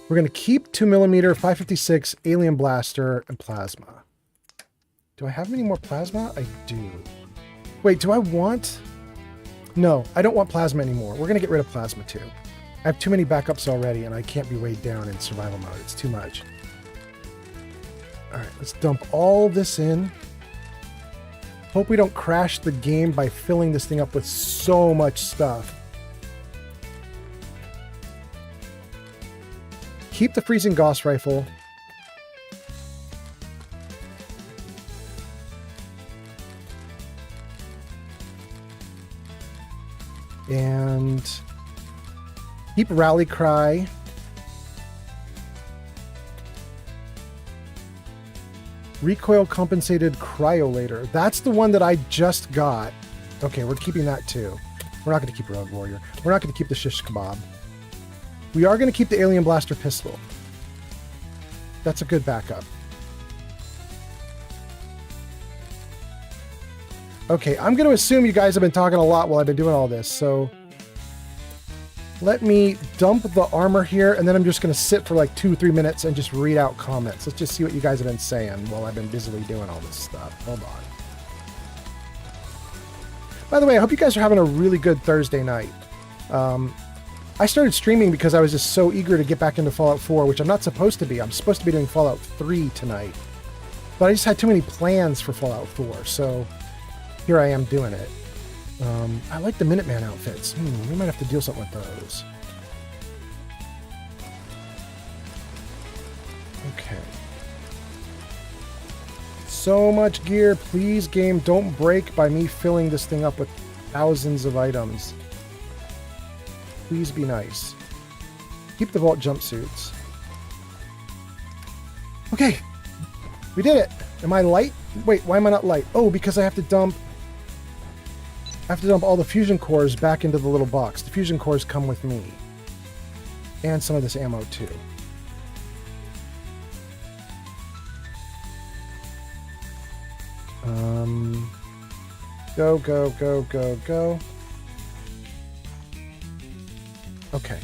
We're going to keep 2mm, 5.56, alien blaster, and plasma. Do I have any more plasma? I do. Wait, do I want... No, I don't want plasma anymore. We're going to get rid of plasma too. I have too many backups already and I can't be weighed down in survival mode. It's too much. Alright, let's dump all this in. Hope we don't crash the game by filling this thing up with so much stuff. Keep the freezing Gauss rifle. And keep Rally Cry. Recoil compensated cryolator. That's the one that I just got. Okay, we're keeping that too. We're not going to keep Rogue Warrior. We're not going to keep the Shish Kebab. We are going to keep the Alien Blaster pistol. That's a good backup. Okay, I'm going to assume you guys have been talking a lot while I've been doing all this, so let me dump the armor here, and then I'm just going to sit for like 2-3 minutes and just read out comments. Let's just see what you guys have been saying while I've been busily doing all this stuff. Hold on. By the way, I hope you guys are having a really good Thursday night. I started streaming because I was just so eager to get back into Fallout 4, which I'm not supposed to be. I'm supposed to be doing Fallout 3 tonight. But I just had too many plans for Fallout 4, so here I am doing it. I like the Minuteman outfits. We might have to do something with those. Okay. So much gear. Please, game, don't break by me filling this thing up with thousands of items. Please be nice. Keep the vault jumpsuits. Okay. We did it. Am I light? Wait, why am I not light? Oh, because I have to dump all the fusion cores back into the little box. The fusion cores come with me. And some of this ammo too. Go, go, go, go, go. Okay.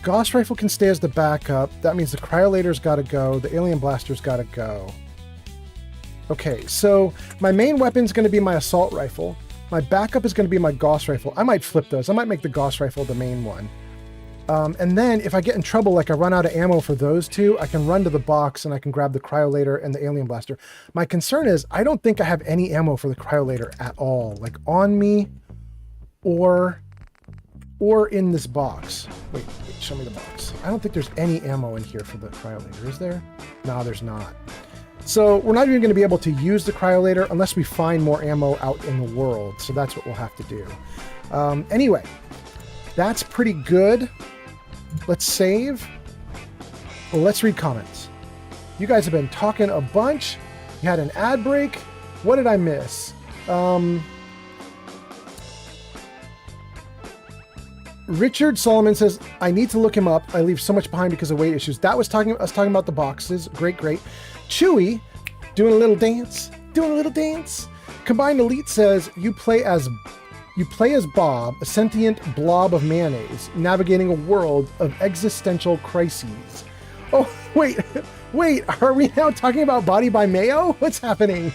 Gauss rifle can stay as the backup. That means the cryolator's got to go. The alien blaster's got to go. Okay, so my main weapon's going to be my assault rifle. My backup is going to be my Gauss rifle. I might flip those. I might make the Gauss rifle the main one. And then if I get in trouble, like I run out of ammo for those two, I can run to the box and I can grab the cryolator and the alien blaster. My concern is I don't think I have any ammo for the cryolator at all, like on me or in this box. Wait, show me the box. I don't think there's any ammo in here for the cryolator, is there? No, there's not. So we're not even going to be able to use the cryolator unless we find more ammo out in the world. So that's what we'll have to do. Anyway, that's pretty good. Let's save. Well, let's read comments. You guys have been talking a bunch. You had an ad break. What did I miss? Richard Solomon says, I need to look him up. I leave so much behind because of weight issues. That was us talking about the boxes. Great, great. Chewy, doing a little dance. Combined Elite says, you play as Bob, a sentient blob of mayonnaise, navigating a world of existential crises. Oh, wait, are we now talking about Body by Mayo? What's happening?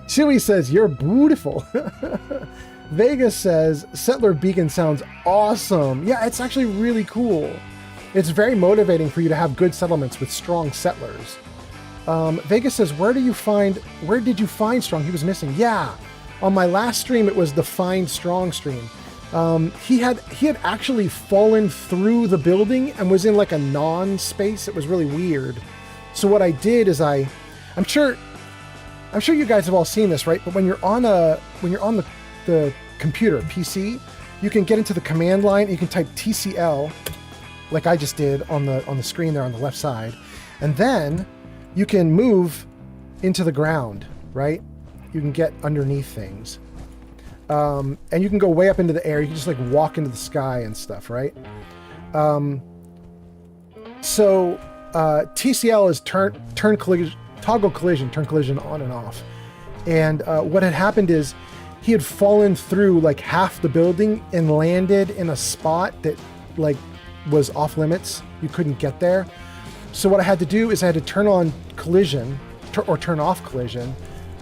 Chewy says, you're beautiful. Vegas says, Settler Beacon sounds awesome. Yeah, it's actually really cool. It's very motivating for you to have good settlements with strong settlers. Vegas says, where did you find Strong? He was missing. Yeah, on my last stream, it was the Find Strong stream. He had actually fallen through the building and was in like a non-space. It was really weird. So what I did is I'm sure you guys have all seen this, right? But when you're on the computer, PC, you can get into the command line and you can type TCL, like I just did on the screen there on the left side. And then you can move into the ground, right? You can get underneath things. And you can go way up into the air. You can just like walk into the sky and stuff, right? So TCL is toggle collision, turn collision on and off. And what had happened is he had fallen through like half the building and landed in a spot that like was off limits. You couldn't get there. So what I had to do is I had to turn on collision or turn off collision,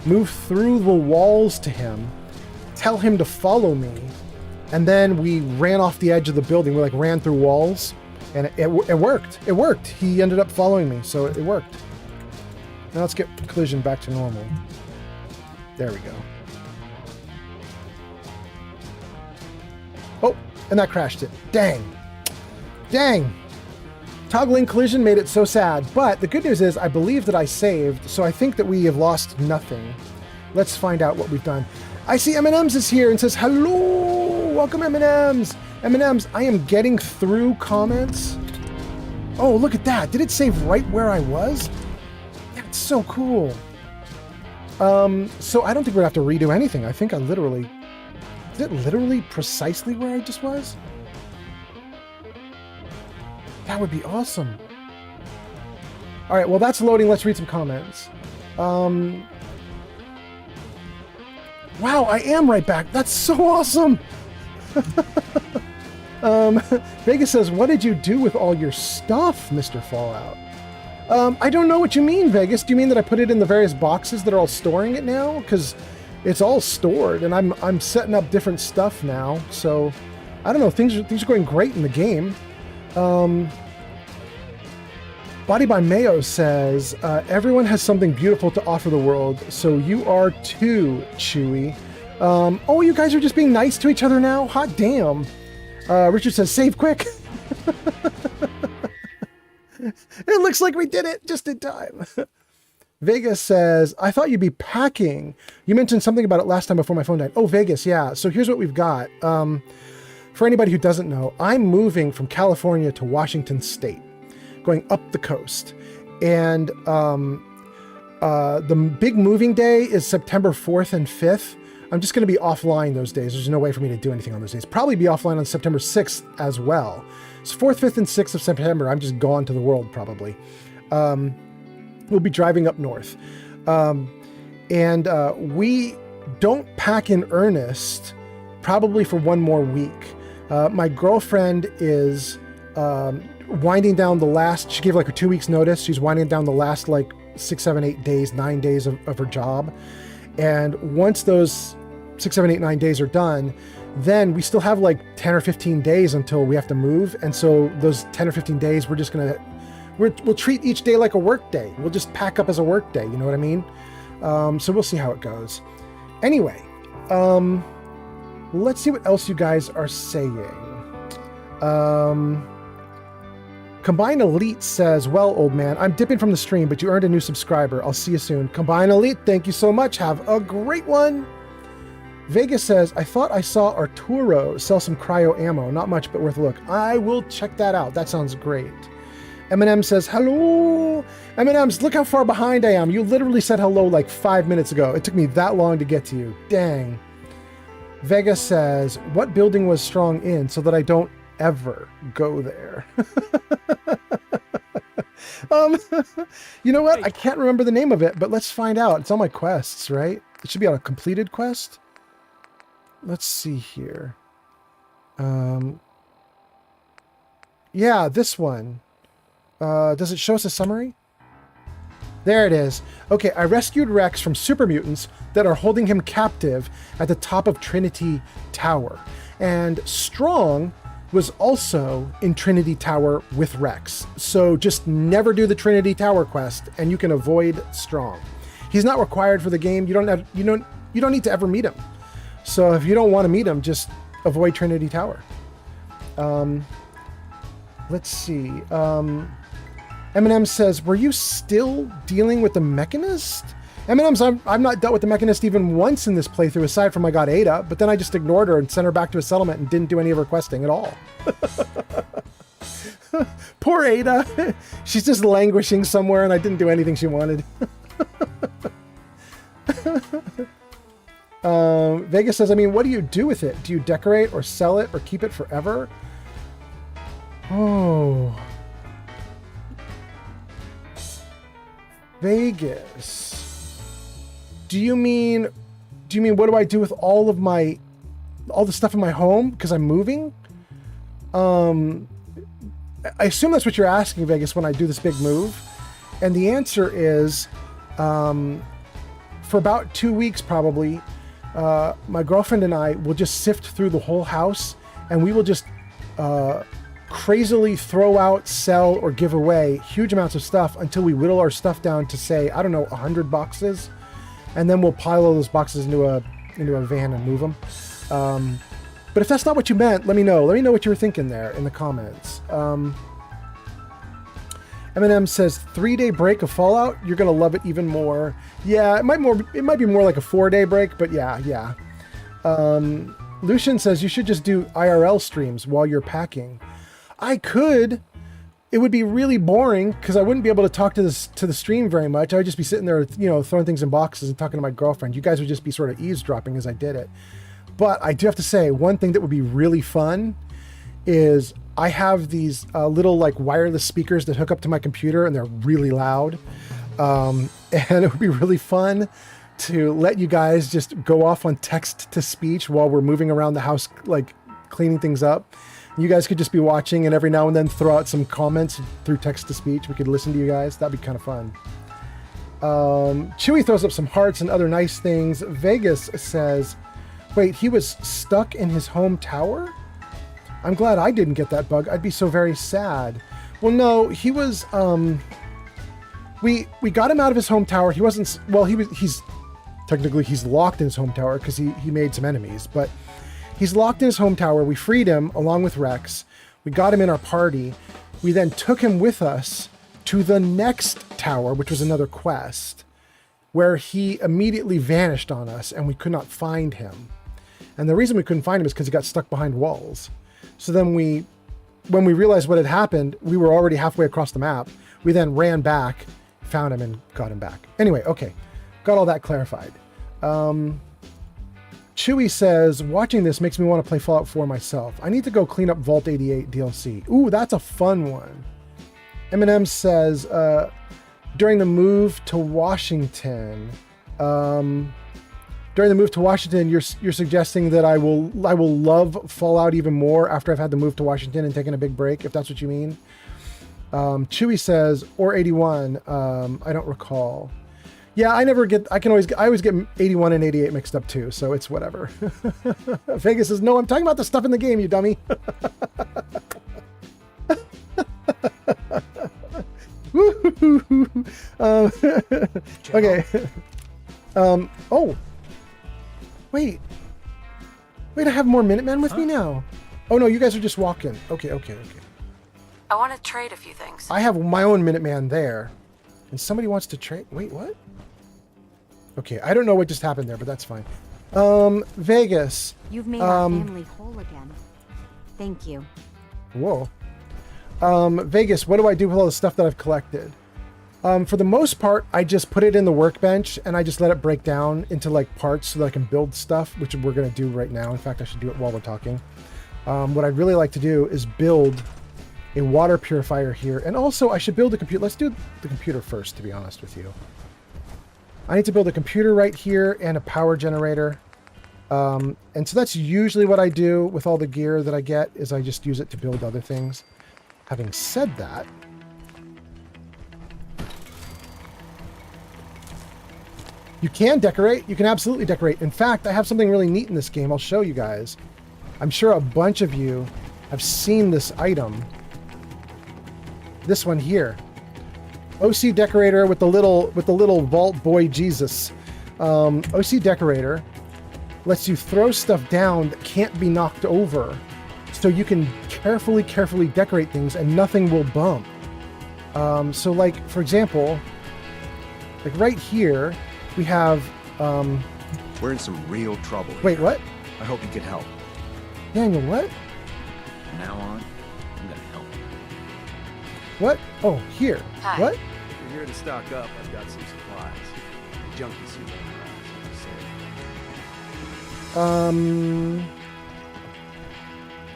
move through the walls to him, tell him to follow me, and then we ran off the edge of the building. We like ran through walls, and it worked. It worked. He ended up following me, so it worked. Now let's get collision back to normal. There we go. Oh, and that crashed it. Dang. Toggling collision made it so sad, but the good news is I believe that I saved, so I think that we have lost nothing. Let's find out what we've done. I see M&M's is here and says, hello, welcome M&M's. M&M's, I am getting through comments. Oh, look at that. Did it save right where I was? That's so cool. So I don't think we're gonna have to redo anything. I think is it literally precisely where I just was? That would be awesome. All right, well, that's loading. Let's read some comments. Wow, I am right back. That's so awesome. Vegas says, what did you do with all your stuff, Mr. Fallout? I don't know what you mean, Vegas. Do you mean that I put it in the various boxes that are all storing it now? Because it's all stored, and I'm setting up different stuff now. So, I don't know. Things are going great in the game. Body by Mayo says, everyone has something beautiful to offer the world, so you are too, Chewie. Oh, you guys are just being nice to each other now? Hot damn. Richard says, save quick. It looks like we did it just in time. Vegas says, I thought you'd be packing. You mentioned something about it last time before my phone died. Oh, Vegas, yeah. So here's what we've got. For anybody who doesn't know, I'm moving from California to Washington State, going up the coast. And the big moving day is September 4th and 5th. I'm just going to be offline those days. There's no way for me to do anything on those days. Probably be offline on September 6th as well. So 4th, 5th, and 6th of September, I'm just gone to the world probably. We'll be driving up north. And we don't pack in earnest probably for one more week. My girlfriend is winding down the last, she gave like a 2 weeks notice. She's winding down the last like 6, 7, 8 days, 9 days of her job. And once those 6, 7, 8, 9 days are done, then we still have like 10 or 15 days until we have to move. And so those 10 or 15 days, we're just going to, we'll treat each day like a work day. We'll just pack up as a work day. You know what I mean? So we'll see how it goes. Anyway, let's see what else you guys are saying. Combine Elite says, well, old man, I'm dipping from the stream, but you earned a new subscriber. I'll see you soon. Combine Elite, thank you so much. Have a great one. Vegas says, I thought I saw Arturo sell some cryo ammo. Not much, but worth a look. I will check that out. That sounds great. Eminem says, hello. Eminem's, look how far behind I am. You literally said hello like 5 minutes ago. It took me that long to get to you. Dang. Vegas says, what building was Strong in so that I don't ever go there? You know what? I can't remember the name of it, but let's find out. It's on my quests, right? It should be on a completed quest. Let's see here. Yeah, this one. Does it show us a summary? There it is. Okay, I rescued Rex from super mutants that are holding him captive at the top of Trinity Tower. And Strong was also in Trinity Tower with Rex. So just never do the Trinity Tower quest and you can avoid Strong. He's not required for the game. You don't need to ever meet him. So if you don't want to meet him, just avoid Trinity Tower. Let's see. Eminem says, were you still dealing with the Mechanist? Eminem's, I've not dealt with the Mechanist even once in this playthrough, aside from I got Ada, but then I just ignored her and sent her back to a settlement and didn't do any of her questing at all. Poor Ada. She's just languishing somewhere and I didn't do anything she wanted. Vegas says, I mean, what do you do with it? Do you decorate or sell it or keep it forever? Oh. Vegas. Do you mean what do I do with all the stuff in my home because I'm moving? I assume that's what you're asking, Vegas, when I do this big move. And the answer is, for about 2 weeks probably, my girlfriend and I will just sift through the whole house and we will just crazily throw out, sell, or give away huge amounts of stuff until we whittle our stuff down to, say, I don't know, 100 boxes. And then we'll pile all those boxes into a van and move them. But if that's not what you meant, let me know. Let me know what you were thinking there in the comments. Eminem says 3-day break of Fallout. You're gonna love it even more. Yeah, it might be more like a 4-day break, but yeah. Lucian says you should just do IRL streams while you're packing. I could. It would be really boring because I wouldn't be able to talk to the stream very much. I would just be sitting there, throwing things in boxes and talking to my girlfriend. You guys would just be sort of eavesdropping as I did it. But I do have to say, one thing that would be really fun is I have these little like wireless speakers that hook up to my computer and they're really loud. And it would be really fun to let you guys just go off on text to speech while we're moving around the house, like cleaning things up. You guys could just be watching and every now and then throw out some comments through text to speech. We could listen to you guys. That'd be kind of fun. Chewy throws up some hearts and other nice things. Vegas says, wait, he was stuck in his home tower? I'm glad I didn't get that bug. I'd be so very sad. Well, no, he was, we got him out of his home tower. He wasn't, well, he's technically he's locked in his home tower because he made some enemies, but he's locked in his home tower. We freed him along with Rex. We got him in our party. We then took him with us to the next tower, which was another quest, where he immediately vanished on us and we could not find him. And the reason we couldn't find him is because he got stuck behind walls. So then when we realized what had happened, we were already halfway across the map. We then ran back, found him, and got him back. Anyway, okay. Got all that clarified. Chewy says, watching this makes me want to play Fallout 4 myself. I need to go clean up Vault 88 DLC. Ooh, that's a fun one. Eminem says, during the move to Washington, you're suggesting that I will love Fallout even more after I've had to move to Washington and taken a big break, if that's what you mean. Chewy says, or 81, I don't recall. Yeah, I always get 81 and 88 mixed up too, so it's whatever. Vegas says, no, I'm talking about the stuff in the game, you dummy. Okay. Oh. Wait, I have more Minutemen with me now. Oh no, you guys are just walking. Okay. I want to trade a few things. I have my own Minuteman there. And somebody wants to trade. Wait, what? Okay, I don't know what just happened there, but that's fine. Vegas. You've made our family whole again. Thank you. Whoa. Vegas, what do I do with all the stuff that I've collected? For the most part, I just put it in the workbench and I just let it break down into like parts so that I can build stuff, which we're going to do right now. In fact, I should do it while we're talking. What I'd really like to do is build a water purifier here. And also I should build a computer. Let's do the computer first, to be honest with you. I need to build a computer right here and a power generator. And so that's usually what I do with all the gear that I get, is I just use it to build other things. Having said that, you can decorate. You can absolutely decorate. In fact, I have something really neat in this game. I'll show you guys. I'm sure a bunch of you have seen this item. This one here. OC Decorator with the little Vault Boy Jesus. OC Decorator lets you throw stuff down that can't be knocked over. So you can carefully decorate things and nothing will bump. So like, for example, like right here, we have... We're in some real trouble. Wait, here. what? I hope you can help. Daniel, what? From now on, I'm gonna help you. What? Oh, here. Hi. What? If you're here to stock up, I've got some supplies. Junkie suit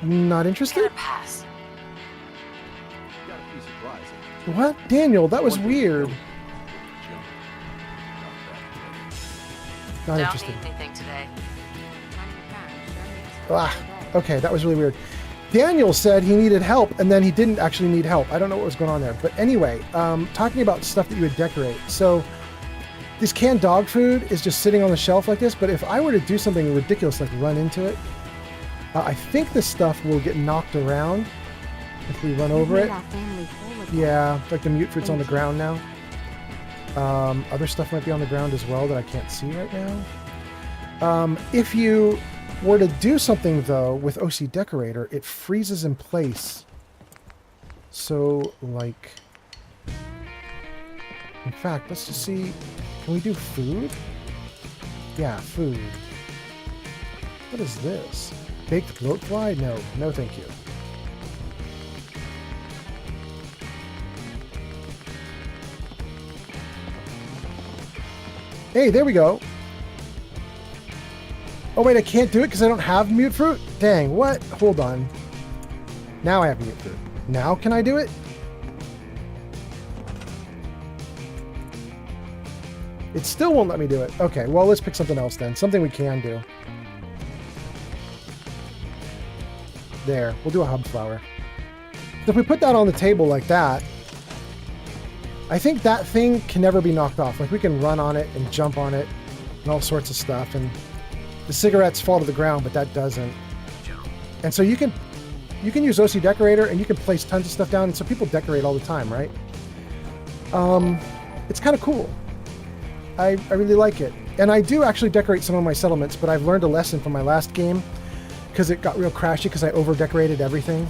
Not interested? Pass. Got a few supplies. What? Daniel, that was weird. Not Don't interested. need anything today. Ah, okay, that was really weird. Daniel said he needed help, and then he didn't actually need help. I don't know what was going on there. But anyway, talking about stuff that you would decorate. So this canned dog food is just sitting on the shelf like this, but if I were to do something ridiculous like run into it, I think this stuff will get knocked around if we run over it. Yeah, like the mute fruit's on the ground now. Other stuff might be on the ground as well that I can't see right now. If you were to do something though with OC Decorator, it freezes in place. So like, in fact, let's just see, can we do food? Yeah, food. What is this? Baked bloatfly? No, no thank you. Hey, there we go. Oh wait, I can't do it because I don't have mute fruit? Dang, what? Hold on. Now I have mute fruit. Now can I do it? It still won't let me do it. Okay, well, let's pick something else then. Something we can do. There, we'll do a hub flower. So if we put that on the table like that, I think that thing can never be knocked off. Like, we can run on it and jump on it and all sorts of stuff. And the cigarettes fall to the ground, but that doesn't. And so you can use OC Decorator, and you can place tons of stuff down. And so people decorate all the time, right? It's kind of cool. I really like it. And I do actually decorate some of my settlements, but I've learned a lesson from my last game because it got real crashy because I over-decorated everything.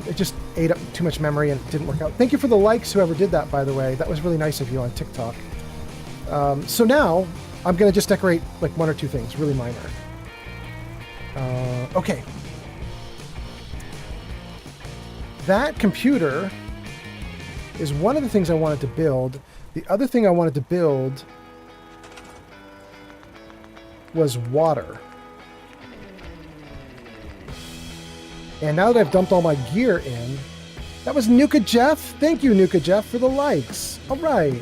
It just ate up too much memory and it didn't work out. Thank you for the likes, whoever did that, by the way. That was really nice of you on TikTok. So now I'm going to just decorate like one or two things, really minor. Okay. That computer is one of the things I wanted to build. The other thing I wanted to build was water. And now that I've dumped all my gear in, that was Nuka Jeff. Thank you, Nuka Jeff, for the likes. All right.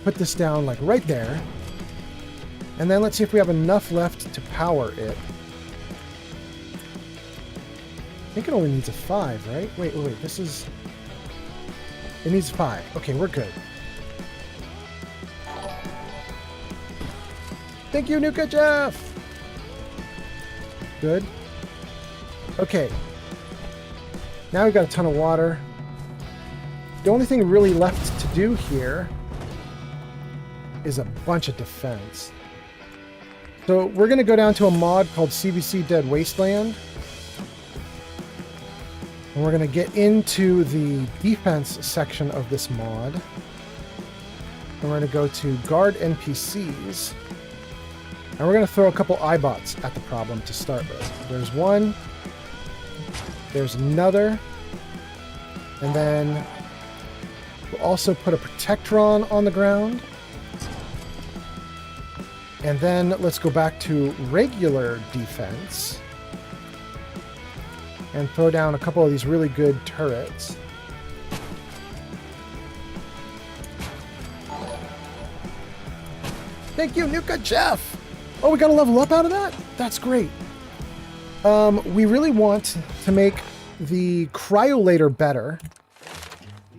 Put this down like right there. And then let's see if we have enough left to power it. I think it only needs a 5, right? Wait, this is... It needs 5. Okay, we're good. Thank you, Nuka Jeff! Good. Okay. Now we've got a ton of water. The only thing really left to do here is a bunch of defense. So we're going to go down to a mod called CVC Dead Wasteland. And we're going to get into the defense section of this mod. And we're going to go to guard NPCs. And we're going to throw a couple iBots at the problem to start with. There's one. There's another. And then we'll also put a Protectron on the ground. And then let's go back to regular defense. And throw down a couple of these really good turrets. Thank you, Nuka Jeff! Oh, we got a level up out of that? That's great. We really want to make the cryolator better.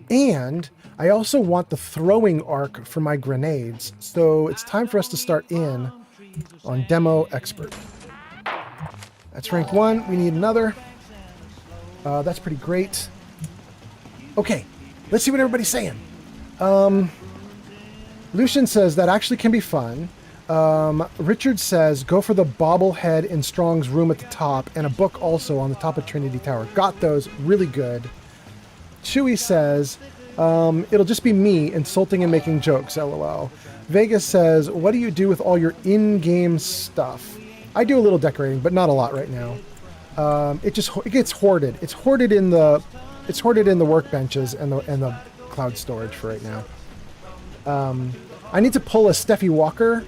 And I also want the throwing arc for my grenades. So it's time for us to start in on Demo Expert. That's rank 1. We need another. That's pretty great. Okay, let's see what everybody's saying. Lucian says that actually can be fun. Richard says go for the bobblehead in Strong's room at the top and a book also on the top of Trinity Tower. Got those. Really good. Chewy says it'll just be me insulting and making jokes, lol. Vegas says, what do you do with all your in-game stuff? I do a little decorating, but not a lot right now. It gets hoarded. It's hoarded in the workbenches and the cloud storage for right now. I need to pull a Steffi Walker.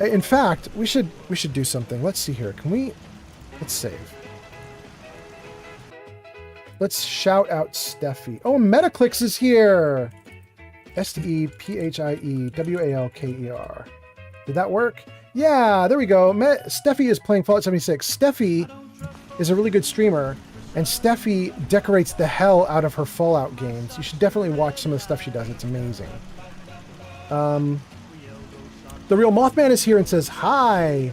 In fact, we should do something. Let's see here. Let's save. Let's shout out Steffi. Oh, Metaclix is here. STEPHIEWALKER. Did that work? Yeah, there we go. Steffi is playing Fallout 76. Steffi is a really good streamer, and Steffi decorates the hell out of her Fallout games. You should definitely watch some of the stuff she does. It's amazing. The Real Mothman is here and says, hi.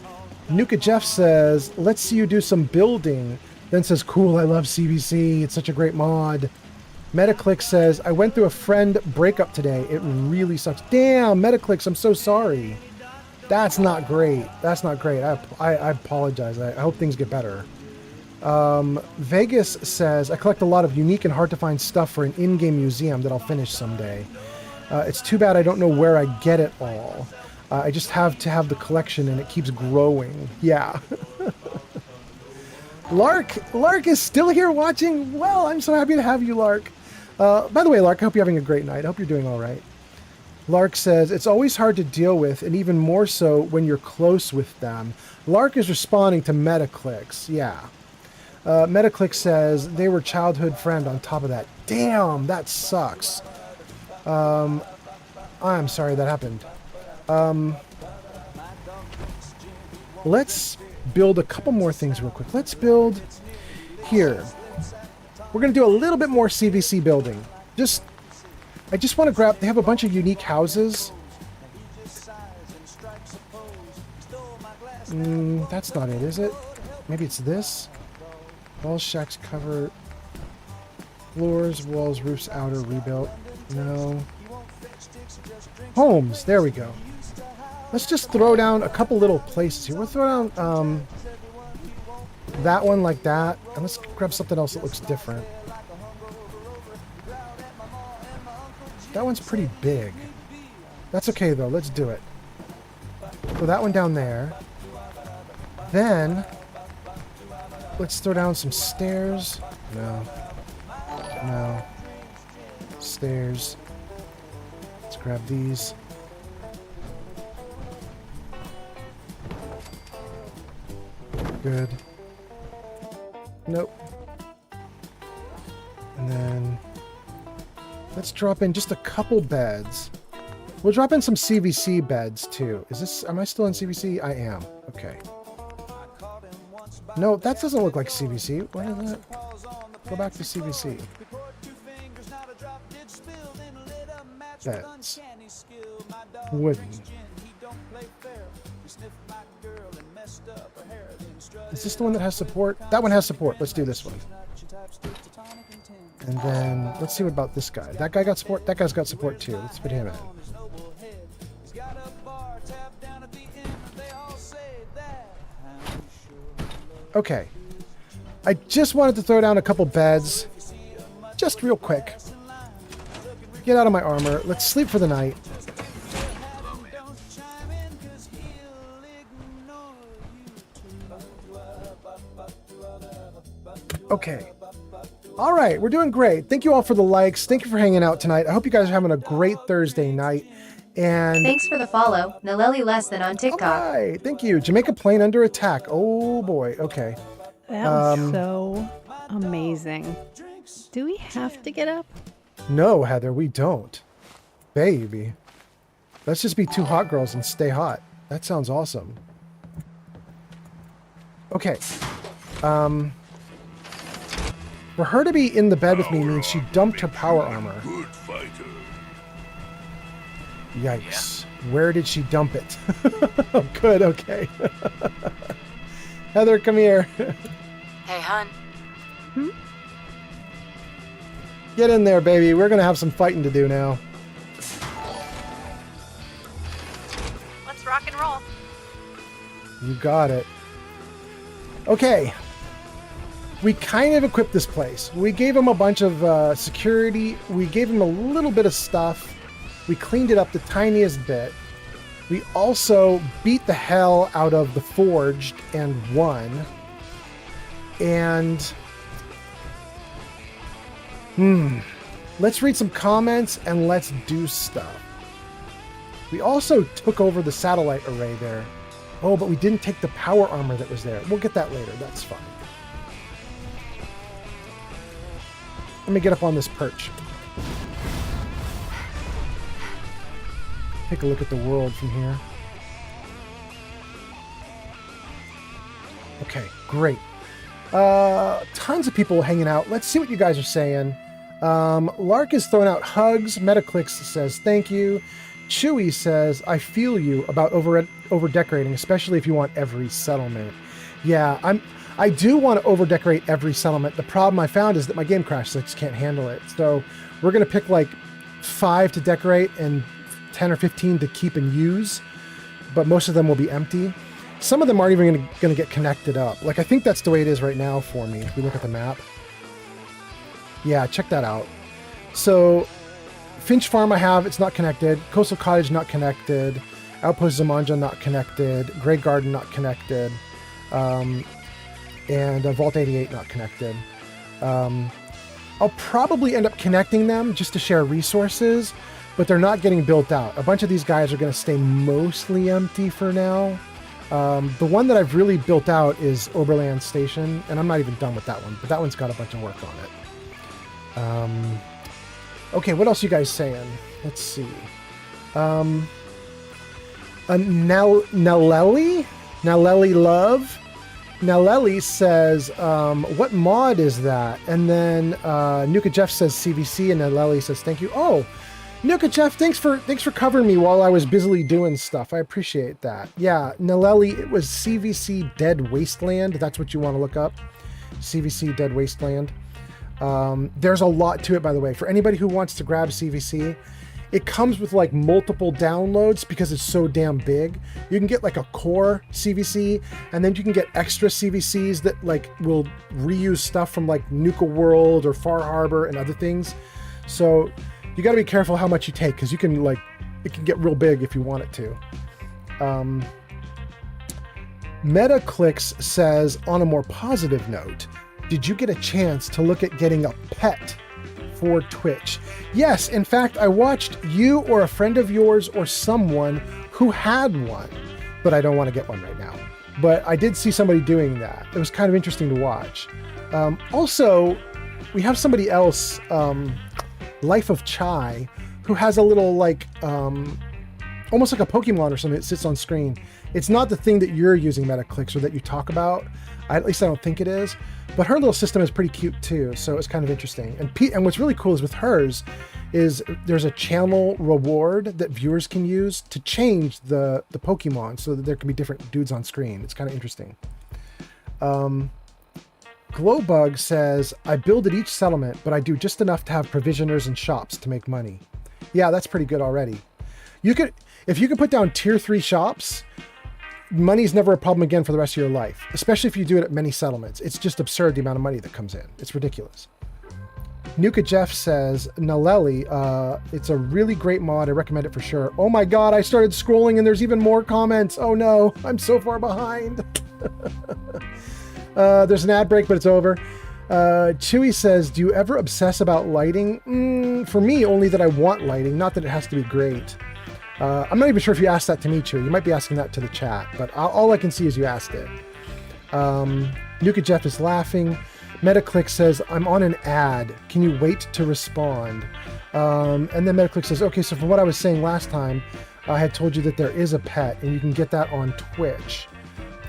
Nuka Jeff says, let's see you do some building. Then says, cool, I love CVC. It's such a great mod. Metaclix says, I went through a friend breakup today. It really sucks. Damn, Metaclix, I'm so sorry. That's not great. That's not great. I apologize. I hope things get better. Vegas says, I collect a lot of unique and hard to find stuff for an in-game museum that I'll finish someday. It's too bad I don't know where I get it all. I just have to have the collection and it keeps growing. Yeah. Lark is still here watching. Well, I'm so happy to have you, Lark. By the way, Lark, I hope you're having a great night. I hope you're doing all right. Lark says, it's always hard to deal with, and even more so when you're close with them. Lark is responding to Metaclix. Yeah. Metaclix says, they were childhood friend on top of that. Damn, that sucks. I'm sorry that happened. Let's build a couple more things real quick. Let's build here. We're going to do a little bit more CVC building. I just want to grab... They have a bunch of unique houses. That's not it, is it? Maybe it's this? Walls, shacks, cover... Floors, walls, roofs, outer, rebuilt. No. Homes. There we go. Let's just throw down a couple little places here. We'll throw down that one like that. And let's grab something else that looks different. That one's pretty big. That's okay, though. Let's do it. Throw that one down there. Then, let's throw down some stairs. No. No. Stairs. Let's grab these. Good. Nope. And then let's drop in just a couple beds. We'll drop in some CVC beds too. Am I still in CVC? I am. Okay. No, that doesn't look like CVC. What is that? Go back to CVC. Beds. Wooden. Is this the one that has support? That one has support. Let's do this one. And then, let's see what about this guy. That guy got support? That guy's got support too. Let's put him in. Okay. I just wanted to throw down a couple beds. Just real quick. Get out of my armor. Let's sleep for the night. Okay. All right, we're doing great. Thank you all for the likes. Thank you for hanging out tonight. I hope you guys are having a great Thursday night. And thanks for the follow, Naleli Less Than on TikTok. All right, thank you. Jamaica plane under attack. Oh boy. Okay. That was so amazing. Do we have to get up? No, Heather, we don't. Baby. Let's just be two hot girls and stay hot. That sounds awesome. Okay. For her to be in the bed with me means she dumped her power armor. Good fighter. Yikes. Where did she dump it? Oh, good, okay. Heather, come here. Hey, hun. Get in there, baby. We're going to have some fighting to do now. Let's rock and roll. You got it. Okay. We kind of equipped this place. We gave him a bunch of security. We gave him a little bit of stuff. We cleaned it up the tiniest bit. We also beat the hell out of the Forged and won. And... let's read some comments and let's do stuff. We also took over the satellite array there. Oh, but we didn't take the power armor that was there. We'll get that later. That's fine. Let me get up on this perch. Take a look at the world from here. Okay, great. Tons of people hanging out. Let's see what you guys are saying. Lark is throwing out hugs. Metaclicks says thank you. Chewy says, I feel you about over decorating, especially if you want every settlement. Yeah, I do want to over decorate every settlement. The problem I found is that my game crashed, so I just can't handle it. So we're gonna pick like 5 to decorate and 10 or 15 to keep and use, but most of them will be empty. Some of them aren't even gonna get connected up. Like I think that's the way it is right now for me. If we look at the map. Yeah, check that out. So Finch Farm I have, it's not connected. Coastal Cottage not connected. Outpost Zamanja not connected. Grey Garden not connected. And Vault 88 not connected. I'll probably end up connecting them just to share resources, but they're not getting built out. A bunch of these guys are going to stay mostly empty for now. The one that I've really built out is Oberland Station, and I'm not even done with that one, but that one's got a bunch of work on it. Okay, what else are you guys saying? Let's see. Naleli Love. Naleli says, what mod is that? And then Nuka Jeff says CVC, and Naleli says thank you. Oh, Nuka Jeff, thanks for covering me while I was busily doing stuff. I appreciate that. Yeah, Naleli, it was CVC Dead Wasteland. That's what you want to look up. CVC Dead Wasteland. There's a lot to it, by the way. For anybody who wants to grab CVC, it comes with like multiple downloads because it's so damn big. You can get like a core CVC, and then you can get extra CVCs that like will reuse stuff from like Nuka World or Far Harbor and other things. So you got to be careful how much you take, because you can like, it can get real big if you want it to. MetaClicks says, on a more positive note, did you get a chance to look at getting a pet for Twitch? Yes, in fact, I watched you or a friend of yours or someone who had one, but I don't want to get one right now. But I did see somebody doing that. It was kind of interesting to watch. Also, we have somebody else, Life of Chai, who has a little like, almost like a Pokemon or something that sits on screen. It's not the thing that you're using, MetaClicks, or that you talk about. At least I don't think it is. But her little system is pretty cute too, so it's kind of interesting. And what's really cool is with hers is there's a channel reward that viewers can use to change the Pokemon so that there can be different dudes on screen. It's kind of interesting. Glowbug says, I build at each settlement, but I do just enough to have provisioners and shops to make money. Yeah, that's pretty good already. If you can put down tier 3 shops, money's never a problem again for the rest of your life, especially if you do it at many settlements. It's just absurd the amount of money that comes in. It's ridiculous. Nuka Jeff says, Naleli, it's a really great mod. I recommend it for sure. Oh my God, I started scrolling and there's even more comments. Oh no, I'm so far behind. There's an ad break, but it's over. Chewy says, do you ever obsess about lighting? For me, only that I want lighting, not that it has to be great. I'm not even sure if you asked that to me, Chewy. You might be asking that to the chat, but all I can see is you asked it. Nuka Jeff is laughing. MetaClick says, I'm on an ad. Can you wait to respond? And then MetaClick says, okay, so from what I was saying last time, I had told you that there is a pet and you can get that on Twitch.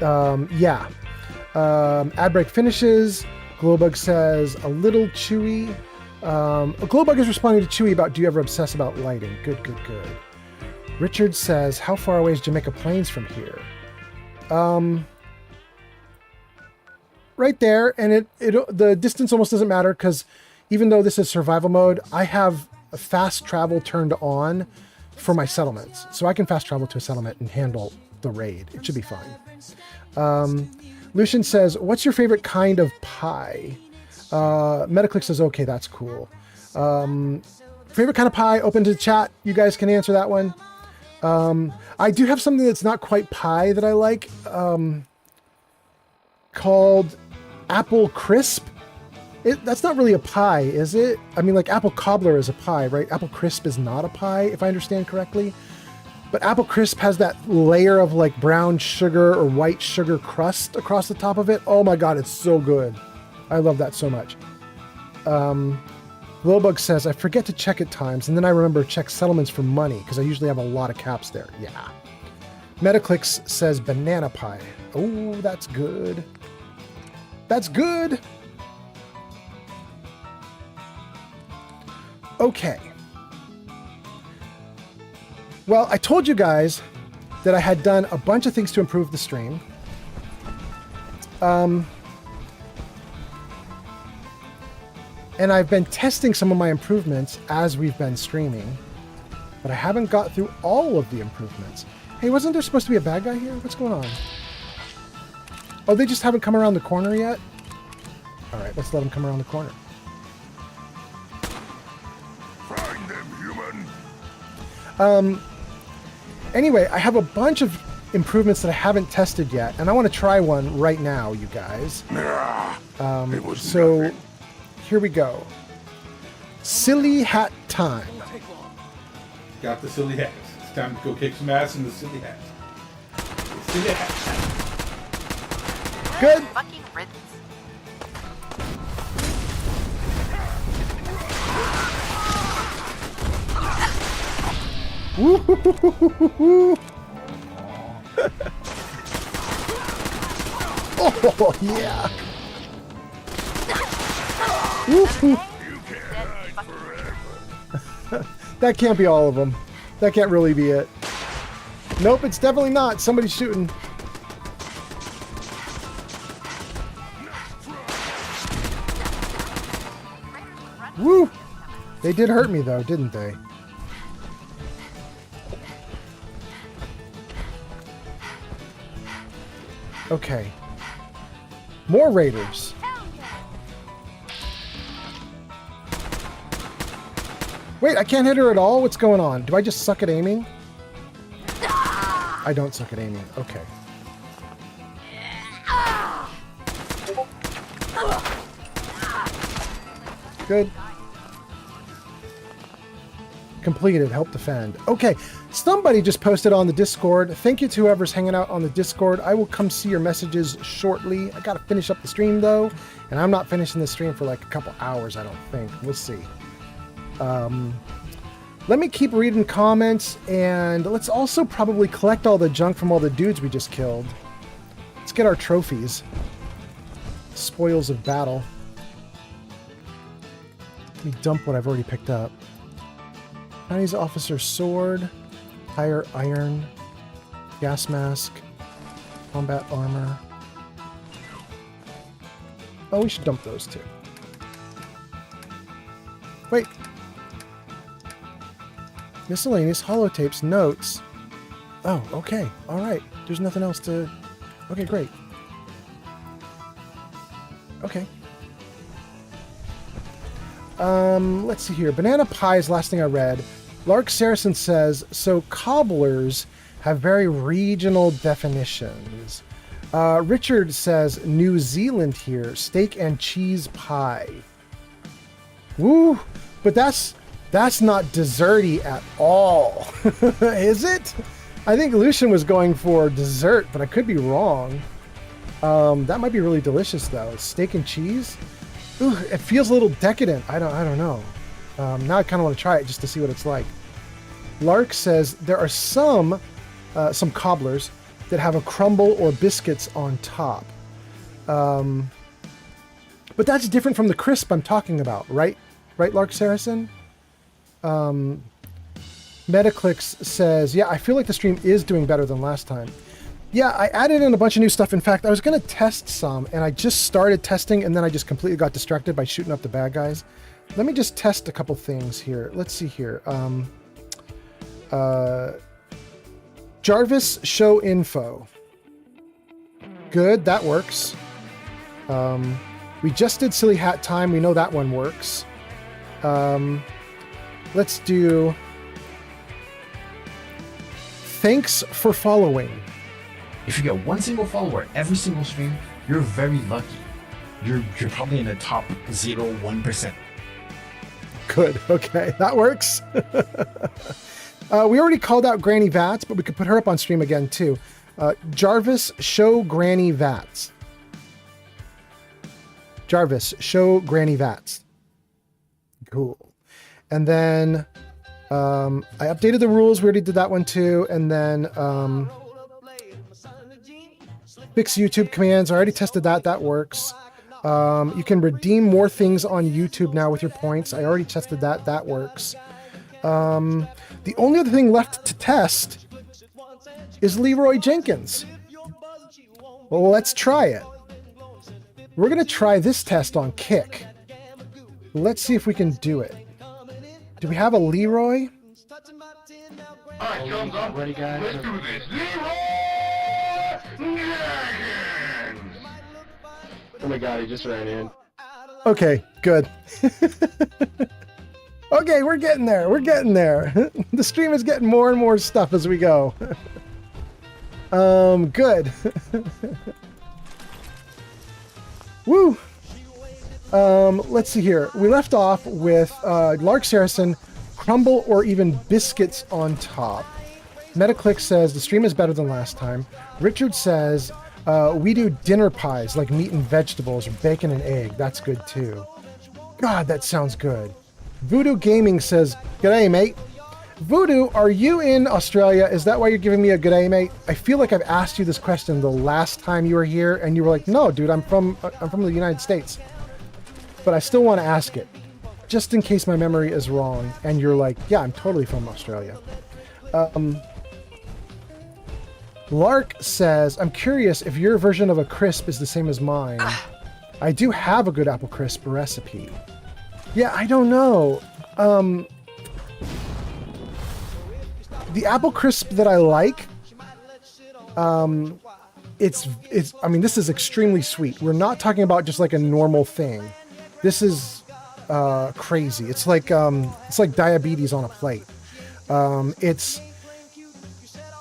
Yeah. Ad break finishes. Glowbug says, a little Chewy. Glowbug is responding to Chewy about, do you ever obsess about lighting? Good, good, good. Richard says, how far away is Jamaica Plains from here? Right there, and the distance almost doesn't matter, because even though this is survival mode, I have a fast travel turned on for my settlements. So I can fast travel to a settlement and handle the raid. It should be fine. Lucian says, what's your favorite kind of pie? MetaClick says, okay, that's cool. Favorite kind of pie, open to the chat. You guys can answer that one. I do have something that's not quite pie that I like, called Apple Crisp. That's not really a pie, is it? I mean, like Apple Cobbler is a pie, right? Apple Crisp is not a pie, if I understand correctly. But Apple Crisp has that layer of like brown sugar or white sugar crust across the top of it. Oh my God, it's so good. I love that so much. Glowbug says, I forget to check at times, and then I remember to check settlements for money, because I usually have a lot of caps there. Yeah. MetaClicks says banana pie. Oh, that's good. That's good. Okay. Well, I told you guys that I had done a bunch of things to improve the stream. And I've been testing some of my improvements as we've been streaming, but I haven't got through all of the improvements. Hey, wasn't there supposed to be a bad guy here? What's going on? Oh, they just haven't come around the corner yet? All right, let's let them come around the corner. Find them, human. Anyway, I have a bunch of improvements that I haven't tested yet, and I want to try one right now, you guys. So here we go. Silly hat time. Got the silly hats. It's time to go kick some ass in the silly hats. Silly hats. Good. Fucking riddance. Woo! Oh, yeah! Woo! That can't be all of them. That can't really be it. Nope, it's definitely not. Somebody's shooting. Woo! They did hurt me though, didn't they? Okay. More raiders. Wait, I can't hit her at all? What's going on? Do I just suck at aiming? I don't suck at aiming. Okay. Good. Completed. Help defend. Okay. Somebody just posted on the Discord. Thank you to whoever's hanging out on the Discord. I will come see your messages shortly. I gotta finish up the stream though, and I'm not finishing the stream for like a couple hours, I don't think. We'll see. Let me keep reading comments, and let's also probably collect all the junk from all the dudes we just killed. Let's get our trophies. Spoils of battle. Let me dump what I've already picked up. Chinese officer sword, tire iron, gas mask, combat armor. Oh, we should dump those too. Wait. Miscellaneous holotapes, notes. Oh, okay. All right. There's nothing else to... Okay, great. Okay. Let's see here. Banana pie is last thing I read. Lark Saracen says, so cobblers have very regional definitions. Richard says, New Zealand here. Steak and cheese pie. Woo! But that's not desserty at all. Is it? I think Lucian was going for dessert, but I could be wrong. That might be really delicious though. Steak and cheese? Ooh, it feels a little decadent. I don't know. Now I kind of want to try it just to see what it's like. Lark says there are some cobblers that have a crumble or biscuits on top. But that's different from the crisp I'm talking about, right? Right, Lark Saracen? Metaclicks says, yeah, I feel like the stream is doing better than last time. Yeah, I added in a bunch of new stuff. In fact, I was going to test some, and I just started testing, and then I just completely got distracted by shooting up the bad guys. Let me just test a couple things here. Let's see here. Jarvis show info. Good, that works. We just did silly hat time. We know that one works. Let's do thanks for following. If you get one single follower every single stream, you're very lucky. You're probably in the top 0.1%. Good. Okay, that works. We already called out Granny Vats, but we could put her up on stream again too. Jarvis, show Granny Vats. Jarvis, show Granny Vats. Cool. And then I updated the rules. We already did that one too. And then fix YouTube commands. I already tested that. That works. You can redeem more things on YouTube now with your points. I already tested that. That works. The only other thing left to test is Leroy Jenkins. Well, let's try it. We're going to try this test on Kick. Let's see if we can do it. Do we have a Leroy? Alright, thumbs up. Ready, guys? Let's do this. Leroy Jenkins! Oh my god, he just ran in. Okay, good. Okay, we're getting there. We're getting there. The stream is getting more and more stuff as we go. Good. Woo! Let's see here. We left off with Lark Saracen, crumble or even biscuits on top. Metaclick says the stream is better than last time. Richard says we do dinner pies like meat and vegetables or bacon and egg. That's good too. God, that sounds good. Voodoo Gaming says, g'day, mate. Voodoo, are you in Australia? Is that why you're giving me a good day, mate? I feel like I've asked you this question the last time you were here, and you were like, "No, dude, I'm from the United States." But I still want to ask it, just in case my memory is wrong. And you're like, "Yeah, I'm totally from Australia." Lark says, "I'm curious if your version of a crisp is the same as mine. I do have a good apple crisp recipe." Yeah, I don't know. The apple crisp that I like, it's. I mean, this is extremely sweet. We're not talking about just like a normal thing. This is crazy. It's like diabetes on a plate. It's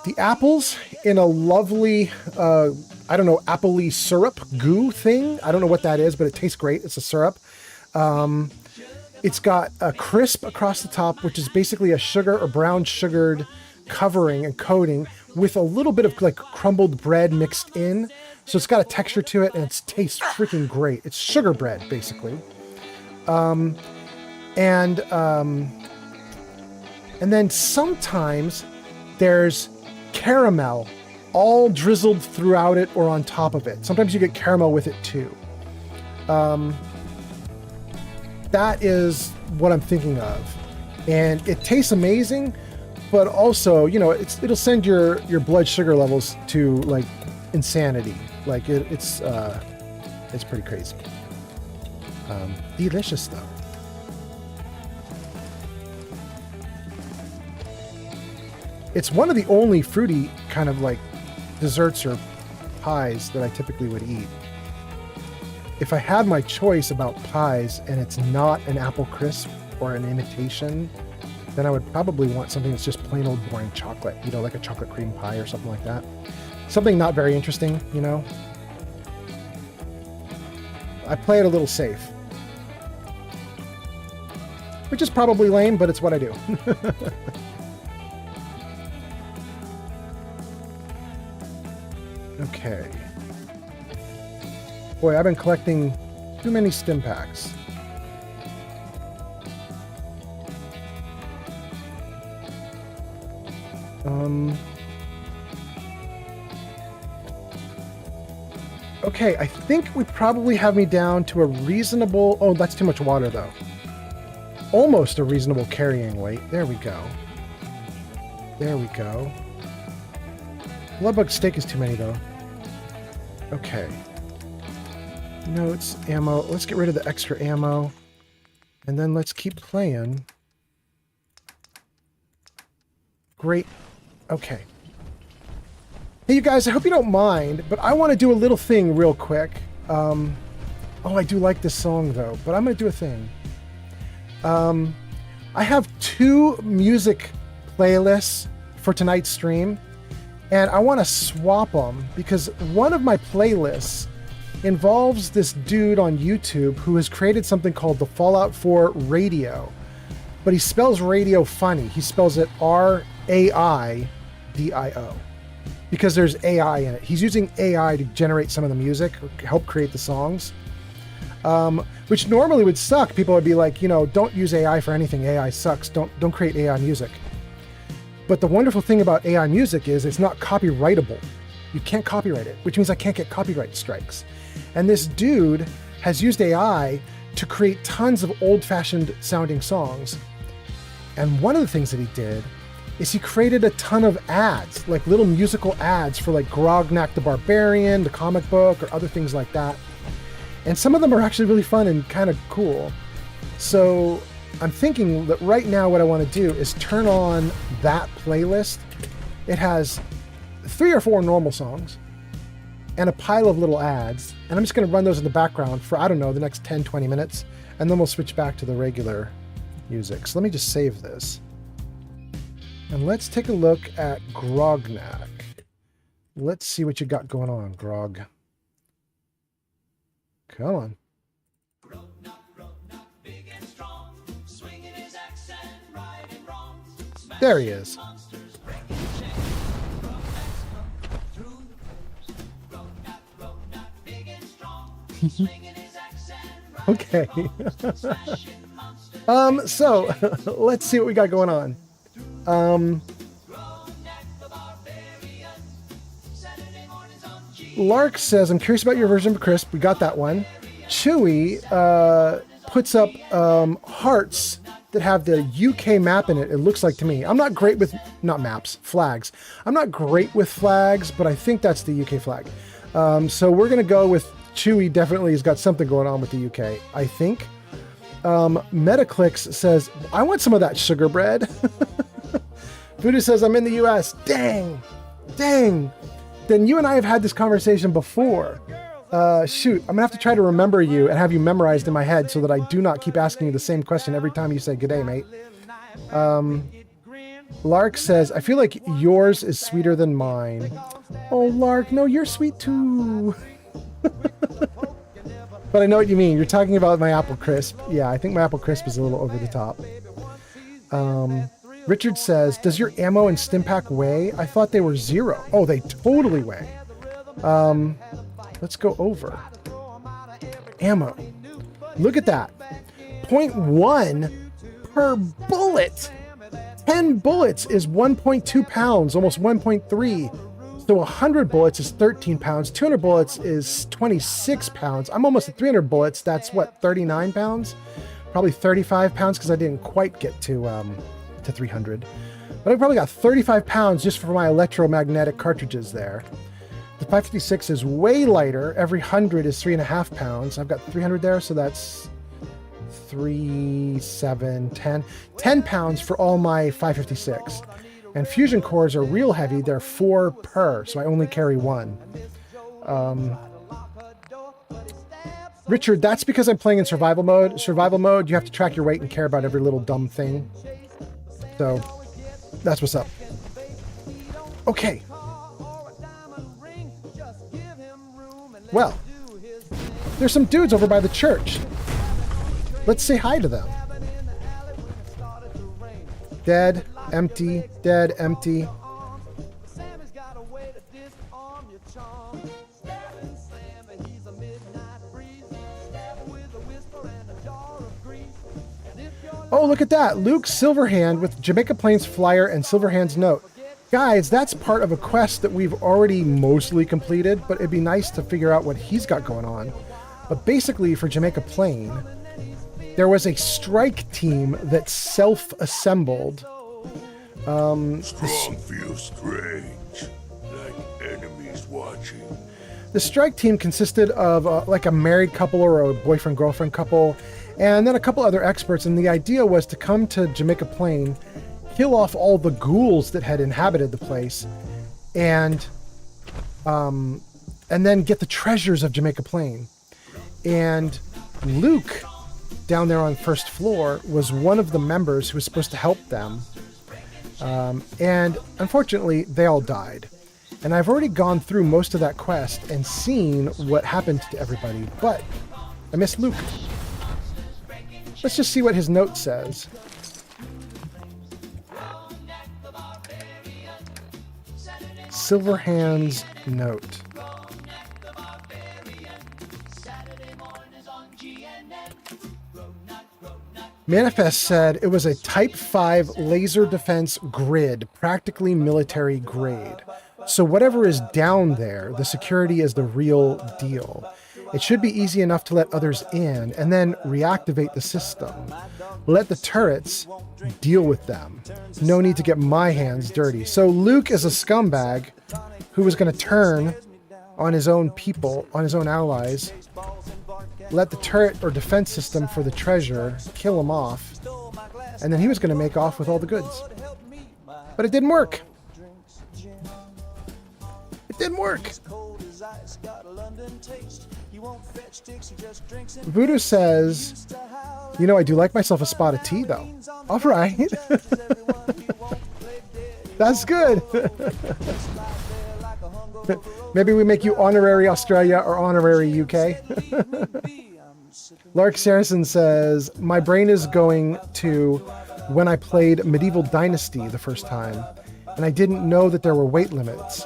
the apples in a lovely, I don't know, appley syrup goo thing. I don't know what that is, but it tastes great. It's a syrup. It's got a crisp across the top, which is basically a sugar or brown sugared covering and coating with a little bit of like crumbled bread mixed in. So it's got a texture to it and it tastes freaking great. It's sugar bread, basically. And then sometimes there's caramel all drizzled throughout it or on top of it. Sometimes you get caramel with it too. That is what I'm thinking of. And it tastes amazing, but also, you know, it'll send your blood sugar levels to like insanity. Like it's pretty crazy. Delicious though. It's one of the only fruity kind of like desserts or pies that I typically would eat. If I had my choice about pies and it's not an apple crisp or an imitation, then I would probably want something that's just plain old boring chocolate, you know, like a chocolate cream pie or something like that. Something not very interesting, you know. I play it a little safe. Which is probably lame, but it's what I do. Okay. Boy, I've been collecting too many stim packs. Okay, I think we probably have me down to a reasonable... Oh, that's too much water, though. Almost a reasonable carrying weight. There we go. There we go. Bloodbug steak is too many, though. Okay. Notes, ammo. Let's get rid of the extra ammo. And then let's keep playing. Great. Okay. Hey, you guys, I hope you don't mind, but I want to do a little thing real quick. Oh, I do like this song, though, but I'm going to do a thing. I have 2 music playlists for tonight's stream, and I want to swap them because one of my playlists involves this dude on YouTube who has created something called the Fallout 4 Radio, but he spells radio funny. He spells it RAIDIO because there's AI in it. He's using AI to generate some of the music, or help create the songs, which normally would suck. People would be like, you know, don't use AI for anything. AI sucks. Don't create AI music. But the wonderful thing about AI music is it's not copyrightable. You can't copyright it, which means I can't get copyright strikes. And this dude has used AI to create tons of old-fashioned sounding songs. And one of the things that he did is he created a ton of ads, like little musical ads for like Grognak the Barbarian, the comic book, or other things like that. And some of them are actually really fun and kind of cool. So I'm thinking that right now what I want to do is turn on that playlist. It has 3 or 4 normal songs and a pile of little ads. And I'm just going to run those in the background for, I don't know, the next 10, 20 minutes. And then we'll switch back to the regular music. So let me just save this. And let's take a look at Grognak. Let's see what you got going on, Grog. Come on. There he is. Okay. So let's see what we got going on. Lark says, I'm curious about your version of Crisp. We got that one. Chewy puts up hearts that have the UK map in it, it looks like to me. I'm not great with, not maps, flags. I'm not great with flags, but I think that's the UK flag. So we're going to go with Chewy definitely has got something going on with the UK, I think. Metaclicks says, I want some of that sugar bread. Voodoo says, I'm in the US. Dang. Then you and I have had this conversation before. Shoot, I'm gonna have to try to remember you and have you memorized in my head so that I do not keep asking you the same question every time you say good day, mate. Lark says, I feel like yours is sweeter than mine. Oh, Lark, no, you're sweet too. But I know what you mean. You're talking about my Apple Crisp. Yeah, I think my Apple Crisp is a little over the top. Richard says, does your ammo and stim pack weigh? I thought they were 0. Oh, they totally weigh. Let's go over. Ammo. Look at that. 0.1 per bullet. 10 bullets is 1.2 pounds, almost 1.3. So 100 bullets is 13 pounds. 200 bullets is 26 pounds. I'm almost at 300 bullets. That's what, 39 pounds? Probably 35 pounds because I didn't quite get to 300. But I probably got 35 pounds just for my electromagnetic cartridges there. The 556 is way lighter. Every 100 is 3.5 pounds. I've got 300 there, so that's 3, 7, 10. 10 pounds for all my 556. And fusion cores are real heavy. They're 4 per, so I only carry 1. Richard, that's because I'm playing in survival mode. Survival mode, you have to track your weight and care about every little dumb thing. So, that's what's up. Okay. Well, there's some dudes over by the church. Let's say hi to them. Dead, empty, dead, empty. Oh, look at that. Luke Silverhand with Jamaica Plains flyer and Silverhand's note. Guys, that's part of a quest that we've already mostly completed, but it'd be nice to figure out what he's got going on. But basically, for Jamaica Plain, there was a strike team that self-assembled. Strong feels strange, like enemies watching. The strike team consisted of like a married couple or a boyfriend-girlfriend couple, and then a couple other experts, and the idea was to come to Jamaica Plain, kill off all the ghouls that had inhabited the place, and then get the treasures of Jamaica Plain. And Luke, down there on first floor, was one of the members who was supposed to help them. And unfortunately, they all died. And I've already gone through most of that quest and seen what happened to everybody, but I missed Luke. Let's just see what his note says. Silverhand's note. Manifest said it was a Type 5 laser defense grid, practically military grade. So whatever is down there, the security is the real deal. It should be easy enough to let others in and then reactivate the system. Let the turrets deal with them. No need to get my hands dirty. So Luke is a scumbag who was going to turn on his own people, on his own allies, let the turret or defense system for the treasure kill him off, and then he was going to make off with all the goods. But it didn't work. It didn't work. Voodoo says, you know, I do like myself a spot of tea, though. All right. That's good. Maybe we make you honorary Australia or honorary UK. Lark Saracen says, my brain is going to when I played Medieval Dynasty the first time, and I didn't know that there were weight limits.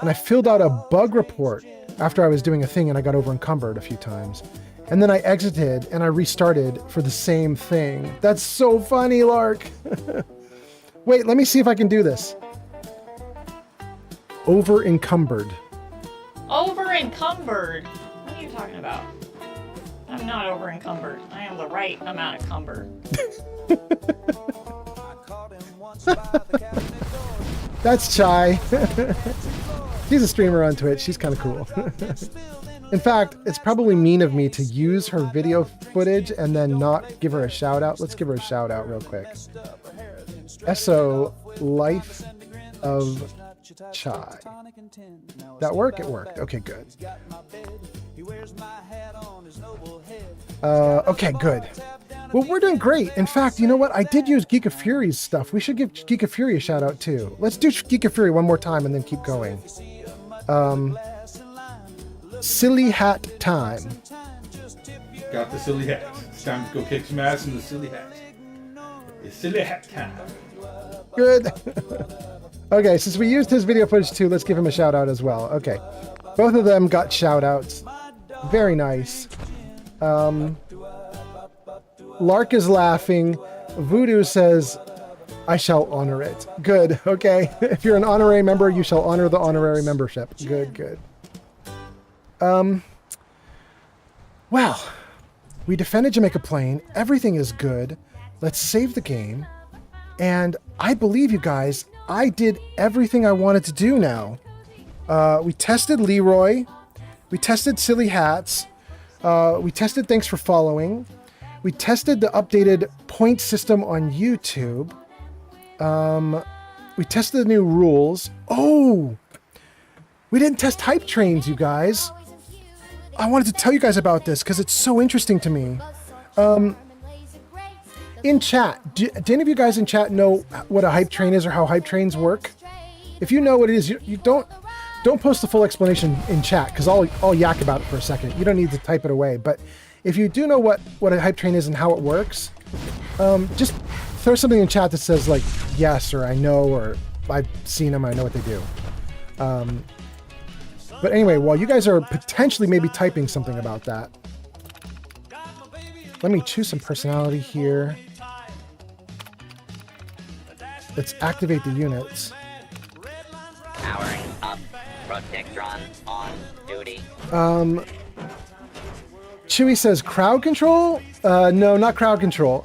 And I filled out a bug report after I was doing a thing and I got over encumbered a few times. And then I exited and I restarted for the same thing. That's so funny, Lark. Wait, let me see if I can do this. Over encumbered. Over encumbered? What are you talking about? I'm not over encumbered. I am the right amount of cumber. That's Chai. She's a streamer on Twitch. She's kind of cool. In fact, it's probably mean of me to use her video footage and then not give her a shout out. Let's give her a shout out real quick. SO Life of Chai. That work? It worked. Okay, good. Okay, good. Well, we're doing great. In fact, you know what? I did use Geek of Fury's stuff. We should give Geek of Fury a shout out too. Let's do Geek of Fury one more time and then keep going. Silly hat time. Got the silly hat. It's time to go kick some ass in the silly hat. It's silly hat time. Good. Okay, since we used his video footage too, let's give him a shout out as well. Okay. Both of them got shout outs. Very nice. Lark is laughing. Voodoo says, I shall honor it. Good. Okay. If you're an honorary member, you shall honor the honorary membership. Good, good. Well, we defended Jamaica Plain. Everything is good. Let's save the game. And I believe you guys, I did everything I wanted to do now. We tested Leroy. We tested Silly Hats. We tested Thanks for Following. We tested the updated point system on YouTube. We tested the new rules. Oh! We didn't test hype trains, you guys. I wanted to tell you guys about this because it's so interesting to me. In chat, do any of you guys in chat know what a hype train is or how hype trains work? If you know what it is, you don't post the full explanation in chat because I'll yak about it for a second. You don't need to type it away. But if you do know what a hype train is and how it works, just throw something in chat that says like yes or I know or I've seen them, I know what they do. But anyway, while you guys are potentially maybe typing something about that, let me choose some personality here. Let's activate the units. Powering up. Protectron on duty. Chewy says crowd control? No, not crowd control.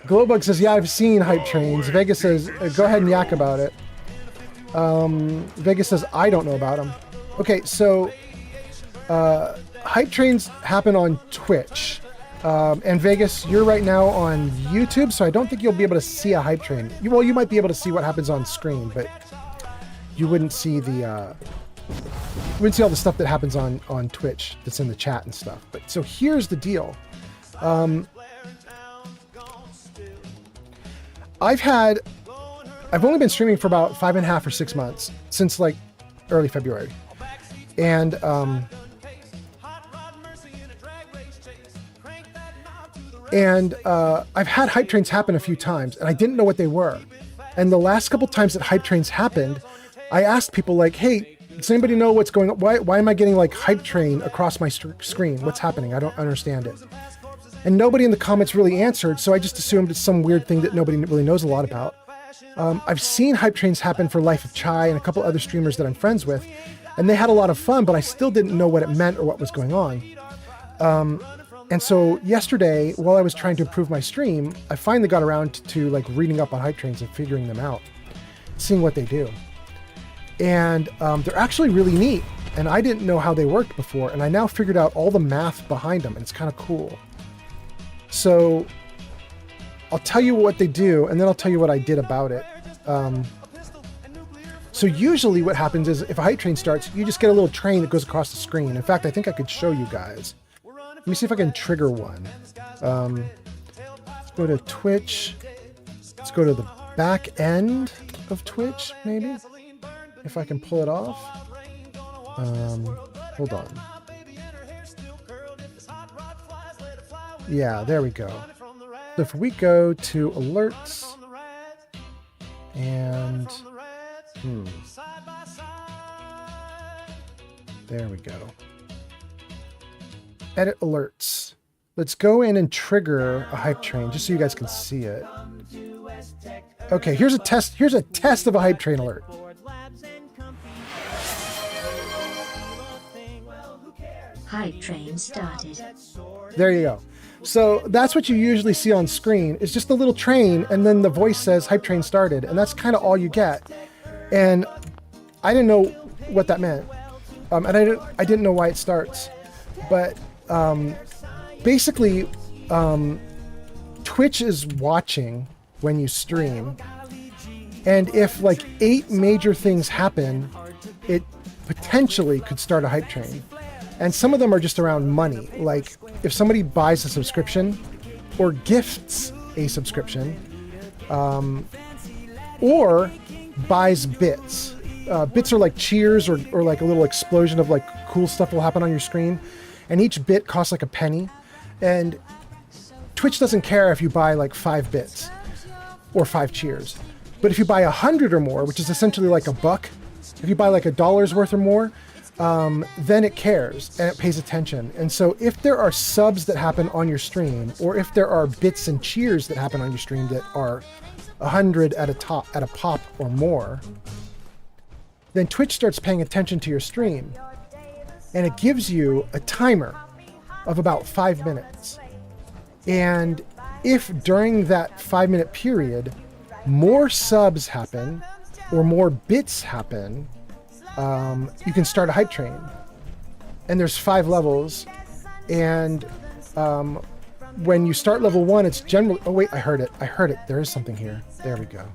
Glowbug says, yeah, I've seen hype trains. Vegas says, go ahead and yak about it. Vegas says, I don't know about them. Okay, so hype trains happen on Twitch. And Vegas, you're right now on YouTube, so I don't think you'll be able to see a hype train. Well, you might be able to see what happens on screen, but you wouldn't see the you wouldn't see all the stuff that happens on Twitch that's in the chat and stuff. But so here's the deal. I've only been streaming for about 5.5 or 6 months, since like early February. And I've had hype trains happen a few times, and I didn't know what they were. And the last couple times that hype trains happened, I asked people like, hey, does anybody know what's going on? Why am I getting like hype train across my screen? What's happening? I don't understand it. And nobody in the comments really answered, so I just assumed it's some weird thing that nobody really knows a lot about. I've seen hype trains happen for Life of Chai and a couple other streamers that I'm friends with, and they had a lot of fun, but I still didn't know what it meant or what was going on. And so yesterday, while I was trying to improve my stream, I finally got around to like reading up on hype trains and figuring them out, seeing what they do. And they're actually really neat, and I didn't know how they worked before, and I now figured out all the math behind them, and it's kind of cool. So I'll tell you what they do, and then I'll tell you what I did about it. So usually what happens is if a hype train starts, you just get a little train that goes across the screen. In fact, I think I could show you guys. Let me see if I can trigger one. Let's go to Twitch. Let's go to the back end of Twitch, maybe. If I can pull it off. Hold on. Yeah, there we go. So if we go to alerts and there we go. Edit alerts. Let's go in and trigger a hype train just so you guys can see it. Okay, here's a test. Here's a test of a hype train alert. Hype train started. There you go. So that's what you usually see on screen. It's just a little train, and then the voice says hype train started, and that's kind of all you get. And I didn't know what that meant, and I didn't know why it starts. But basically, Twitch is watching when you stream, and if like 8 major things happen, it potentially could start a hype train. And some of them are just around money. Like if somebody buys a subscription or gifts a subscription, or buys bits. Bits are like cheers or like a little explosion of like cool stuff will happen on your screen. And each bit costs like a penny. And Twitch doesn't care if you buy like 5 bits or 5 cheers. But if you buy 100 or more, which is essentially like $1, if you buy like $1 worth or more, then it cares and it pays attention. And so if there are subs that happen on your stream, or if there are bits and cheers that happen on your stream that are 100 at a pop or more, then Twitch starts paying attention to your stream, and it gives you a timer of about 5 minutes. And if during that 5-minute period more subs happen or more bits happen, you can start a hype train. And there's 5 levels, and when you start level 1, it's generally... Oh wait, I heard it. There is something here. There we go.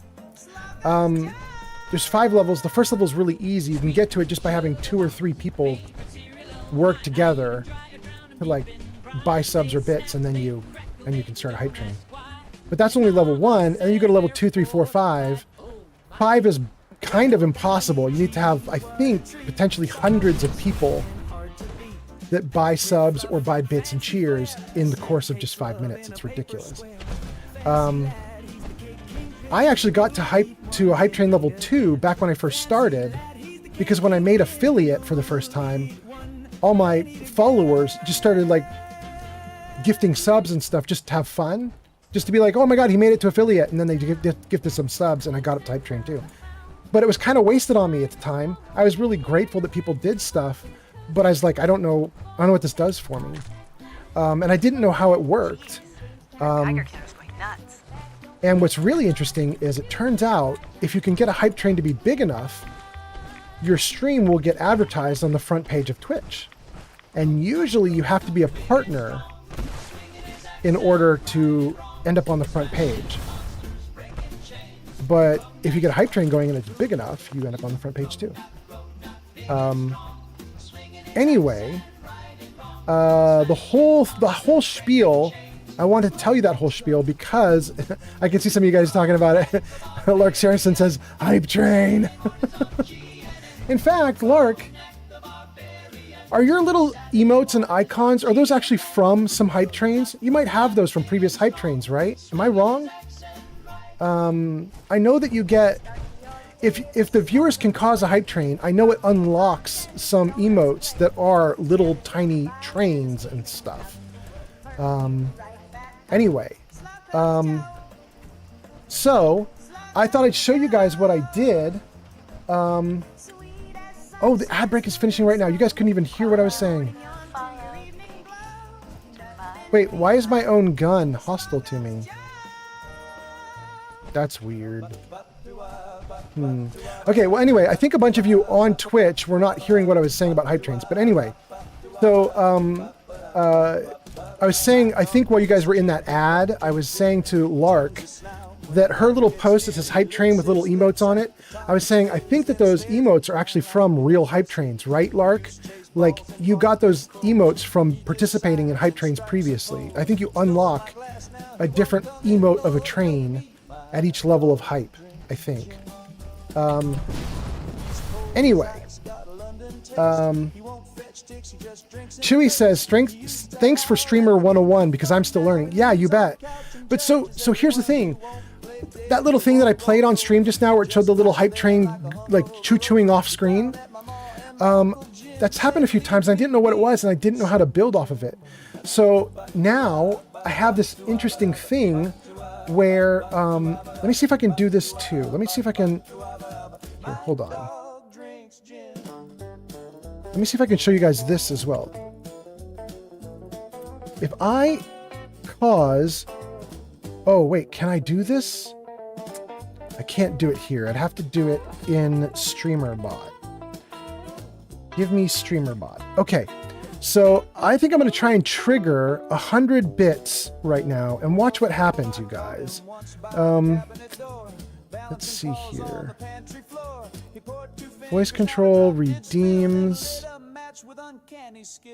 There's 5 levels. The first level is really easy. You can get to it just by having 2 or 3 people work together to like buy subs or bits, and then you can start a hype train. But that's only level 1, and then you go to level 2, 3, 4, 5. 5 is kind of impossible. You need to have, I think, potentially hundreds of people that buy subs or buy bits and cheers in the course of just 5 minutes. It's ridiculous. I actually got to a hype train level 2 back when I first started, because when I made affiliate for the first time, all my followers just started like gifting subs and stuff just to have fun, just to be like, oh my god, he made it to affiliate, and then they gifted some subs, and I got up to hype train 2. But it was kind of wasted on me at the time. I was really grateful that people did stuff, but I was like, I don't know what this does for me. And I didn't know how it worked. And what's really interesting is it turns out if you can get a hype train to be big enough, your stream will get advertised on the front page of Twitch. And usually you have to be a partner in order to end up on the front page. But if you get a hype train going and it's big enough, you end up on the front page too. Anyway, the whole spiel, I wanted to tell you that whole spiel because I can see some of you guys talking about it. Lark Saracen says, hype train. In fact, Lark, are your little emotes and icons, are those actually from some hype trains? You might have those from previous hype trains, right? Am I wrong? I know that you get, if the viewers can cause a hype train, I know it unlocks some emotes that are little tiny trains and stuff. Anyway, so I thought I'd show you guys what I did. Oh, the ad break is finishing right now. You guys couldn't even hear what I was saying. Wait, why is my own gun hostile to me? That's weird. Okay, well, anyway, I think a bunch of you on Twitch were not hearing what I was saying about hype trains. But anyway, so I was saying, I think while you guys were in that ad, I was saying to Lark that her little post that says hype train with little emotes on it, I was saying, I think that those emotes are actually from real hype trains, right, Lark? Like, you got those emotes from participating in hype trains previously. I think you unlock a different emote of a train at each level of hype, I think. Anyway, Chewy says, thanks for Streamer 101 because I'm still learning. Yeah, you bet. But so here's the thing. That little thing that I played on stream just now where it showed the little hype train like chewing off screen, that's happened a few times and I didn't know what it was and I didn't know how to build off of it. So now I have this interesting thing where, let me see if I can do this too. Let me see if I can, here, hold on. Let me see if I can show you guys this as well. If I cause, oh wait, can I do this? I can't do it here. I'd have to do it in StreamerBot. Give me StreamerBot. Okay, so I think I'm going to try and trigger 100 bits right now and watch what happens, you guys. Let's see here. Voice control redeems.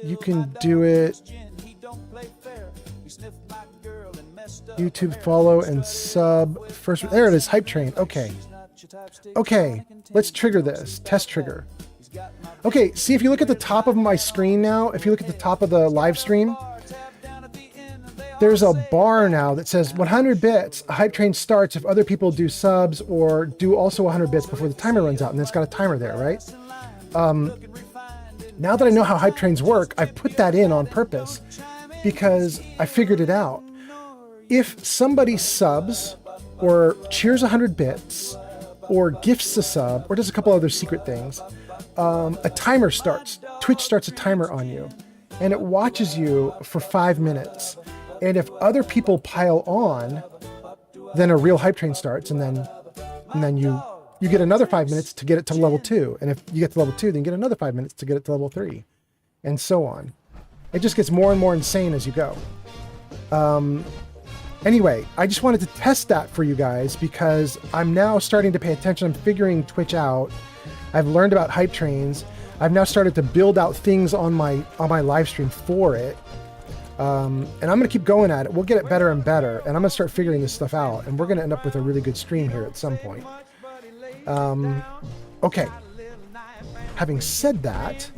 You can do it. YouTube follow and sub. First, there it is, Hype Train. Okay. Okay, let's trigger this. Test trigger. Okay, see if you look at the top of my screen now, if you look at the top of the live stream, there's a bar now that says 100 bits. A Hype Train starts if other people do subs or do also 100 bits before the timer runs out, and it's got a timer there, right? Now that I know how Hype Trains work, I've put that in on purpose because I figured it out. If somebody subs or cheers 100 bits or gifts a sub or does a couple other secret things, a timer starts. Twitch starts a timer on you and it watches you for 5 minutes. And if other people pile on, then a real Hype Train starts, and then you get another 5 minutes to get it to level 2. And if you get to level 2, then you get another 5 minutes to get it to level 3, and so on. It just gets more and more insane as you go. Anyway, I just wanted to test that for you guys because I'm now starting to pay attention. I'm figuring Twitch out. I've learned about Hype Trains. I've now started to build out things on my live stream for it. And I'm going to keep going at it. We'll get it better and better. And I'm going to start figuring this stuff out. And we're going to end up with a really good stream here at some point. Okay. Having said that,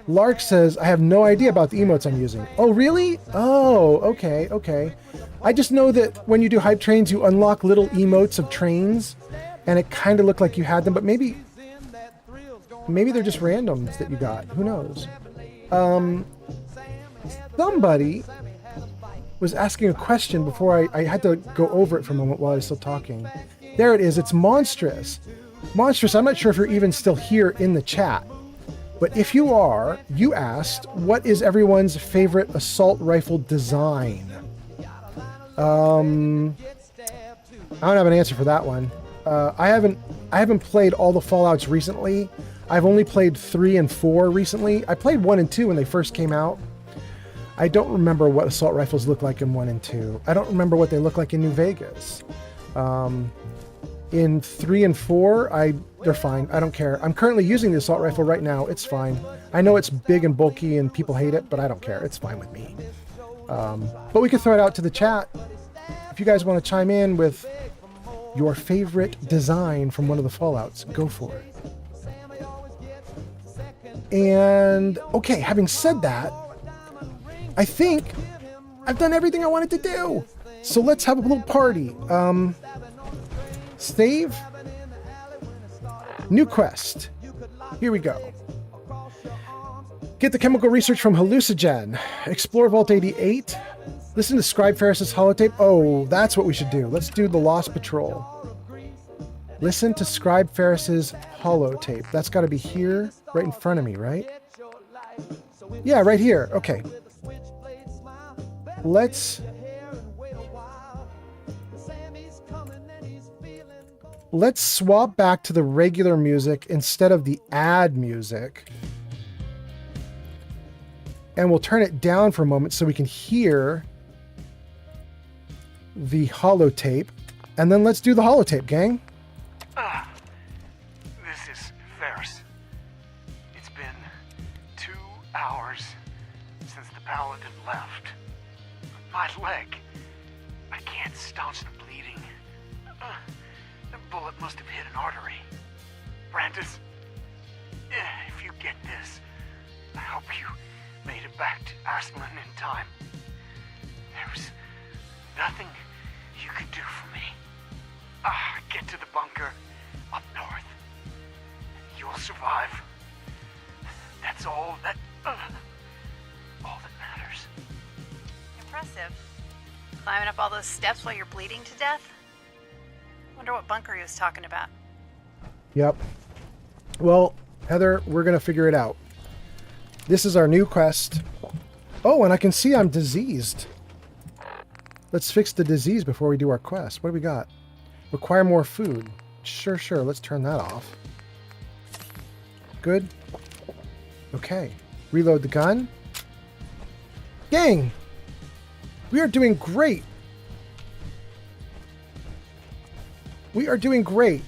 Lark says, I have no idea about the emotes I'm using. Oh, really? Oh, okay, okay. I just know that when you do Hype Trains, you unlock little emotes of trains. And it kind of looked like you had them, but maybe they're just randoms that you got. Who knows? Somebody was asking a question before I had to go over it for a moment while I was still talking. There it is. It's Monstrous. Monstrous, I'm not sure if you're even still here in the chat. But if you are, you asked, what is everyone's favorite assault rifle design? I don't have an answer for that one. I haven't played all the Fallouts recently. I've only played 3 and 4 recently. I played 1 and 2 when they first came out. I don't remember what assault rifles look like in 1 and 2. I don't remember what they look like in New Vegas. In 3 and 4, they're fine. I don't care. I'm currently using the assault rifle right now. It's fine. I know it's big and bulky and people hate it, but I don't care. It's fine with me. But we can throw it out to the chat. If you guys want to chime in with your favorite design from one of the Fallouts, go for it. And, okay, having said that, I think I've done everything I wanted to do. So let's have a little party. Save. New quest. Here we go. Get the chemical research from Hallucigen. Explore Vault 88. Listen to Scribe Ferris's holotape. Oh, that's what we should do. Let's do the Lost Patrol. Listen to Scribe Ferris's holotape. That's got to be here, right in front of me, right? Yeah, right here. Okay. Let's swap back to the regular music instead of the ad music. And we'll turn it down for a moment so we can hear the holotape. And then let's do the holotape, gang. This is Ferris. It's been 2 hours since the Paladin left. My leg. I can't staunch the bleeding. The bullet must have hit an artery. Brandis, if you get this, I hope you made it back to Aslan in time. There was nothing you could do for me. Get to the bunker up north. You will survive. That's all that matters. Impressive. Climbing up all those steps while you're bleeding to death? Wonder what bunker he was talking about. Yep. Well, Heather, we're going to figure it out. This is our new quest. Oh, and I can see I'm diseased. Let's fix the disease before we do our quest. What do we got? Require more food. Sure. Let's turn that off. Good. Okay. Reload the gun. Gang! We are doing great. We are doing great.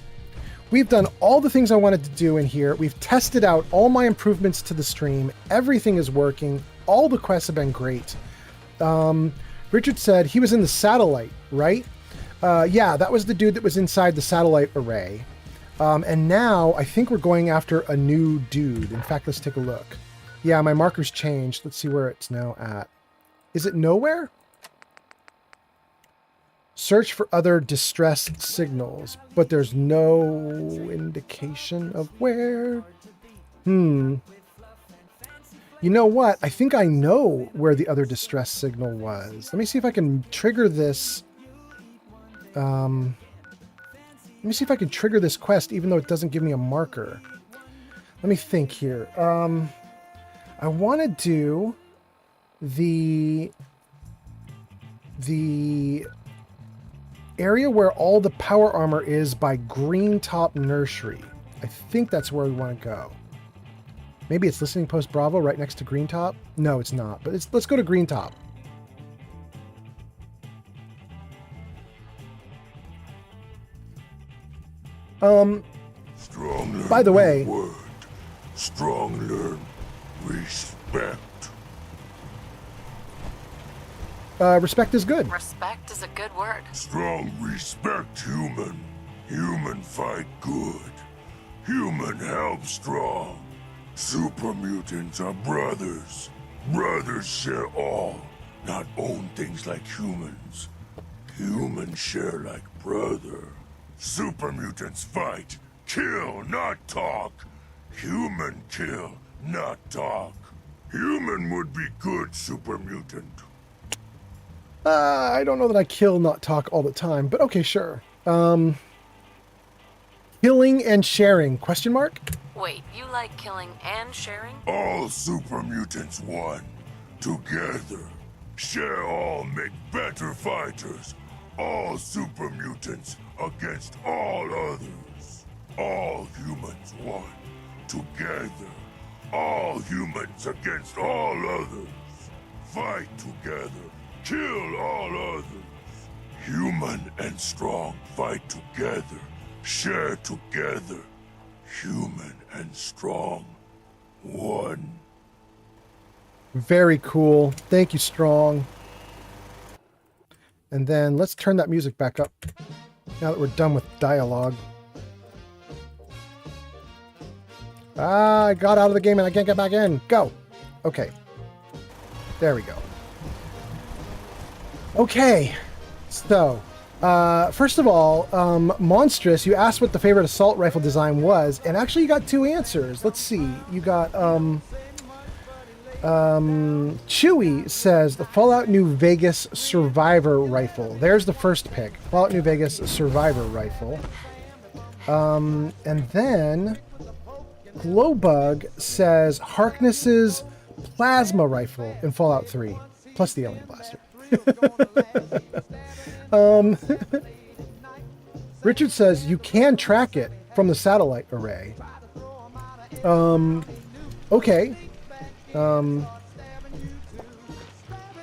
We've done all the things I wanted to do in here. We've tested out all my improvements to the stream. Everything is working. All the quests have been great. Richard said he was in the satellite, right? Yeah, that was the dude that was inside the satellite array. And now I think we're going after a new dude. In fact, let's take a look. Yeah, my marker's changed. Let's see where it's now at. Is it nowhere? Search for other distress signals, but there's no indication of where. You know what? I think I know where the other distress signal was. Let me see if I can trigger this. Let me see if I can trigger this quest, even though it doesn't give me a marker. Let me think here. I want to do the area where all the power armor is by Green Top Nursery. I think that's where we want to go. Maybe it's Listening Post Bravo right next to Green Top. No, it's not, but let's go to Green Top. By the way, word. Strong learn respect. Respect is good. Respect is a good word. Strong respect human. Human fight good. Human help strong. Super mutants are brothers. Brothers share all, not own things like humans. Humans share like brother. Super mutants fight. Kill, not talk. Human kill, not talk. Human would be good, super mutant. I don't know that I kill, not talk all the time, but okay, sure. Killing and sharing, question mark? Wait, you like killing and sharing? All super mutants one. Together. Share all make better fighters. All super mutants against all others. All humans one. Together. All humans against all others. Fight together. Kill all others. Human and strong fight together. Share together. Human and strong. One. Very cool. Thank you, Strong. And then let's turn that music back up now that we're done with dialogue. I got out of the game and I can't get back in. Go. Okay. There we go. Okay. So, first of all, Monstrous, you asked what the favorite assault rifle design was, and actually you got two answers. Let's see. You got, Chewy says the Fallout New Vegas Survivor Rifle. There's the first pick. Fallout New Vegas Survivor Rifle. And then Glowbug says Harkness's Plasma Rifle in Fallout 3, plus the Alien Blaster. Richard says you can track it from the satellite array. Okay.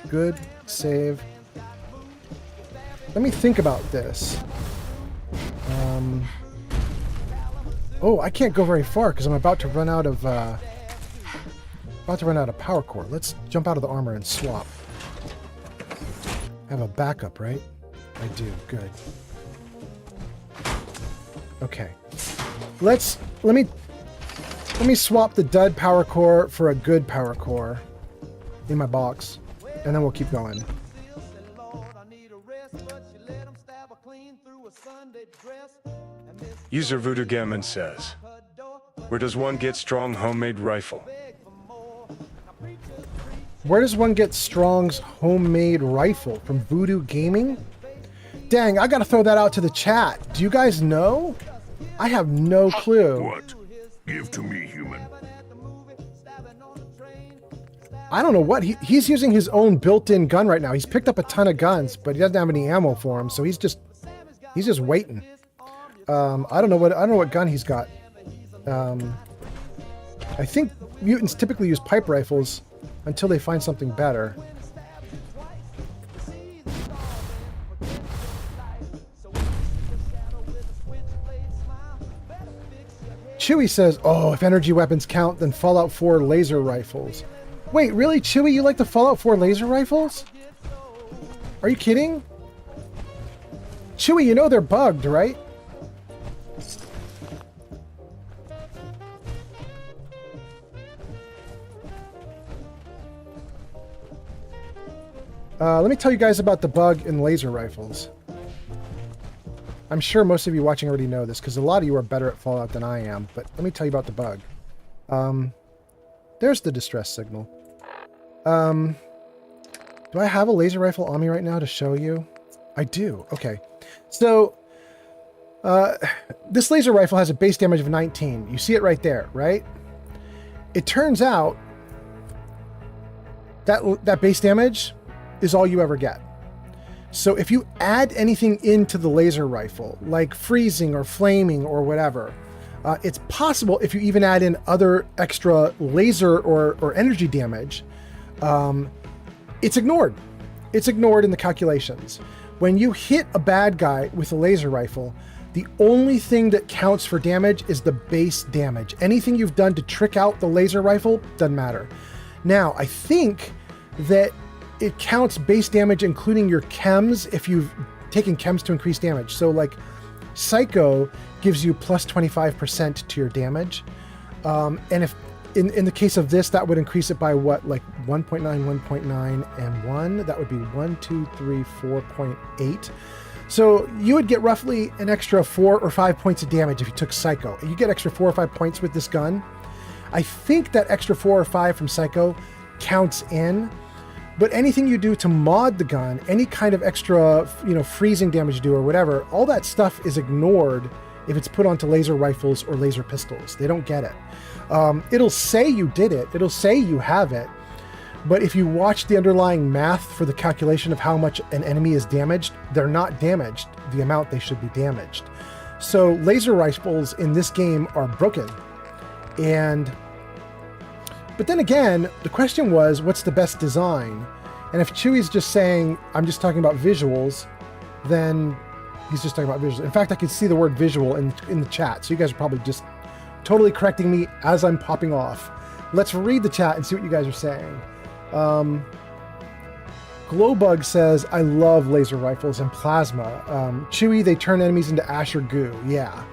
Good save. Let me think about this. Oh, I can't go very far because I'm about to run out of power core. Let's jump out of the armor and swap. I have a backup, right? I do. Good. Okay. Let me swap the dud power core for a good power core in my box, and then we'll keep going. User Voodoo Gammon says, where does one get strong homemade rifle? Where does one get Strong's homemade rifle? From Voodoo Gaming? Dang, I gotta throw that out to the chat. Do you guys know? I have no clue. What? Give to me, human. I don't know what he's using his own built-in gun right now. He's picked up a ton of guns, but he doesn't have any ammo for him, so he's just waiting. I don't know what gun he's got. I think mutants typically use pipe rifles until they find something better. Chewie says, oh, if energy weapons count, then Fallout 4 laser rifles. Wait, really, Chewie, you like the Fallout 4 laser rifles? Are you kidding? Chewie, you know they're bugged, right? Let me tell you guys about the bug in laser rifles. I'm sure most of you watching already know this, because a lot of you are better at Fallout than I am, but let me tell you about the bug. There's the distress signal. Do I have a laser rifle on me right now to show you? I do. Okay. So, this laser rifle has a base damage of 19. You see it right there, right? It turns out that base damage is all you ever get. So if you add anything into the laser rifle, like freezing or flaming or whatever, it's possible if you even add in other extra laser or energy damage, it's ignored. It's ignored in the calculations. When you hit a bad guy with a laser rifle, the only thing that counts for damage is the base damage. Anything you've done to trick out the laser rifle doesn't matter. Now, I think that it counts base damage, including your chems, if you've taken chems to increase damage. So like Psycho gives you plus 25% to your damage. And if in the case of this, that would increase it by what, like 1.9, 1.9, and 1. That would be 1, 2, 3, 4.8. So you would get roughly an extra 4 or 5 points of damage if you took Psycho. You get extra 4 or 5 points with this gun. I think that extra 4 or 5 from Psycho counts in. But anything you do to mod the gun, any kind of extra, freezing damage you do or whatever, all that stuff is ignored if it's put onto laser rifles or laser pistols. They don't get it. It'll say you did it. It'll say you have it. But if you watch the underlying math for the calculation of how much an enemy is damaged, they're not damaged the amount they should be damaged. So laser rifles in this game are broken. But then again, the question was, what's the best design? And if Chewie's just saying, I'm just talking about visuals, then he's just talking about visuals. In fact, I can see the word visual in the chat, so you guys are probably just totally correcting me as I'm popping off. Let's read the chat and see what you guys are saying. Glowbug says, I love laser rifles and plasma. Chewie, they turn enemies into ash or goo. Yeah.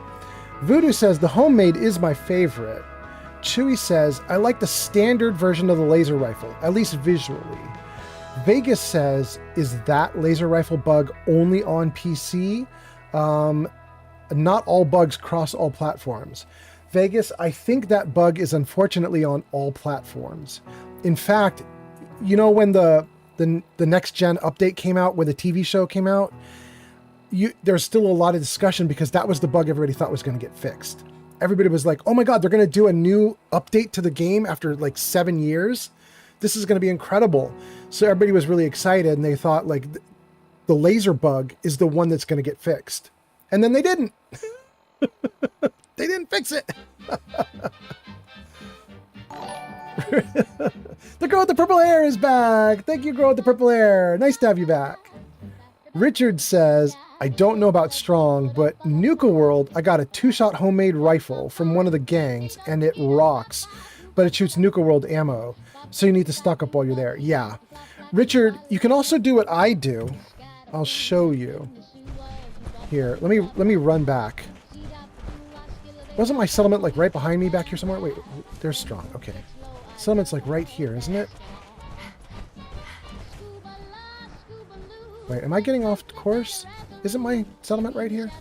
Voodoo says, the homemade is my favorite. Chewie says, I like the standard version of the laser rifle, at least visually. Vegas says, is that laser rifle bug only on PC? Not all bugs cross all platforms. Vegas, I think that bug is unfortunately on all platforms. In fact, when the next gen update came out, where the TV show came out, there's still a lot of discussion because that was the bug everybody thought was going to get fixed. Everybody was like, oh my God, they're going to do a new update to the game after like 7 years. This is going to be incredible. So everybody was really excited and they thought like the laser bug is the one that's going to get fixed. And then they didn't. They didn't fix it. The girl with the purple hair is back. Thank you, girl with the purple hair. Nice to have you back. Richard says, I don't know about Strong, but Nuka World, I got a 2-shot homemade rifle from one of the gangs, and it rocks, but it shoots Nuka World ammo, so you need to stock up while you're there. Yeah. Richard, you can also do what I do. I'll show you. Here, let me run back. Wasn't my settlement like right behind me back here somewhere? Wait, there's Strong. Okay. Settlement's like right here, isn't it? Wait, am I getting off course? Isn't my settlement right here?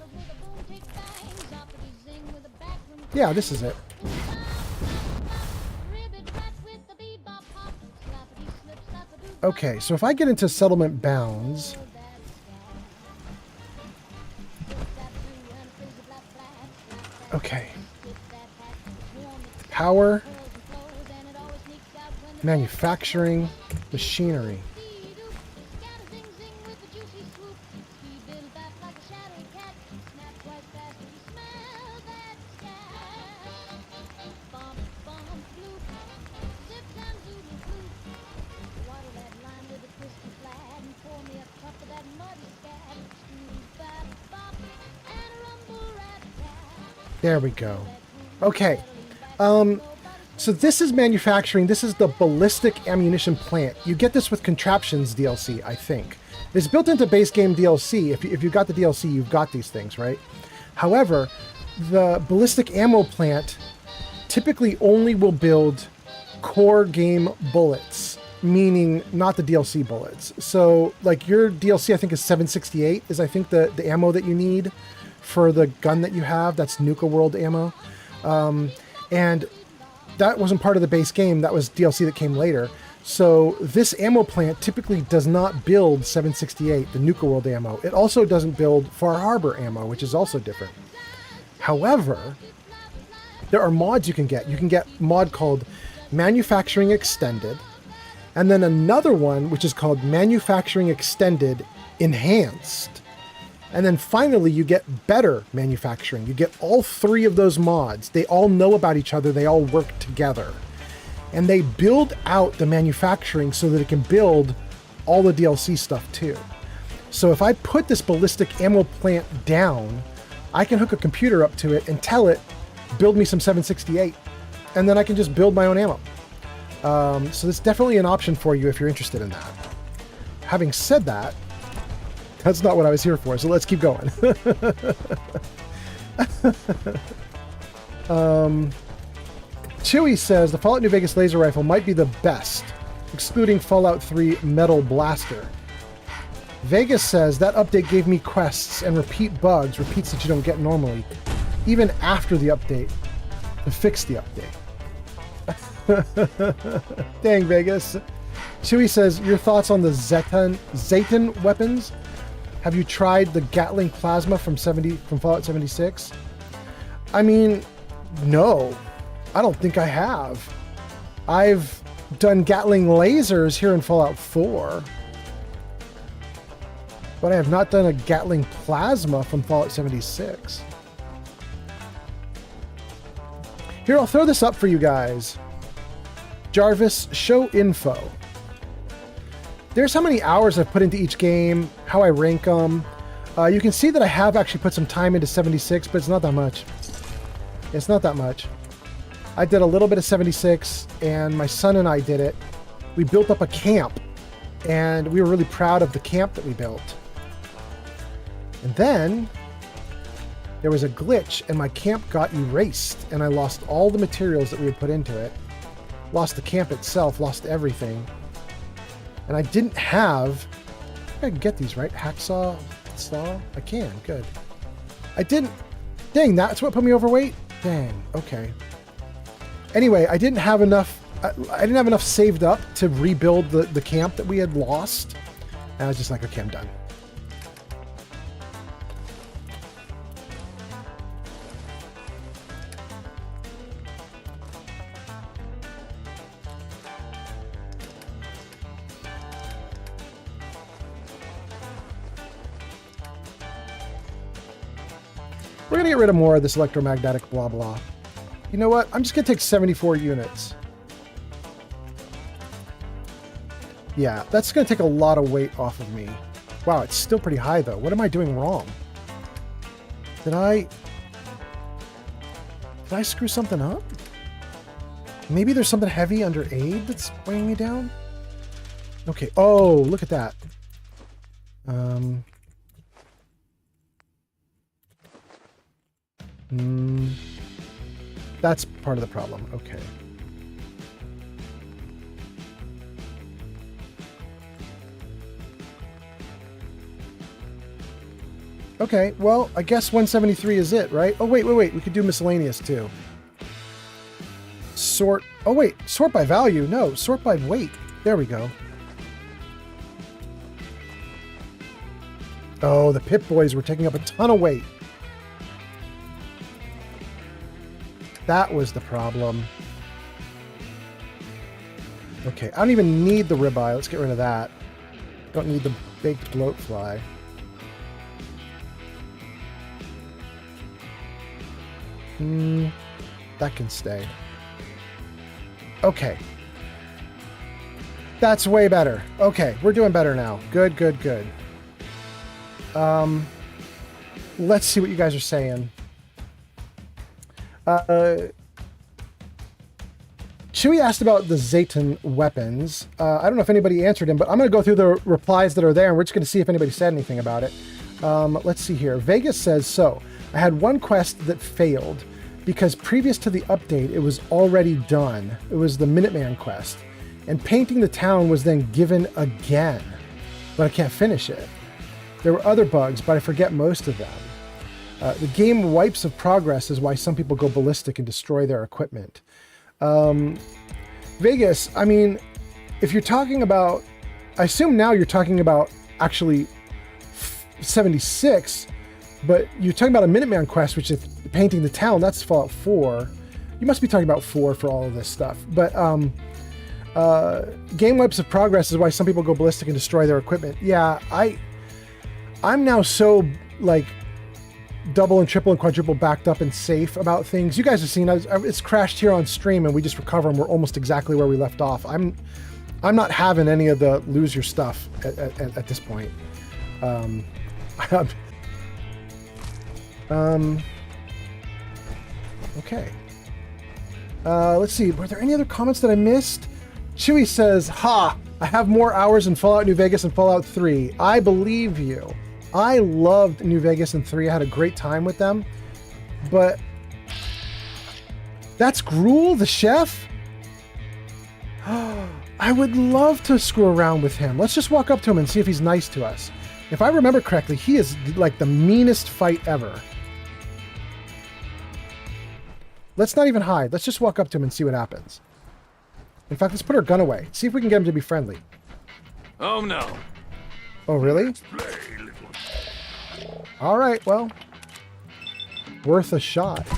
Yeah, this is it. Okay, so if I get into settlement bounds... Okay. Power. Manufacturing. Machinery. There we go. Okay. So this is manufacturing. This is the ballistic ammunition plant. You get this with Contraptions DLC, I think. It's built into base game DLC. If you got the DLC, you've got these things, right? However, the ballistic ammo plant typically only will build core game bullets, meaning not the DLC bullets. So, like, your DLC, I think, is 768, is I think the ammo that you need for the gun that you have. That's Nuka World ammo. And that wasn't part of the base game. That was DLC that came later. So this ammo plant typically does not build 768, the Nuka World ammo. It also doesn't build Far Harbor ammo, which is also different. However, there are mods you can get. You can get a mod called Manufacturing Extended, and then another one which is called Manufacturing Extended Enhanced. And then finally, you get better manufacturing. You get all three of those mods. They all know about each other. They all work together. And they build out the manufacturing so that it can build all the DLC stuff too. So if I put this ballistic ammo plant down, I can hook a computer up to it and tell it, build me some 768. And then I can just build my own ammo. So that's definitely an option for you if you're interested in that. Having said that, that's not what I was here for, so let's keep going. Chewy says the Fallout New Vegas laser rifle might be the best, excluding Fallout 3 Metal Blaster. Vegas says that update gave me quests and repeat bugs, repeats that you don't get normally, even after the update, to fix the update. Dang, Vegas. Chewy says, your thoughts on the Zayton weapons? Have you tried the Gatling Plasma from Fallout 76? I mean, no. I don't think I have. I've done Gatling lasers here in Fallout 4. But I have not done a Gatling Plasma from Fallout 76. Here, I'll throw this up for you guys. Jarvis, show info. There's how many hours I've put into each game, how I rank them. You can see that I have actually put some time into 76, but it's not that much. It's not that much. I did a little bit of 76, and my son and I did it. We built up a camp, and we were really proud of the camp that we built. And then there was a glitch, and my camp got erased, and I lost all the materials that we had put into it. Lost the camp itself, lost everything. And I didn't have... I can get these, right? Hacksaw? Saw? I can. Good. I didn't... Dang, that's what put me overweight? Dang. Okay. Anyway, I didn't have enough... I didn't have enough saved up to rebuild the camp that we had lost. And I was just like, okay, I'm done. We're going to get rid of more of this electromagnetic blah blah. You know what? I'm just going to take 74 units. Yeah, that's going to take a lot of weight off of me. Wow, it's still pretty high though. What am I doing wrong? Did I screw something up? Maybe there's something heavy under aid that's weighing me down? Okay. Oh, look at that. That's part of the problem. Okay. Okay, well, I guess 173 is it, right? Oh, wait. We could do miscellaneous, too. Sort... Oh, wait. Sort by value? No, sort by weight. There we go. Oh, the Pip Boys were taking up a ton of weight. That was the problem. Okay, I don't even need the ribeye. Let's get rid of that. Don't need the baked bloatfly. That can stay. Okay. That's way better. Okay, we're doing better now. Good, good, good. Let's see what you guys are saying. Chewie asked about the Zayton weapons. I don't know if anybody answered him, but I'm going to go through the replies that are there, and we're just going to see if anybody said anything about it. Let's see here. Vegas says, so, I had one quest that failed because previous to the update, it was already done. It was the Minuteman quest. And painting the town was then given again, but I can't finish it. There were other bugs, but I forget most of them. The game wipes of progress is why some people go ballistic and destroy their equipment. Vegas, I mean, if you're talking about, I assume now you're talking about actually 76, but you're talking about a Minuteman quest, which is painting the town. That's Fallout 4. You must be talking about 4 for all of this stuff. But game wipes of progress is why some people go ballistic and destroy their equipment. Yeah, I'm now so like double and triple and quadruple backed up and safe about things. You guys have seen it's crashed here on stream and we just recover and we're almost exactly where we left off. I'm not having any of the lose your stuff at this point. Okay. Let's see. Were there any other comments that I missed? Chewie says, ha! I have more hours in Fallout New Vegas and Fallout 3. I believe you. I loved New Vegas and 3. I had a great time with them. But that's Gruul, the chef? I would love to screw around with him. Let's just walk up to him and see if he's nice to us. If I remember correctly, he is like the meanest fight ever. Let's not even hide. Let's just walk up to him and see what happens. In fact, let's put our gun away. See if we can get him to be friendly. Oh no. Oh, really? All right, well, worth a shot. Picked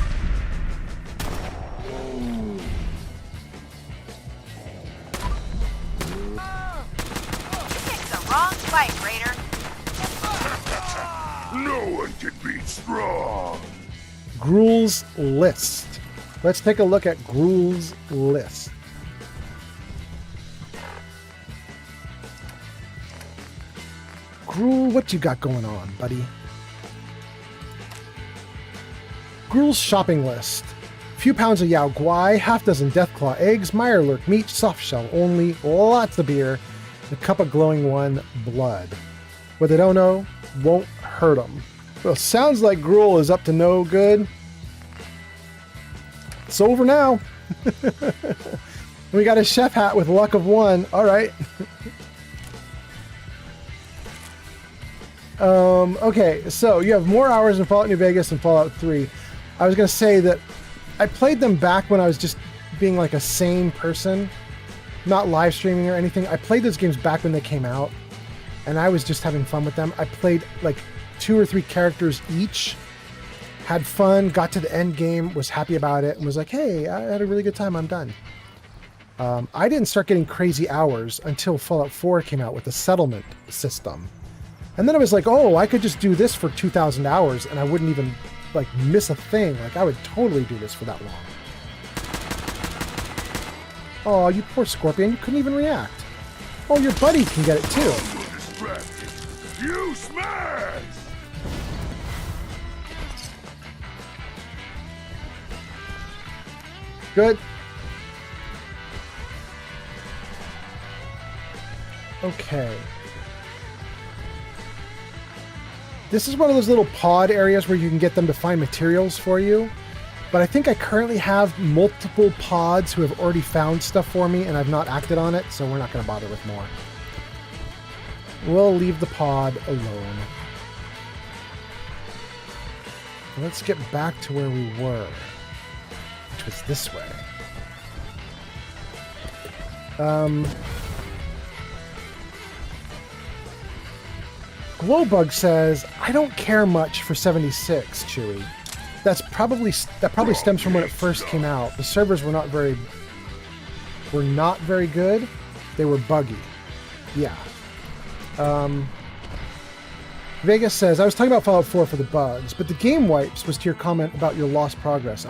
the wrong fight, Raider. No one can beat Strong. Gruul's list. Let's take a look at Gruul's list. Gruul, what you got going on, buddy? Gruul's shopping list. Few pounds of Yao Guai, half dozen Deathclaw eggs, Mirelurk meat, soft shell only, lots of beer, and a cup of glowing one blood. What they don't know won't hurt them. Well, sounds like Gruul is up to no good. It's over now. We got a chef hat with luck of 1. All right. Okay, so you have more hours in Fallout New Vegas and Fallout 3. I was going to say that I played them back when I was just being like a sane person, not live streaming or anything. I played those games back when they came out, and I was just having fun with them. I played like 2 or 3 characters each, had fun, got to the end game, was happy about it, and was like, hey, I had a really good time, I'm done. I didn't start getting crazy hours until Fallout 4 came out with the settlement system. And then I was like, oh, I could just do this for 2,000 hours and I wouldn't even like miss a thing. Like I would totally do this for that long. Oh, you poor Scorpion, you couldn't even react. Oh, your buddy can get it too. You smash! Good. Okay. This is one of those little pod areas where you can get them to find materials for you. But I think I currently have multiple pods who have already found stuff for me and I've not acted on it, so we're not going to bother with more. We'll leave the pod alone. Let's get back to where we were, which was this way. Glowbug says, I don't care much for 76, Chewy. That probably stems from when it first came out. The servers were not very good. They were buggy. Yeah. Vegas says, I was talking about Fallout 4 for the bugs, but the game wipes was to your comment about your lost progress.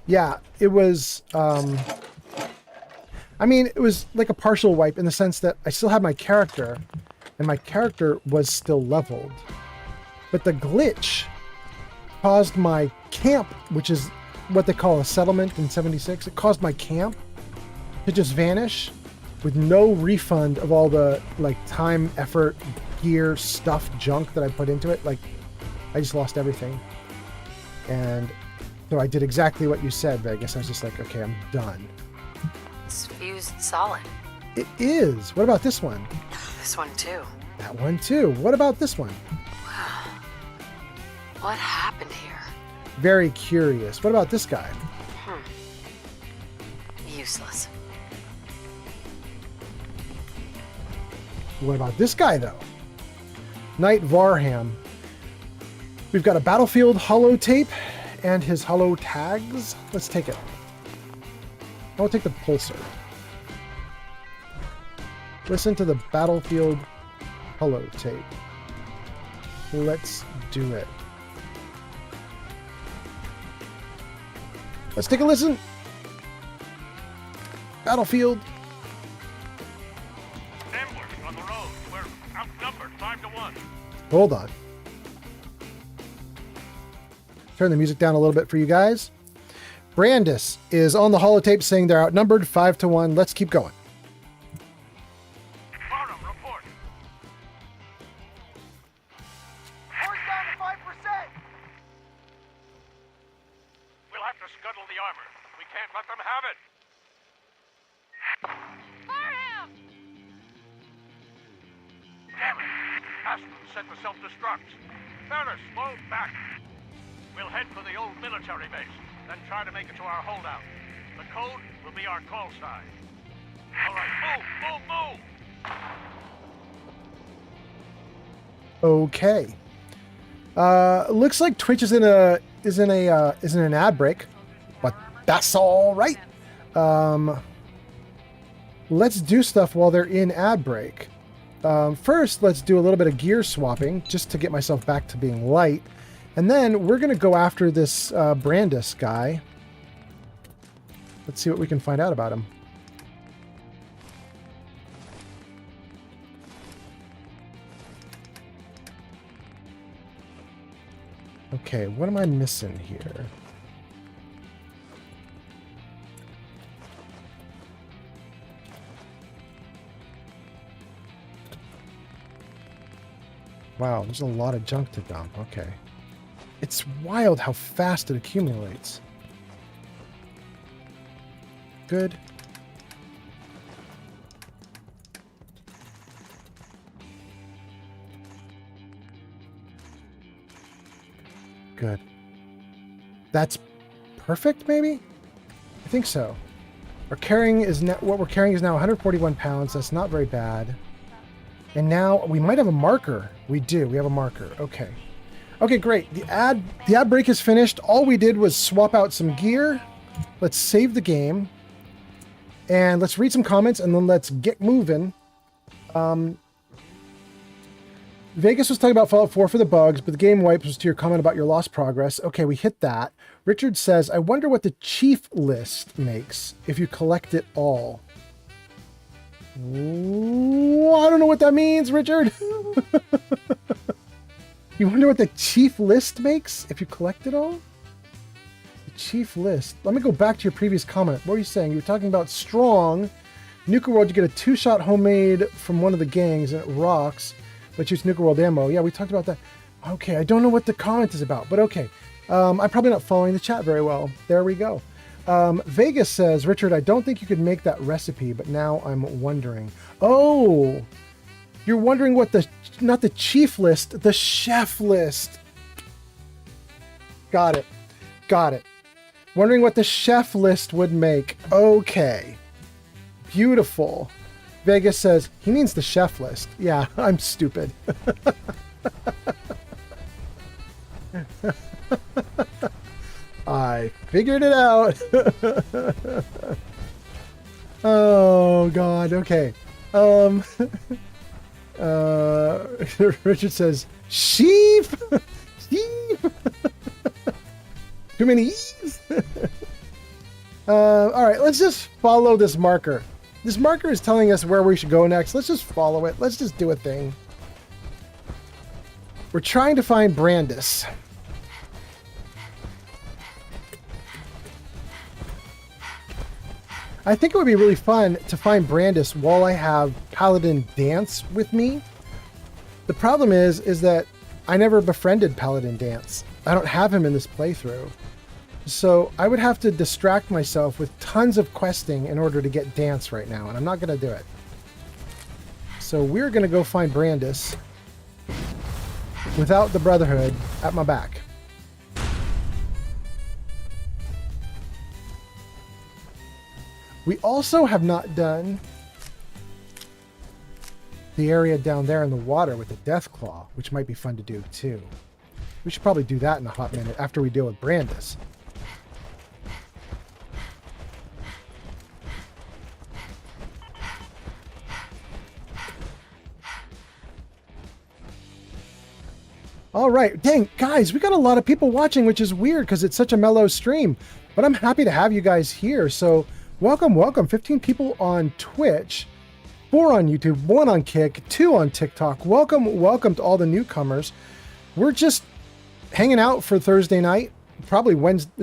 Yeah, it was, I mean, it was like a partial wipe in the sense that I still had my character, and my character was still leveled. But the glitch caused my camp, which is what they call a settlement in 76, it caused my camp to just vanish with no refund of all the like time, effort, gear, stuff, junk that I put into it. Like, I just lost everything. And so I did exactly what you said, Vegas. I was just like, okay, I'm done. It's fused solid. It is. What about this one? This one too. That one too. What about this one? What happened here? Very curious. What about this guy? Useless. What about this guy, though? Knight Varham. We've got a Battlefield holotape and his holo tags. Let's take it. I'll take the pulsar. Listen to the Battlefield holotape. Let's do it. Let's take a listen. Battlefield. Ambush on the road. We're outnumbered 5-1. Hold on. Turn the music down a little bit for you guys. Brandis is on the holotape saying they're outnumbered 5-1. Let's keep going. Barnum, report. Force down to 5%. We'll have to scuttle the armor. We can't let them have it. Barham! Damn it. Aston set the self-destruct. Ferris, fall back. We'll head for the old military base, then try to make it to our holdout. The code will be our call sign. All right, move, move, move! Okay. Looks like Twitch is in an ad break, but that's all right. Let's do stuff while they're in ad break. First, let's do a little bit of gear swapping just to get myself back to being light. And then we're going to go after this Brandis guy. Let's see what we can find out about him. Okay, what am I missing here? Wow, there's a lot of junk to dump. Okay. It's wild how fast it accumulates. Good. Good. That's perfect, maybe? I think so. Our carrying is now, what we're carrying is now 141 pounds. That's not very bad. And now we might have a marker. We do. We have a marker. Okay. Okay, great. The ad break is finished. All we did was swap out some gear. Let's save the game. And let's read some comments and then let's get moving. Vegas was talking about Fallout 4 for the bugs, but the game wipes was to your comment about your lost progress. Okay, we hit that. Richard says, I wonder what the chief list makes if you collect it all. Ooh, I don't know what that means, Richard. You wonder what the chief list makes if you collect it all? The chief list. Let me go back to your previous comment. What were you saying? You were talking about strong. Nuka World, you get a 2-shot homemade from one of the gangs and it rocks. But use Nuka World ammo. Yeah, we talked about that. Okay, I don't know what the comment is about, but okay. I'm probably not following the chat very well. There we go. Vegas says, Richard, I don't think you could make that recipe, but now I'm wondering. Oh, you're wondering what the, not the chief list, the chef list. Got it. Got it. Wondering what the chef list would make. Okay. Beautiful. Vegas says, he means the chef list. Yeah, I'm stupid. I figured it out. Oh, God. Okay. Richard says, sheep. Sheep. Too many E's. All right, let's just follow this marker. This marker is telling us where we should go next. Let's just follow it. Let's just do a thing. We're trying to find Brandis. I think it would be really fun to find Brandis while I have Paladin Danse with me. The problem is that I never befriended Paladin Danse. I don't have him in this playthrough. So I would have to distract myself with tons of questing in order to get Danse right now, and I'm not going to do it. So we're going to go find Brandis without the Brotherhood at my back. We also have not done the area down there in the water with the Deathclaw, which might be fun to do too. We should probably do that in a hot minute after we deal with Brandis. All right, dang, guys, we got a lot of people watching, which is weird because it's such a mellow stream, but I'm happy to have you guys here. So welcome, welcome. 15 people on Twitch, 4 on YouTube, 1 on Kick, 2 on TikTok. Welcome, welcome to all the newcomers. We're just hanging out for Thursday night, probably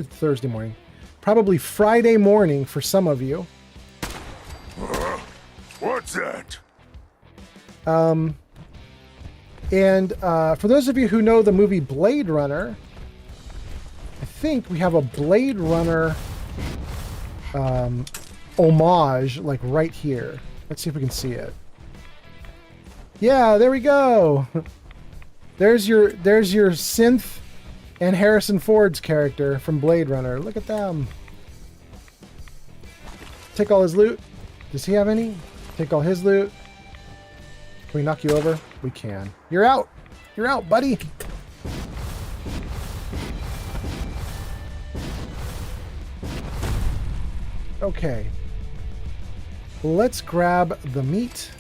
Thursday morning, probably Friday morning for some of you. What's that? And for those of you who know the movie Blade Runner, I think we have a Blade Runner homage, like right here. Let's see if we can see it. Yeah, there we go. There's your Synth and Harrison Ford's character from Blade Runner. Look at them. Take all his loot. Does he have any? Take all his loot. Can we knock you over? We can. You're out. You're out, buddy. Okay. Let's grab the meat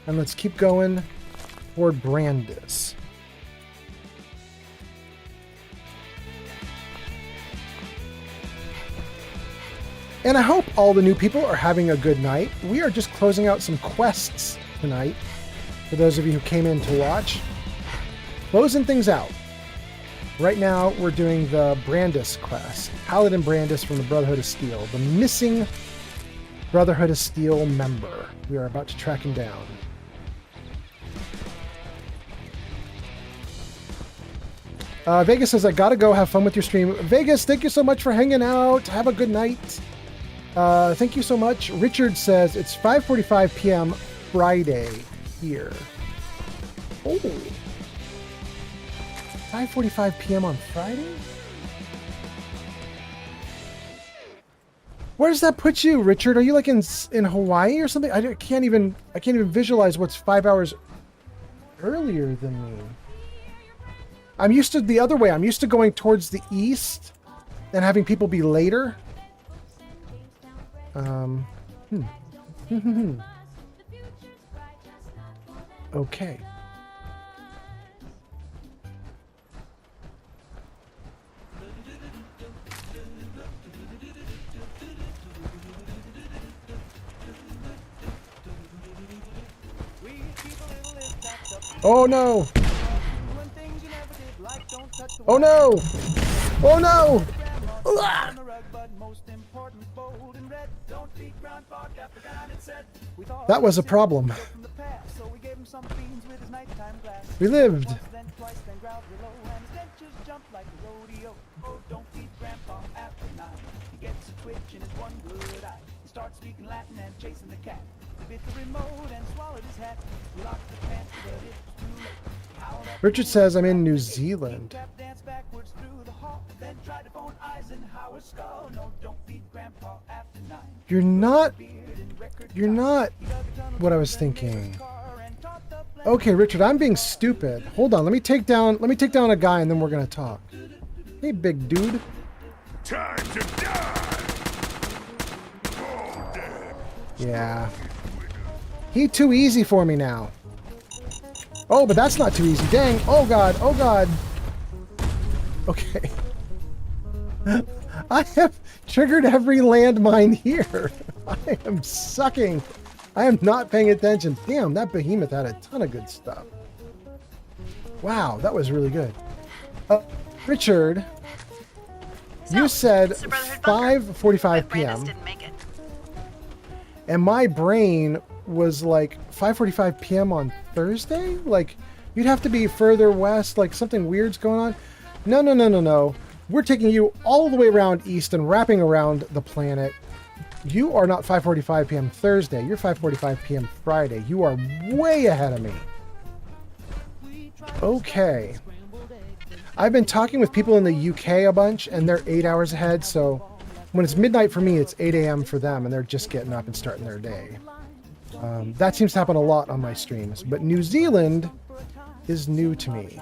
and let's keep going toward Brandis. And I hope all the new people are having a good night. We are just closing out some quests tonight. For those of you who came in to watch, closing things out. Right now, we're doing the Brandis quest. Paladin Brandis from the Brotherhood of Steel. The missing Brotherhood of Steel member. We are about to track him down. Vegas says, I gotta go have fun with your stream. Vegas, thank you so much for hanging out. Have a good night. Thank you so much. Richard says, it's 5:45 p.m. Friday here. Oh. 5:45 p.m. on Friday? Where does that put you, Richard? Are you like in Hawaii or something? I can't even visualize what's 5 hours earlier than me. I'm used to the other way. I'm used to going towards the east and having people be later. Okay. Oh no! Oh no! Oh no! Ugh. That was a problem. We lived. Richard says I'm in New Zealand. You're not. what I was thinking. Okay, Richard, I'm being stupid. Hold on, let me take down a guy and then we're gonna talk. Hey, big dude. Time to die. All dead. Yeah. He too easy for me now. Oh, but that's not too easy. Dang. Oh god. Oh god. Okay. I have triggered every landmine here. I am sucking. I am not paying attention. Damn, that behemoth had a ton of good stuff. Wow, that was really good. Richard, you said 5:45 p.m. And my brain was like 5:45 p.m. on Thursday? Like, you'd have to be further west, like something weird's going on. No. We're taking you all the way around east and wrapping around the planet. You are not 5:45 p.m. Thursday. You're 5:45 p.m. Friday. You are way ahead of me. Okay. I've been talking with people in the UK a bunch, and they're 8 hours ahead, so when it's midnight for me, it's 8 a.m. for them, and they're just getting up and starting their day. That seems to happen a lot on my streams, but New Zealand is new to me.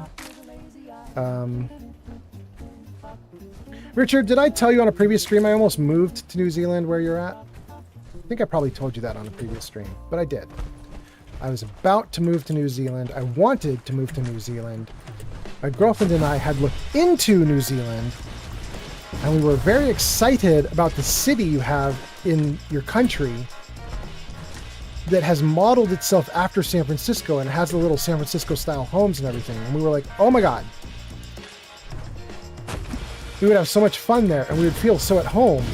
Richard, did I tell you on a previous stream I almost moved to New Zealand where you're at? I think I probably told you that on a previous stream, but I did. I was about to move to New Zealand. I wanted to move to New Zealand. My girlfriend and I had looked into New Zealand, and we were very excited about the city you have in your country that has modeled itself after San Francisco and has the little San Francisco style homes and everything. And we were like, oh my God. We would have so much fun there and we would feel so at home.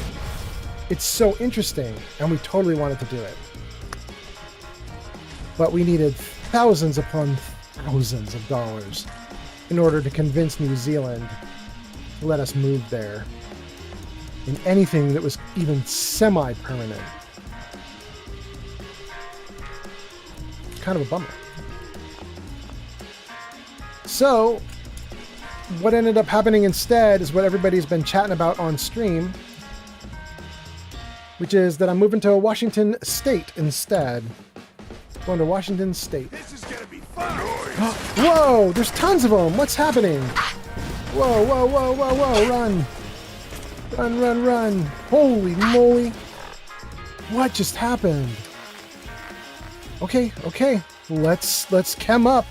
It's so interesting, and we totally wanted to do it. But we needed thousands upon thousands of dollars in order to convince New Zealand to let us move there in anything that was even semi-permanent. Kind of a bummer. So, what ended up happening instead is what everybody's been chatting about on stream, which is that I'm moving to Washington State instead. Going to Washington State. This is gonna be fun. Whoa, there's tons of them. What's happening? Whoa, whoa, whoa, whoa, whoa, run. Run, run, run. Holy moly. What just happened? Okay, let's chem up.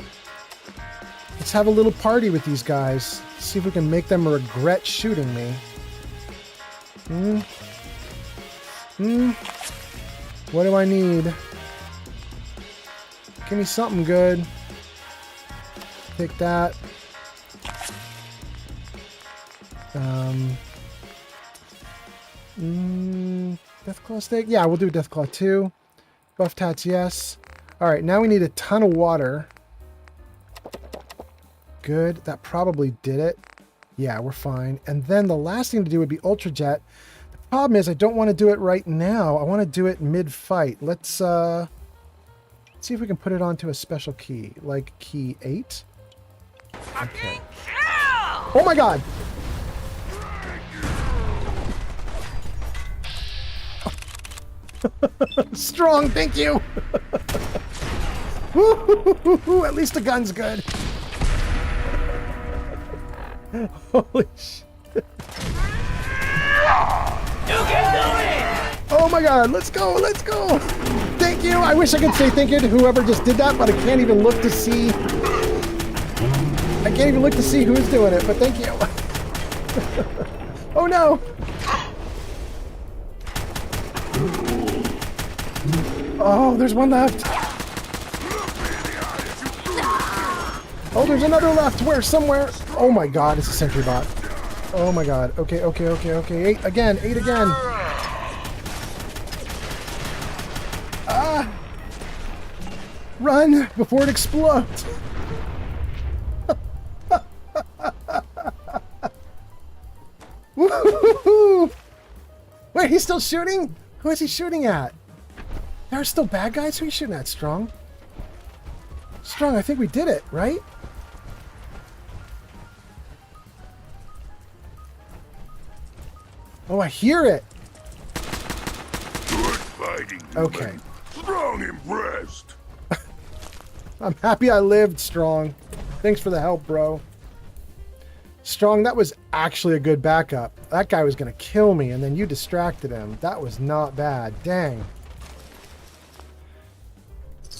Let's have a little party with these guys. See if we can make them regret shooting me. What do I need? Give me something good. Take that. Deathclaw steak? Yeah, we'll do Deathclaw 2. Buff tats, yes. Alright, now we need a ton of water. Good. That probably did it. Yeah, we're fine. And then the last thing to do would be Ultra Jet. The problem is I don't want to do it right now. I want to do it mid-fight. Let's see if we can put it onto a special key, like key 8. Okay. Oh my God! Strong, thank you! Woo-hoo-hoo-hoo-hoo. At least the gun's good. Holy shit. You can do it! Oh my God, let's go, let's go! Thank you! I wish I could say thank you to whoever just did that, but I can't even look to see. I can't even look to see who's doing it, but thank you. Oh no! Oh, there's one left. Oh, there's another left. Where? Somewhere. Oh my God, it's a sentry bot. Oh my God. Okay. 8 again. Ah! Run before it explodes. Woo-hoo-hoo-hoo! Wait, he's still shooting? Who is he shooting at? There are still bad guys? Who are you shooting at, Strong? Strong, I think we did it, right? Oh, I hear it. Good fighting. Okay. Strong impressed. I'm happy I lived, Strong. Thanks for the help, bro. Strong, that was actually a good backup. That guy was going to kill me, and then you distracted him. That was not bad. Dang.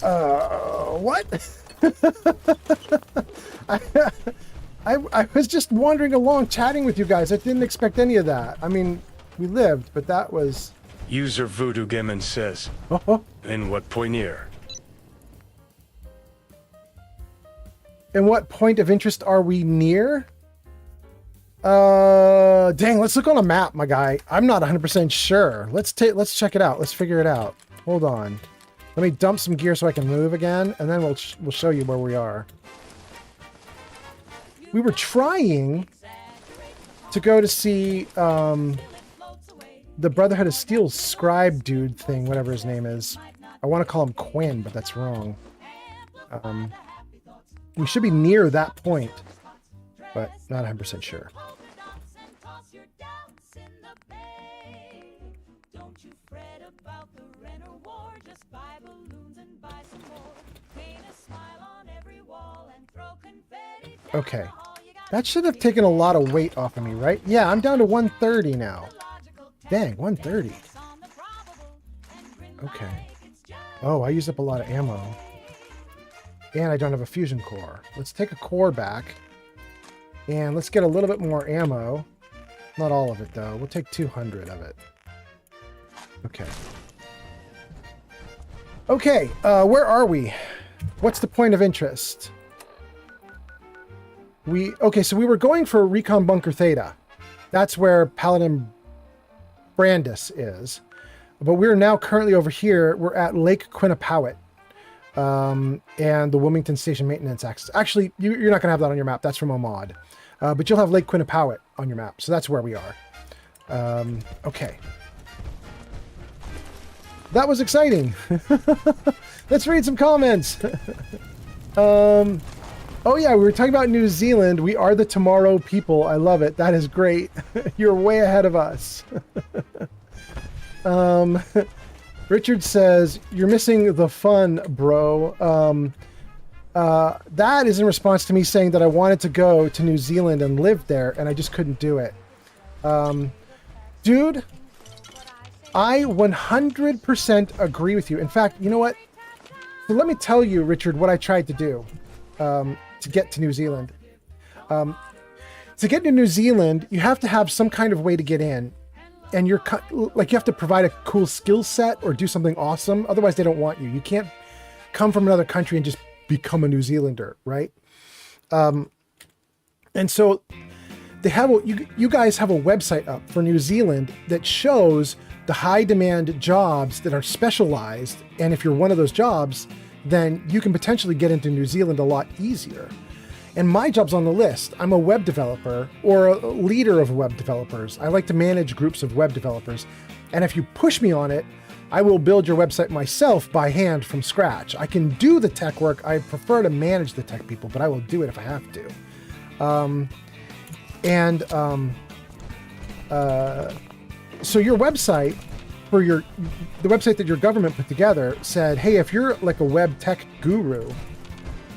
What? I was just wandering along chatting with you guys. I didn't expect any of that. I mean, we lived, but that was... User Voodoo Gammon says, in what point here? And what point of interest are we near? Dang, let's look on a map, my guy. I'm not 100% sure. Let's check it out. Let's figure it out. Hold on. Let me dump some gear so I can move again, and then we'll show you where we are. We were trying to go to see the Brotherhood of Steel scribe dude thing, whatever his name is. I want to call him Quinn, but that's wrong. We should be near that point, but not 100% sure. Okay. That should have taken a lot of weight off of me, right? Yeah, I'm down to 130 now. Dang, 130. Okay. Oh, I used up a lot of ammo. And I don't have a fusion core. Let's take a core back. And let's get a little bit more ammo. Not all of it, though. We'll take 200 of it. Okay. Okay, where are we? What's the point of interest? Okay, so we were going for Recon Bunker Theta. That's where Paladin Brandis is. But we're now currently over here. We're at Lake Quinnipiac. And the Wilmington Station Maintenance Access. Actually, you're not going to have that on your map. That's from Omod. But you'll have Lake Quinnipiac on your map. So that's where we are. Okay. That was exciting. Let's read some comments. Oh yeah, we were talking about New Zealand. We are the tomorrow people. I love it. That is great. You're way ahead of us. Richard says, you're missing the fun, bro. That is in response to me saying that I wanted to go to New Zealand and live there, and I just couldn't do it. Dude, I 100% agree with you. In fact, you know what? So let me tell you, Richard, what I tried to do to get to New Zealand. To get to New Zealand, you have to have some kind of way to get in. And you have to provide a cool skill set or do something awesome. Otherwise, they don't want you. You can't come from another country and just become a New Zealander, right? And so they have you guys have a website up for New Zealand that shows the high demand jobs that are specialized. And if you're one of those jobs, then you can potentially get into New Zealand a lot easier. And my job's on the list. I'm a web developer or a leader of web developers. I like to manage groups of web developers. And if you push me on it, I will build your website myself by hand from scratch. I can do the tech work. I prefer to manage the tech people, but I will do it if I have to. So your website, the website that your government put together said, hey, if you're like a web tech guru,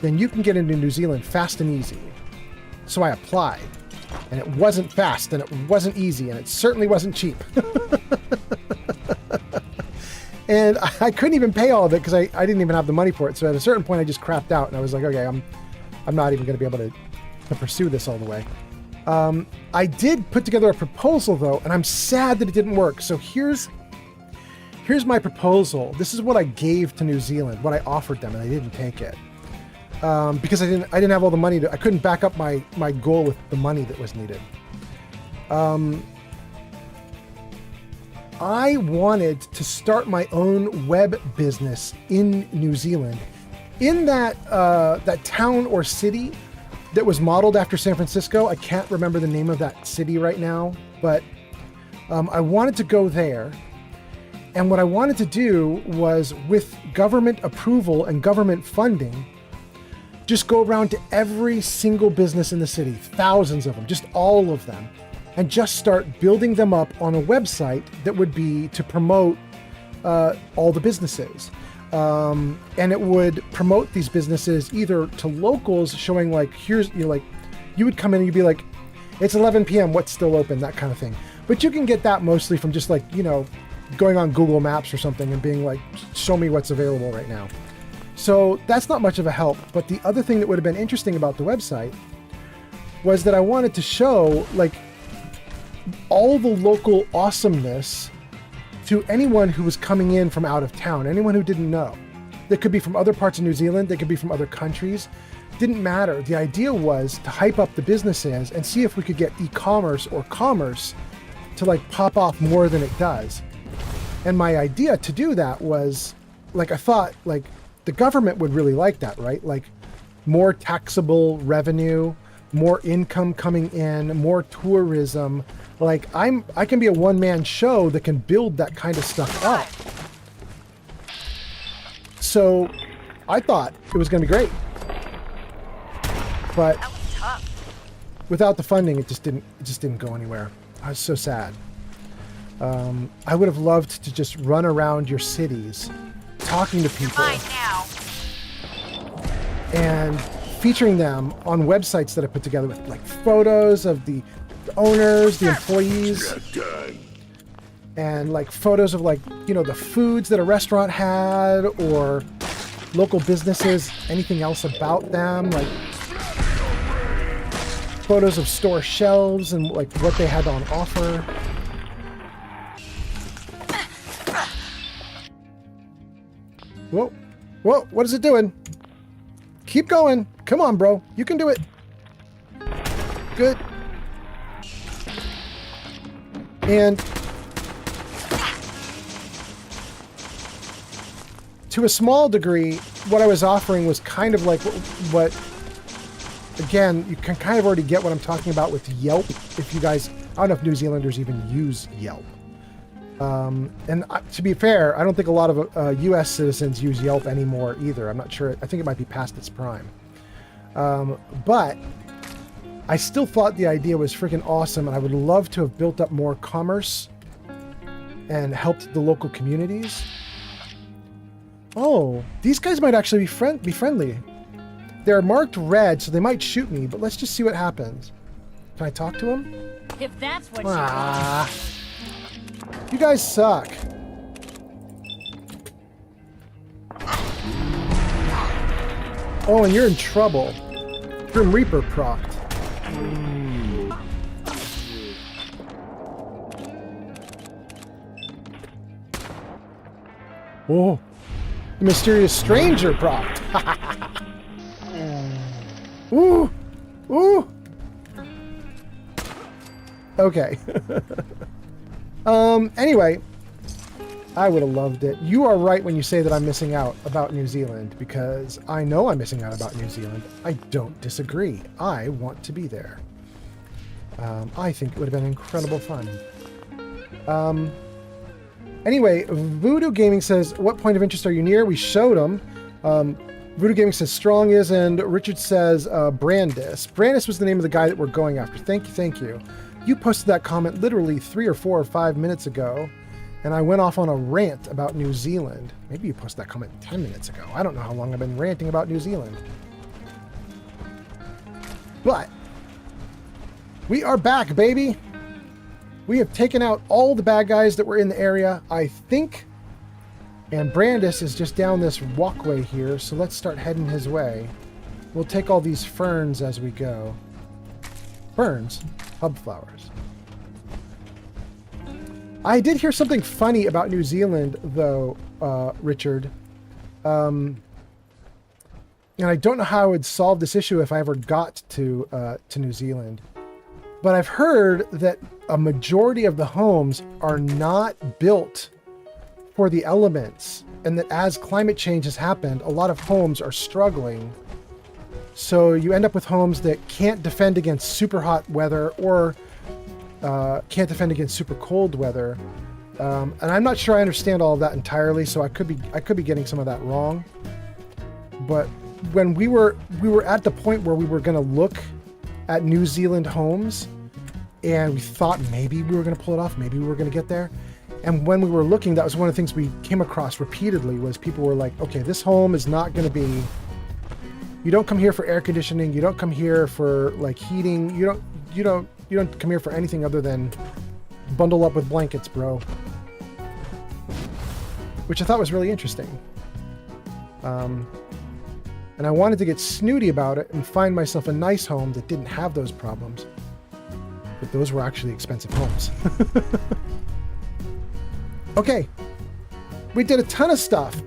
then you can get into New Zealand fast and easy. So I applied, and it wasn't fast, and it wasn't easy, and it certainly wasn't cheap. And I couldn't even pay all of it because I didn't even have the money for it. So at a certain point, I just crapped out, and I was like, okay, I'm not even going to be able to pursue this all the way. I did put together a proposal, though, and I'm sad that it didn't work. So here's my proposal. This is what I gave to New Zealand, what I offered them, and they didn't take it. Because I didn't have all the money I couldn't back up my goal with the money that was needed. I wanted to start my own web business in New Zealand, in that town or city that was modeled after San Francisco. I can't remember the name of that city right now, but I wanted to go there. And what I wanted to do was, with government approval and government funding, just go around to every single business in the city, thousands of them, just all of them, and just start building them up on a website that would be to promote all the businesses. And it would promote these businesses either to locals, showing like, here's, you know, like you would come in and you'd be like, it's 11 p.m. What's still open? That kind of thing. But you can get that mostly from just like, you know, going on Google Maps or something and being like, show me what's available right now. So that's not much of a help. But the other thing that would have been interesting about the website was that I wanted to show like all the local awesomeness to anyone who was coming in from out of town, anyone who didn't know. They could be from other parts of New Zealand, they could be from other countries. Didn't matter. The idea was to hype up the businesses and see if we could get e-commerce or commerce to like pop off more than it does. And my idea to do that was, like, I thought like the government would really like that, right? Like more taxable revenue, more income coming in, more tourism. Like I can be a one-man show that can build that kind of stuff up. So I thought it was going to be great. But without the funding, it just didn't go anywhere. I was so sad. I would have loved to just run around your cities, talking to people, and featuring them on websites that I put together with like photos of the owners, the employees, and like photos of like, you know, the foods that a restaurant had or local businesses, anything else about them, like photos of store shelves and like what they had on offer. Whoa, whoa, what is it doing? Keep going. Come on, bro. You can do it. Good. And to a small degree, what I was offering was kind of like what again, you can kind of already get what I'm talking about with Yelp. If you guys, I don't know if New Zealanders even use Yelp. And to be fair, I don't think a lot of U.S. citizens use Yelp anymore either. I'm not sure. I think it might be past its prime. But I still thought the idea was freaking awesome, and I would love to have built up more commerce and helped the local communities. Oh, these guys might actually be friendly. They're marked red, so they might shoot me, but let's just see what happens. Can I talk to them? If that's what You guys suck. Oh, and you're in trouble. Grim Reaper procced. Whoa. The mysterious stranger procced. Ooh. Ooh. Okay. Anyway, I would have loved it. You are right when you say that I'm missing out about New Zealand, because I know I'm missing out about New Zealand. I don't disagree. I want to be there. I think it would have been incredible fun. Anyway, Voodoo Gaming says, what point of interest are you near? We showed them. Voodoo Gaming says Strong is, and Richard says Brandis. Brandis was the name of the guy that we're going after. Thank you, thank you. You posted that comment literally 3 or 4 or 5 minutes ago, and I went off on a rant about New Zealand. Maybe you posted that comment 10 minutes ago. I don't know how long I've been ranting about New Zealand. But we are back, baby. We have taken out all the bad guys that were in the area, I think. And Brandis is just down this walkway here, so let's start heading his way. We'll take all these ferns as we go. Ferns? Hub flowers. I did hear something funny about New Zealand, though, Richard. And I don't know how I would solve this issue if I ever got to New Zealand. But I've heard that a majority of the homes are not built for the elements, and that as climate change has happened, a lot of homes are struggling. So you end up with homes that can't defend against super hot weather or can't defend against super cold weather. And I'm not sure I understand all of that entirely, so I could be getting some of that wrong. But when we were at the point where we were going to look at New Zealand homes, and we thought maybe we were going to pull it off, maybe we were going to get there, And when we were looking, that was one of the things we came across repeatedly was people were like, okay, this home is not going to be, you don't come here for air conditioning. You don't come here for like heating. You don't come here for anything other than bundle up with blankets, bro. Which I thought was really interesting. And I wanted to get snooty about it and find myself a nice home that didn't have those problems. But those were actually expensive homes. Okay. We did a ton of stuff.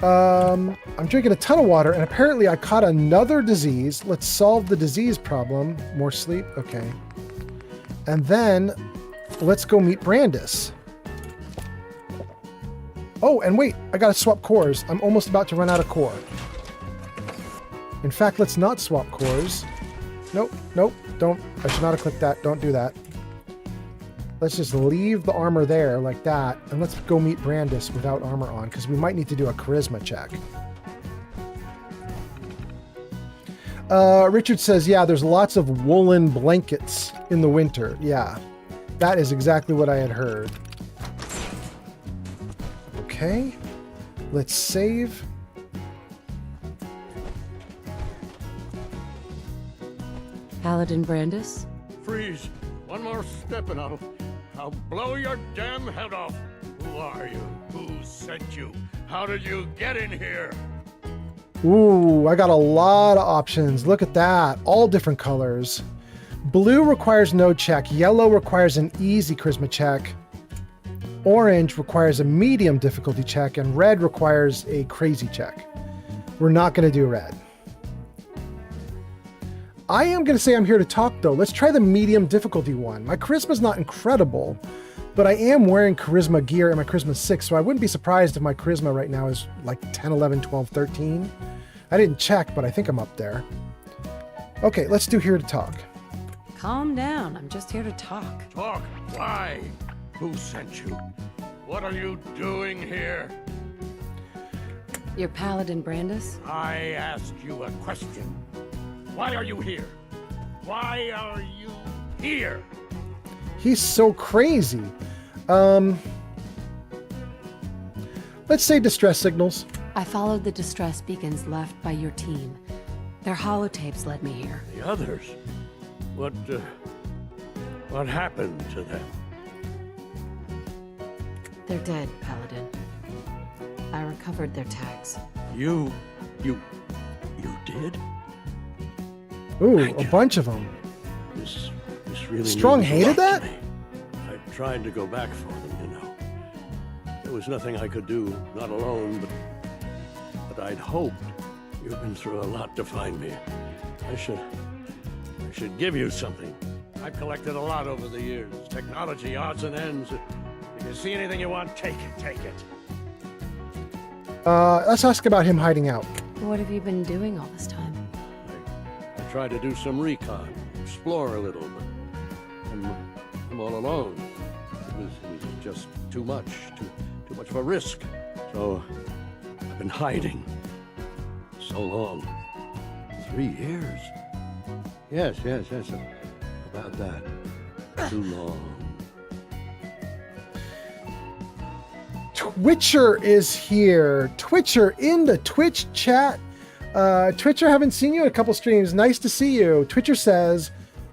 I'm drinking a ton of water, and apparently I caught another disease. Let's solve the disease problem. More sleep? Okay. And then let's go meet Brandis. Oh, and wait, I gotta swap cores. I'm almost about to run out of core. In fact, let's not swap cores. Nope, nope, don't. I should not have clicked that. Don't do that. Let's just leave the armor there like that, and let's go meet Brandis without armor on, because we might need to do a charisma check. Richard says, yeah, there's lots of woolen blankets in the winter. Yeah, that is exactly what I had heard. Okay, let's save. Paladin Brandis? Freeze! One more step and I'll blow your damn head off. Who are you? Who sent you? How did you get in here? Ooh, I got a lot of options. Look at that. All different colors. Blue requires no check. Yellow requires an easy charisma check. Orange requires a medium difficulty check. And red requires a crazy check. We're not going to do red. I am going to say I'm here to talk, though. Let's try the medium difficulty one. My charisma's not incredible, but I am wearing charisma gear and my charisma's 6, so I wouldn't be surprised if my charisma right now is like 10, 11, 12, 13. I didn't check, but I think I'm up there. Okay, let's do here to talk. Calm down. I'm just here to talk. Talk? Why? Who sent you? What are you doing here? You're Paladin Brandis? I asked you a question. Why are you here? Why are you here? He's so crazy. Let's say distress signals. I followed the distress beacons left by your team. Their holotapes led me here. The others? What happened to them? They're dead, Paladin. I recovered their tags. You did? Ooh, a bunch of them. This really Strong means a hated lot to that? me. I tried to go back for them, you know. There was nothing I could do, not alone, but I'd hoped. You've been through a lot to find me. I should give you something. I've collected a lot over the years. Technology, odds and ends. If you see anything you want, take it. Let's ask about him hiding out. What have you been doing all this time? I tried to do some recon, explore a little, but I'm all alone. It was just too much of a risk. So I've been hiding so long. 3 years. Yes, about that. Too long. Twitcher is here. Twitcher in the Twitch chat. Twitcher, haven't seen you in a couple streams. Nice to see you. Twitcher says,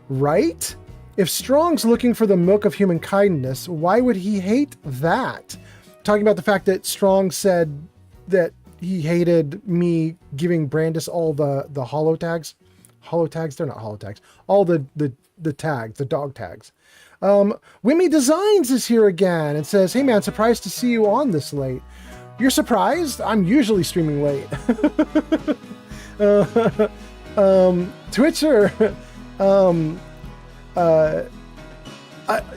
right? If Strong's looking for the milk of human kindness, why would he hate that? Talking about the fact that Strong said that he hated me giving Brandis all the holotags. Holotags? They're not holotags. All the tags, the dog tags. Wimmy Designs is here again and says, hey man, surprised to see you on this late. You're surprised? I'm usually streaming late. Twitcher,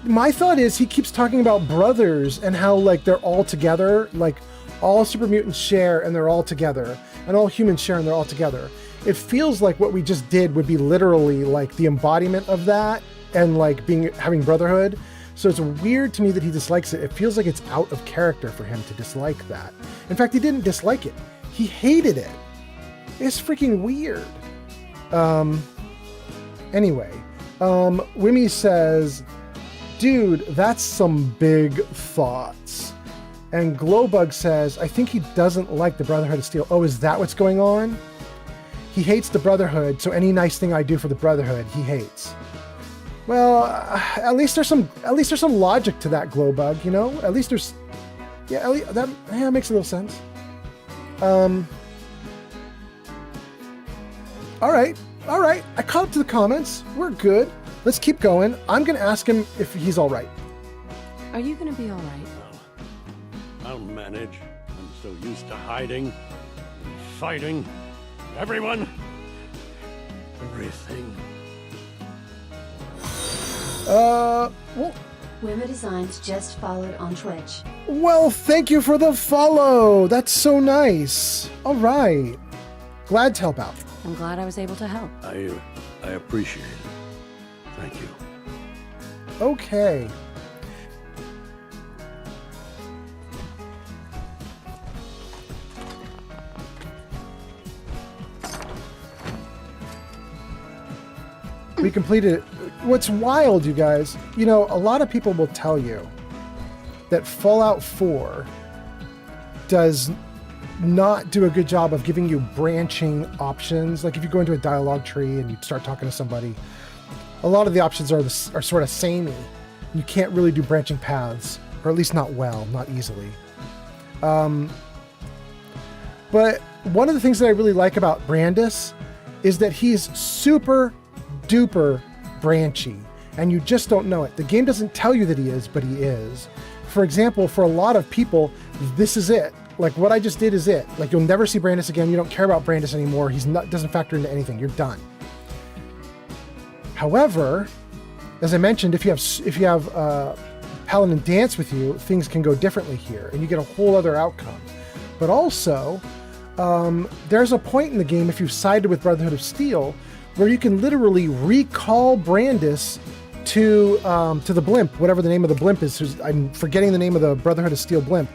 my thought is he keeps talking about brothers and how like they're all together, like all super mutants share and they're all together, and all humans share and they're all together. It feels like what we just did would be literally like the embodiment of that and like having brotherhood. So it's weird to me that he dislikes it. It feels like it's out of character for him to dislike that. In fact, he didn't dislike it. He hated it. It's freaking weird. Anyway, Wimmy says, dude, that's some big thoughts. And Glowbug says, I think he doesn't like the Brotherhood of Steel. Oh, is that what's going on? He hates the Brotherhood, so any nice thing I do for the Brotherhood, he hates. Well, at least there's some logic to that, Glowbug, you know? At least there's, that makes a little sense. All right. I caught up to the comments. We're good. Let's keep going. I'm gonna ask him if he's all right. Are you gonna be all right? I'll manage. I'm so used to hiding and fighting. Everyone. Everything. Well, Wimmer Designs just followed on Twitch. well, thank you for the follow. That's so nice. All right. Glad to help out. I'm glad I was able to help. I appreciate it. Thank you. Okay. We completed it. What's wild, you guys, you know, a lot of people will tell you that Fallout 4 does not do a good job of giving you branching options. Like if you go into a dialogue tree and you start talking to somebody, a lot of the options are sort of samey. You can't really do branching paths, or at least not well, not easily. But one of the things that I really like about Brandis is that he's super duper branchy, and you just don't know it. The game doesn't tell you that he is, but he is. For example, for a lot of people, this is it. Like what I just did is it. Like you'll never see Brandis again. You don't care about Brandis anymore. He's not, doesn't factor into anything. You're done. However, as I mentioned, if you have Paladin dance with you, things can go differently here, and you get a whole other outcome. But also, there's a point in the game if you've sided with Brotherhood of Steel where you can literally recall Brandis to the blimp, whatever the name of the blimp is. I'm forgetting the name of the Brotherhood of Steel blimp,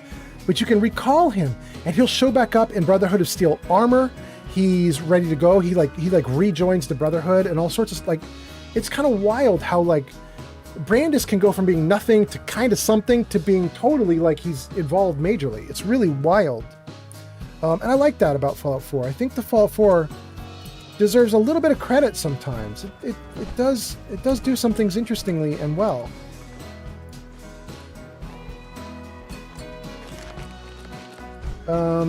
but you can recall him, and he'll show back up in Brotherhood of Steel armor. He's ready to go. He rejoins the Brotherhood and all sorts of like. It's kind of wild how like Brandis can go from being nothing to kind of something to being totally like he's involved majorly. It's really wild, and I like that about Fallout 4. I think the Fallout 4 deserves a little bit of credit sometimes. It does do some things interestingly and well.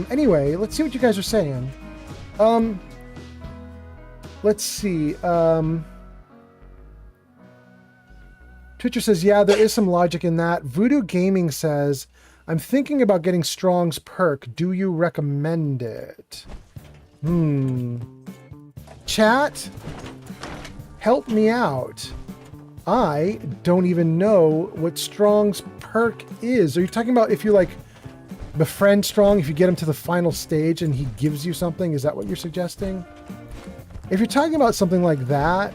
Anyway, let's see what you guys are saying. Let's see. Twitcher says, yeah, there is some logic in that. Voodoo Gaming says, I'm thinking about getting Strong's perk. Do you recommend it? Chat, help me out. I don't even know what Strong's perk is. Are you talking about if you like befriend Strong, if you get him to the final stage and he gives you something? Is that what you're suggesting? If you're talking about something like that,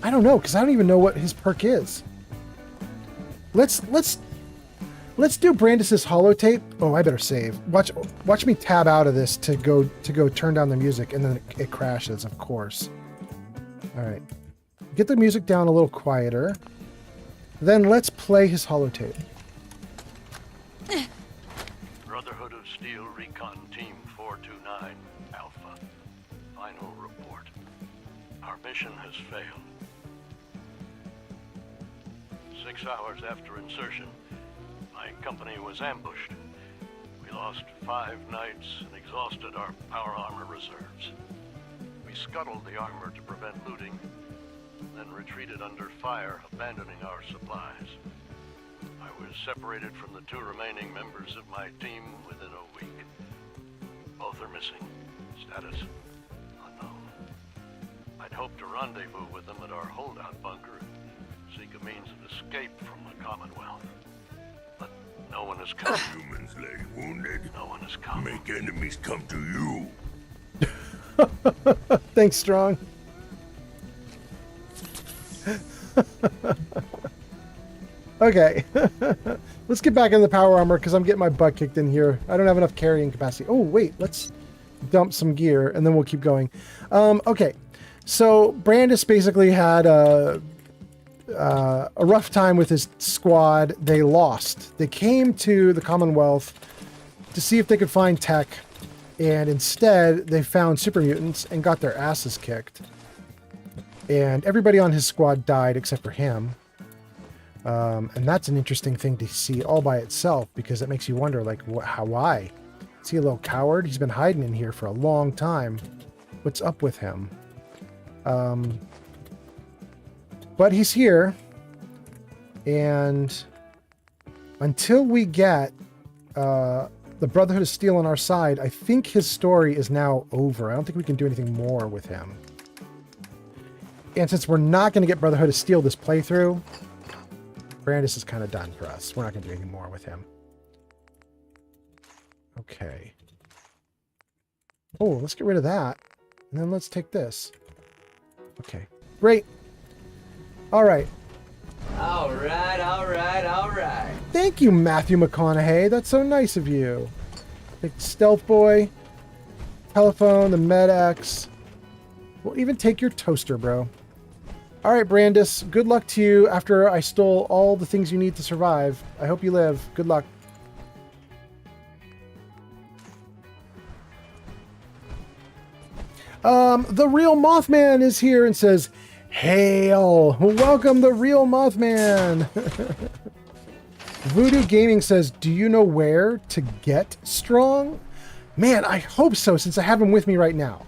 I don't know, because I don't even know what his perk is. Let's do Brandis's holotape. Oh, I better save. Watch me tab out of this to go turn down the music, and then it crashes, of course. All right. Get the music down a little quieter. Then let's play his holotape. Brotherhood of Steel Recon Team 429 Alpha. Final report. Our mission has failed. 6 hours after insertion, my company was ambushed. We lost 5 knights and exhausted our power armor reserves. We scuttled the armor to prevent looting, then retreated under fire, abandoning our supplies. I was separated from the 2 remaining members of my team within a week. Both are missing. Status unknown. I'd hoped to rendezvous with them at our holdout bunker and seek a means of escape from the Commonwealth. But no one has come. Humans lay wounded. No one has come. Make enemies come to you. Thanks, Strong. Okay. Let's get back in the power armor because I'm getting my butt kicked in here. I don't have enough carrying capacity. Oh, wait. Let's dump some gear and then we'll keep going. Okay. So Brandis basically had a rough time with his squad. They lost. They came to the Commonwealth to see if they could find tech, and instead they found super mutants and got their asses kicked. And everybody on his squad died except for him. And that's an interesting thing to see all by itself, because it makes you wonder, like, why? Is he a little coward? He's been hiding in here for a long time. What's up with him? But he's here, and until we get the Brotherhood of Steel on our side, I think his story is now over. I don't think we can do anything more with him. And since we're not going to get Brotherhood of Steel this playthrough, Brandis is kind of done for us. We're not going to do any more with him. Okay. Oh, let's get rid of that. And then let's take this. Okay. Great. All right. All right. Thank you, Matthew McConaughey. That's so nice of you. Take Stealth Boy, telephone, the Med-X. We'll even take your toaster, bro. All right, Brandis. Good luck to you after I stole all the things you need to survive. I hope you live. Good luck. The Real Mothman is here and says, "Hail! Welcome, the Real Mothman." Voodoo Gaming says, "Do you know where to get Strong?" Man, I hope so, since I have him with me right now.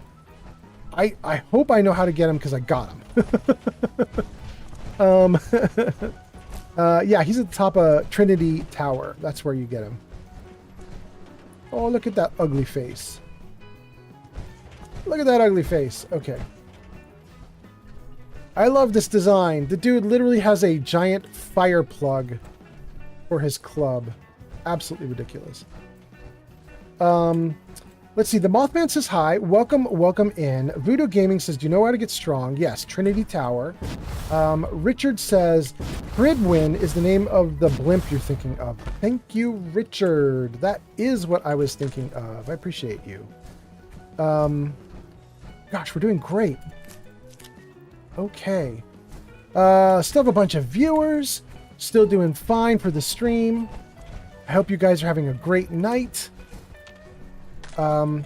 I hope I know how to get him because I got him. Yeah, he's at the top of Trinity Tower. That's where you get him. Oh, look at that ugly face. Look at that ugly face. Okay. I love this design. The dude literally has a giant fire plug for his club. Absolutely ridiculous. Let's see. The Mothman says hi. Welcome in. Voodoo Gaming says, "Do you know how to get Strong?" Yes, Trinity Tower. Richard says, "Gridwin is the name of the blimp you're thinking of." Thank you, Richard. That is what I was thinking of. I appreciate you. Gosh, we're doing great. Okay. Still have a bunch of viewers. Still doing fine for the stream. I hope you guys are having a great night. I'm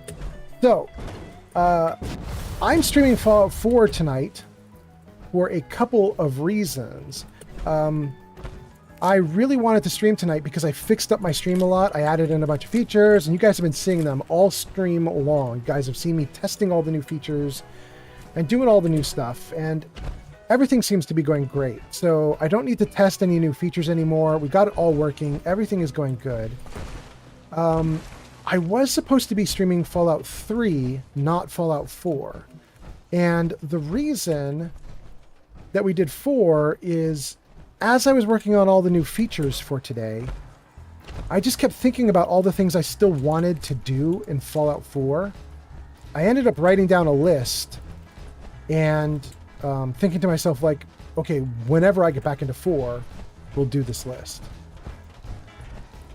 streaming Fallout 4 tonight for a couple of reasons. I really wanted to stream tonight because I fixed up my stream a lot. I added in a bunch of features, and you guys have been seeing them all stream long. You guys have seen me testing all the new features and doing all the new stuff, and everything seems to be going great. So I don't need to test any new features anymore. We got it all working. Everything is going good. I was supposed to be streaming Fallout 3, not Fallout 4. And the reason that we did 4 is, as I was working on all the new features for today, I just kept thinking about all the things I still wanted to do in Fallout 4. I ended up writing down a list and thinking to myself, like, okay, whenever I get back into 4, we'll do this list.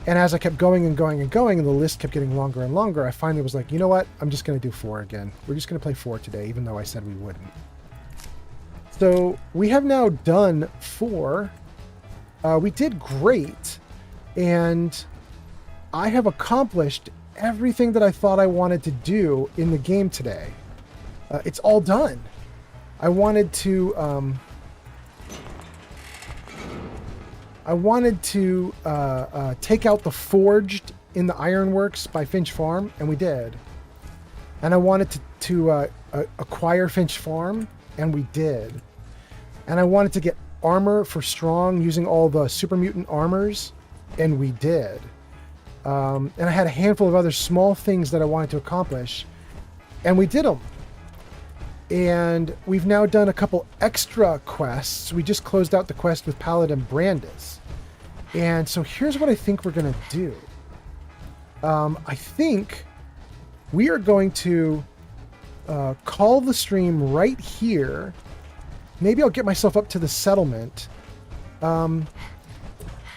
And as I kept going and going and going, and the list kept getting longer and longer, I finally was like, you know what? I'm just going to do 4 again. We're just going to play 4 today, even though I said we wouldn't. So we have now done 4. We did great, and I have accomplished everything that I thought I wanted to do in the game today. It's all done. I wanted to take out the Forged in the Ironworks by Finch Farm, and we did. And I wanted to acquire Finch Farm, and we did. And I wanted to get armor for Strong using all the super mutant armors, and we did. And I had a handful of other small things that I wanted to accomplish, and we did them. And we've now done a couple extra quests. We just closed out the quest with Paladin Brandis. And so here's what I think we're going to do. I think we are going to call the stream right here. Maybe I'll get myself up to the settlement. And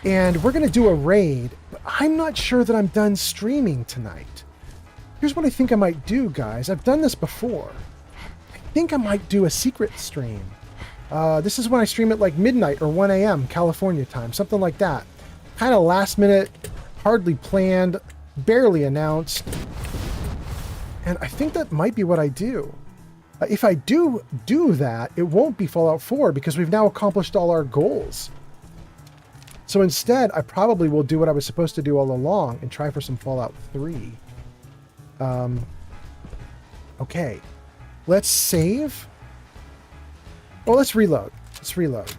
we're going to do a raid. But I'm not sure that I'm done streaming tonight. Here's what I think I might do, guys. I've done this before. I think I might do a secret stream. This is when I stream at like midnight or 1 a.m. California time, something like that. Kind of last minute, hardly planned, barely announced. And I think that might be what I do. If I do that, it won't be Fallout 4 because we've now accomplished all our goals. So instead, I probably will do what I was supposed to do all along and try for some Fallout 3. Okay. Let's save. Oh, let's reload. Let's reload.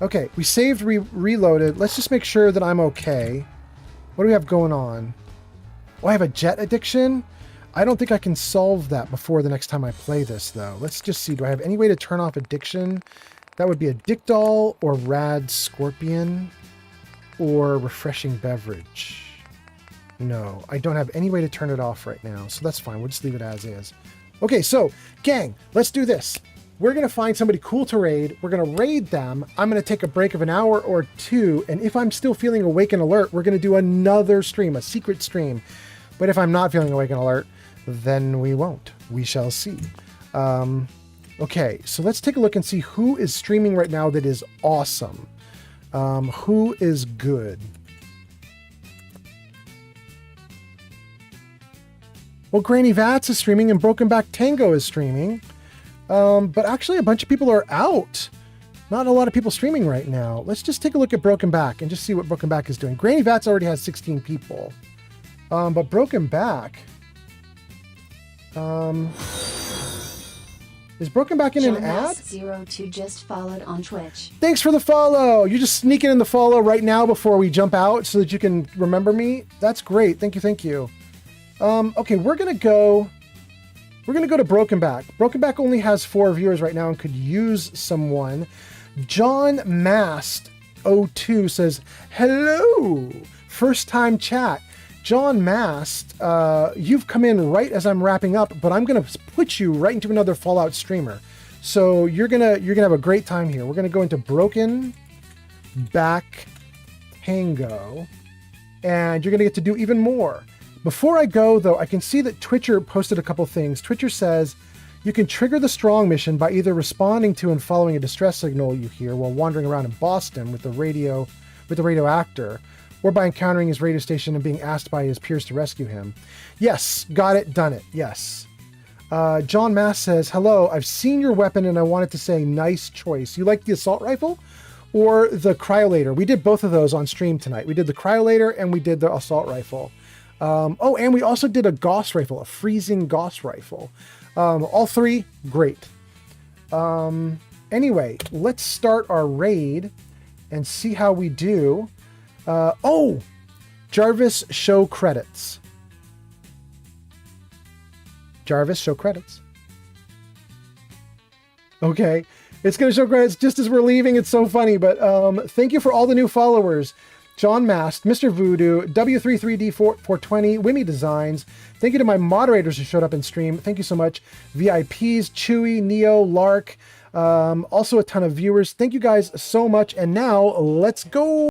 Okay, we saved, reloaded. Let's just make sure that I'm okay. What do we have going on? Oh, I have a jet addiction? I don't think I can solve that before the next time I play this, though. Let's just see. Do I have any way to turn off addiction? That would be a Dickdoll or Rad Scorpion or Refreshing Beverage. No, I don't have any way to turn it off right now, so that's fine. We'll just leave it as is. Okay, so, gang, let's do this. We're going to find somebody cool to raid. We're going to raid them. I'm going to take a break of an hour or two, and if I'm still feeling awake and alert, we're going to do another stream, a secret stream. But if I'm not feeling awake and alert, then we won't. We shall see. Okay, so let's take a look and see who is streaming right now that is awesome. Who is good? Well, Granny Vats is streaming and Broken Back Tango is streaming. But actually a bunch of people are out. Not a lot of people streaming right now. Let's just take a look at Broken Back and just see what Broken Back is doing. Granny Vats already has 16 people. But Broken Back... is Broken Back in an ad? John02 just followed on Twitch. Thanks for the follow. You're just sneaking in the follow right now before we jump out so that you can remember me. That's great. Thank you. Thank you. Okay, we're going to go to Broken Back. Broken Back only has 4 viewers right now and could use someone. John Mast 02 says, hello, first time chat. John Mast, you've come in right as I'm wrapping up, but I'm going to put you right into another Fallout streamer. So you're gonna have a great time here. We're going to go into Broken Back Tango, and you're going to get to do even more. Before I go, though, I can see that Twitcher posted a couple things. Twitcher says you can trigger the Strong mission by either responding to and following a distress signal you hear while wandering around in Boston with the radio actor, or by encountering his radio station and being asked by his peers to rescue him. Yes, got it, done it, yes. John Mass says, hello, I've seen your weapon and I wanted to say nice choice. You like the assault rifle or the cryolator? We did both of those on stream tonight. We did the cryolator and we did the assault rifle. Oh, and we also did a Gauss rifle, a freezing Gauss rifle. All 3, great. Anyway, let's start our raid and see how we do. Oh, Jarvis, show credits. Jarvis, show credits. Okay, it's going to show credits just as we're leaving. It's so funny, but thank you for all the new followers. John Mast, Mr. Voodoo, W33D420, Wimmy Designs. Thank you to my moderators who showed up in stream. Thank you so much. VIPs, Chewy, Neo, Lark, also a ton of viewers. Thank you guys so much. And now let's go.